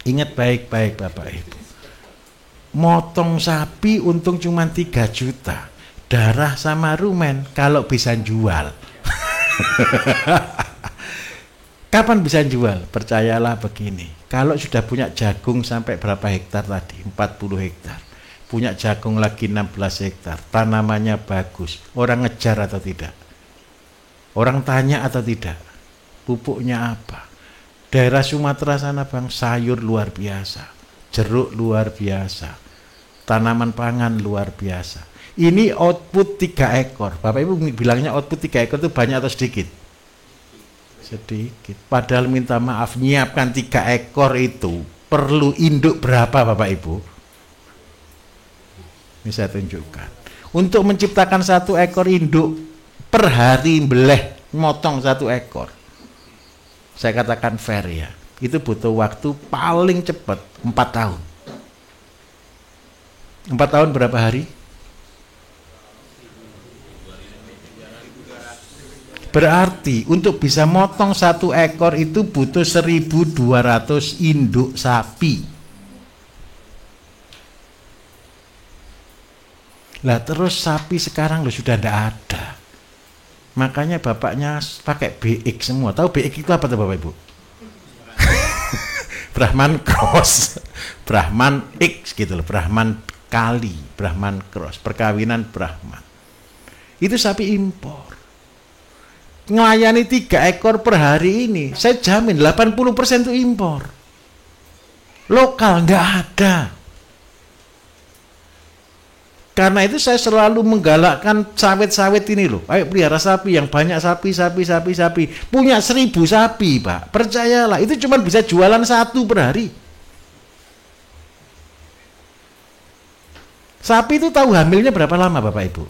Ingat baik-baik Bapak Ibu. Motong sapi untung cuma 3 juta. Darah sama rumen kalau bisa jual. Kapan bisa jual? Percayalah begini. Kalau sudah punya jagung sampai berapa hektar tadi? 40 hektar. Punya jagung lagi 16 hektar. Tanamannya bagus. Orang ngejar atau tidak? Orang tanya atau tidak? Pupuknya apa? Daerah Sumatera sana bang, sayur luar biasa. Jeruk luar biasa. Tanaman pangan luar biasa. Ini output 3 ekor. Bapak Ibu bilangnya output 3 ekor itu banyak atau sedikit? Sedikit. Padahal minta maaf, nyiapkan 3 ekor itu perlu induk berapa Bapak Ibu? Ini saya tunjukkan. Untuk menciptakan 1 ekor induk per hari beleh motong 1 ekor. Saya katakan fair ya. Itu butuh waktu paling cepat 4 tahun. 4 tahun berapa hari? Berarti untuk bisa motong 1 ekor itu butuh 1.200 induk sapi. Lah terus sapi sekarang loh sudah tidak ada. Makanya bapaknya pakai BX semua. Tahu BX itu apa tuh Bapak Ibu? Brahman cross. Brahman X gitu loh. Brahman kali. Brahman cross. Perkawinan Brahman. Itu sapi impor. Ngelayani 3 ekor per hari ini, saya jamin 80% itu impor. Lokal nggak ada. Karena itu saya selalu menggalakkan sawit-sawit ini loh. Ayo pelihara sapi yang banyak sapi. Punya 1.000 sapi Pak. Percayalah, itu cuma bisa jualan 1 per hari. Sapi itu tahu hamilnya berapa lama Bapak Ibu?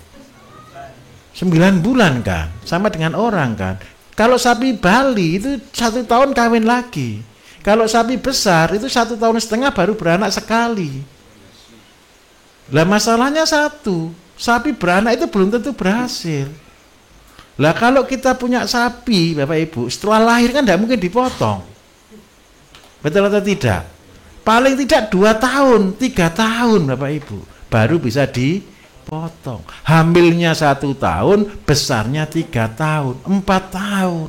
9 bulan kan, sama dengan orang kan. Kalau sapi Bali itu 1 tahun kawin lagi. Kalau sapi besar itu 1,5 tahun baru beranak sekali. Lah masalahnya satu, sapi beranak itu belum tentu berhasil. Lah kalau kita punya sapi Bapak Ibu, setelah lahir kan tidak mungkin dipotong. Betul atau tidak? Paling tidak 2 tahun, 3 tahun Bapak Ibu, baru bisa dipotong. Hamilnya 1 tahun, besarnya 3 tahun, 4 tahun.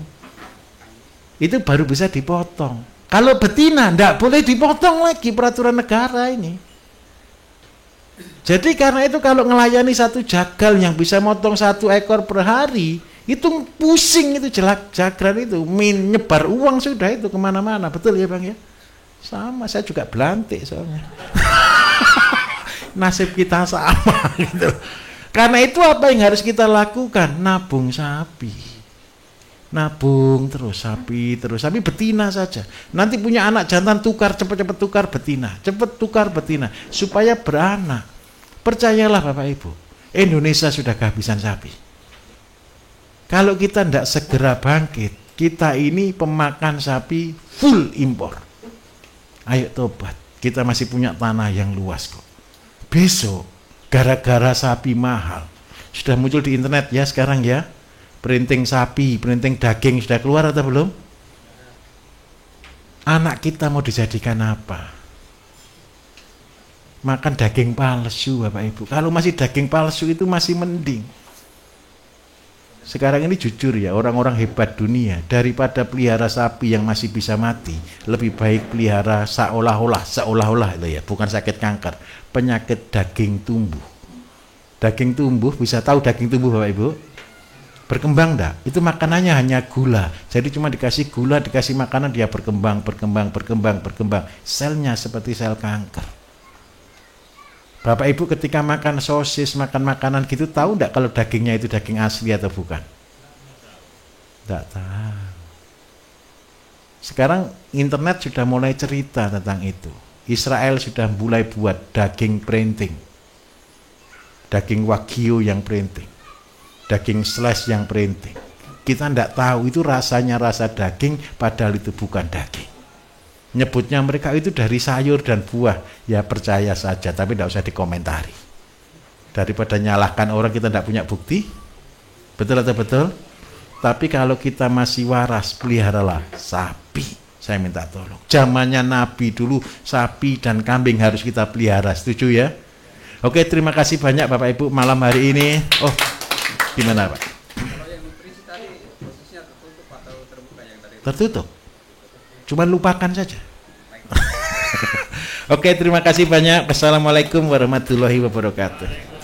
Itu baru bisa dipotong. Kalau betina tidak boleh dipotong lagi, peraturan negara ini. Jadi karena itu kalau ngelayani 1 jagal yang bisa motong 1 ekor per hari, itu pusing itu jagal itu, nyebar uang sudah itu kemana-mana. Betul ya Bang ya? Sama, saya juga belantik soalnya. nasib kita sama gitu. Karena itu apa yang harus kita lakukan? Nabung sapi. Nabung terus sapi betina saja. Nanti punya anak jantan tukar, cepet-cepet tukar betina, cepet tukar betina supaya beranak. Percayalah Bapak Ibu, Indonesia sudah kehabisan sapi. Kalau kita tidak segera bangkit, kita ini pemakan sapi full impor. Ayo tobat, kita masih punya tanah yang luas kok. Besok gara-gara sapi mahal, sudah muncul di internet ya sekarang ya, printing sapi, printing daging sudah keluar atau belum? Anak kita mau dijadikan apa? Makan daging palsu Bapak Ibu. Kalau masih daging palsu itu masih mending. Sekarang ini jujur ya, orang-orang hebat dunia daripada pelihara sapi yang masih bisa mati, lebih baik pelihara seolah-olah itu ya, bukan sakit kanker, penyakit daging tumbuh. Daging tumbuh, bisa tahu daging tumbuh Bapak Ibu? Berkembang enggak? Itu makanannya hanya gula. Jadi cuma dikasih gula, dikasih makanan, dia berkembang. Selnya seperti sel kanker. Bapak Ibu ketika makan sosis, makan makanan gitu, tahu enggak kalau dagingnya itu daging asli atau bukan? Enggak tahu. Sekarang internet sudah mulai cerita tentang itu. Israel sudah mulai buat daging printing. Daging wagyu yang printing. Daging slash yang printing. Kita enggak tahu itu rasanya rasa daging, padahal itu bukan daging. Nyebutnya mereka itu dari sayur dan buah, ya percaya saja, tapi tidak usah dikomentari. Daripada nyalahkan orang kita tidak punya bukti, betul atau betul? Tapi kalau kita masih waras, peliharalah sapi. Saya minta tolong. Zamannya Nabi dulu, sapi dan kambing harus kita pelihara, setuju ya? Oke, terima kasih banyak Bapak Ibu malam hari ini. Oh, gimana Pak? Kalau yang nutrisi tadi posisinya tertutup atau terbuka yang tadi? Tertutup. Cuman lupakan saja. Oke, terima kasih banyak. Wassalamualaikum warahmatullahi wabarakatuh.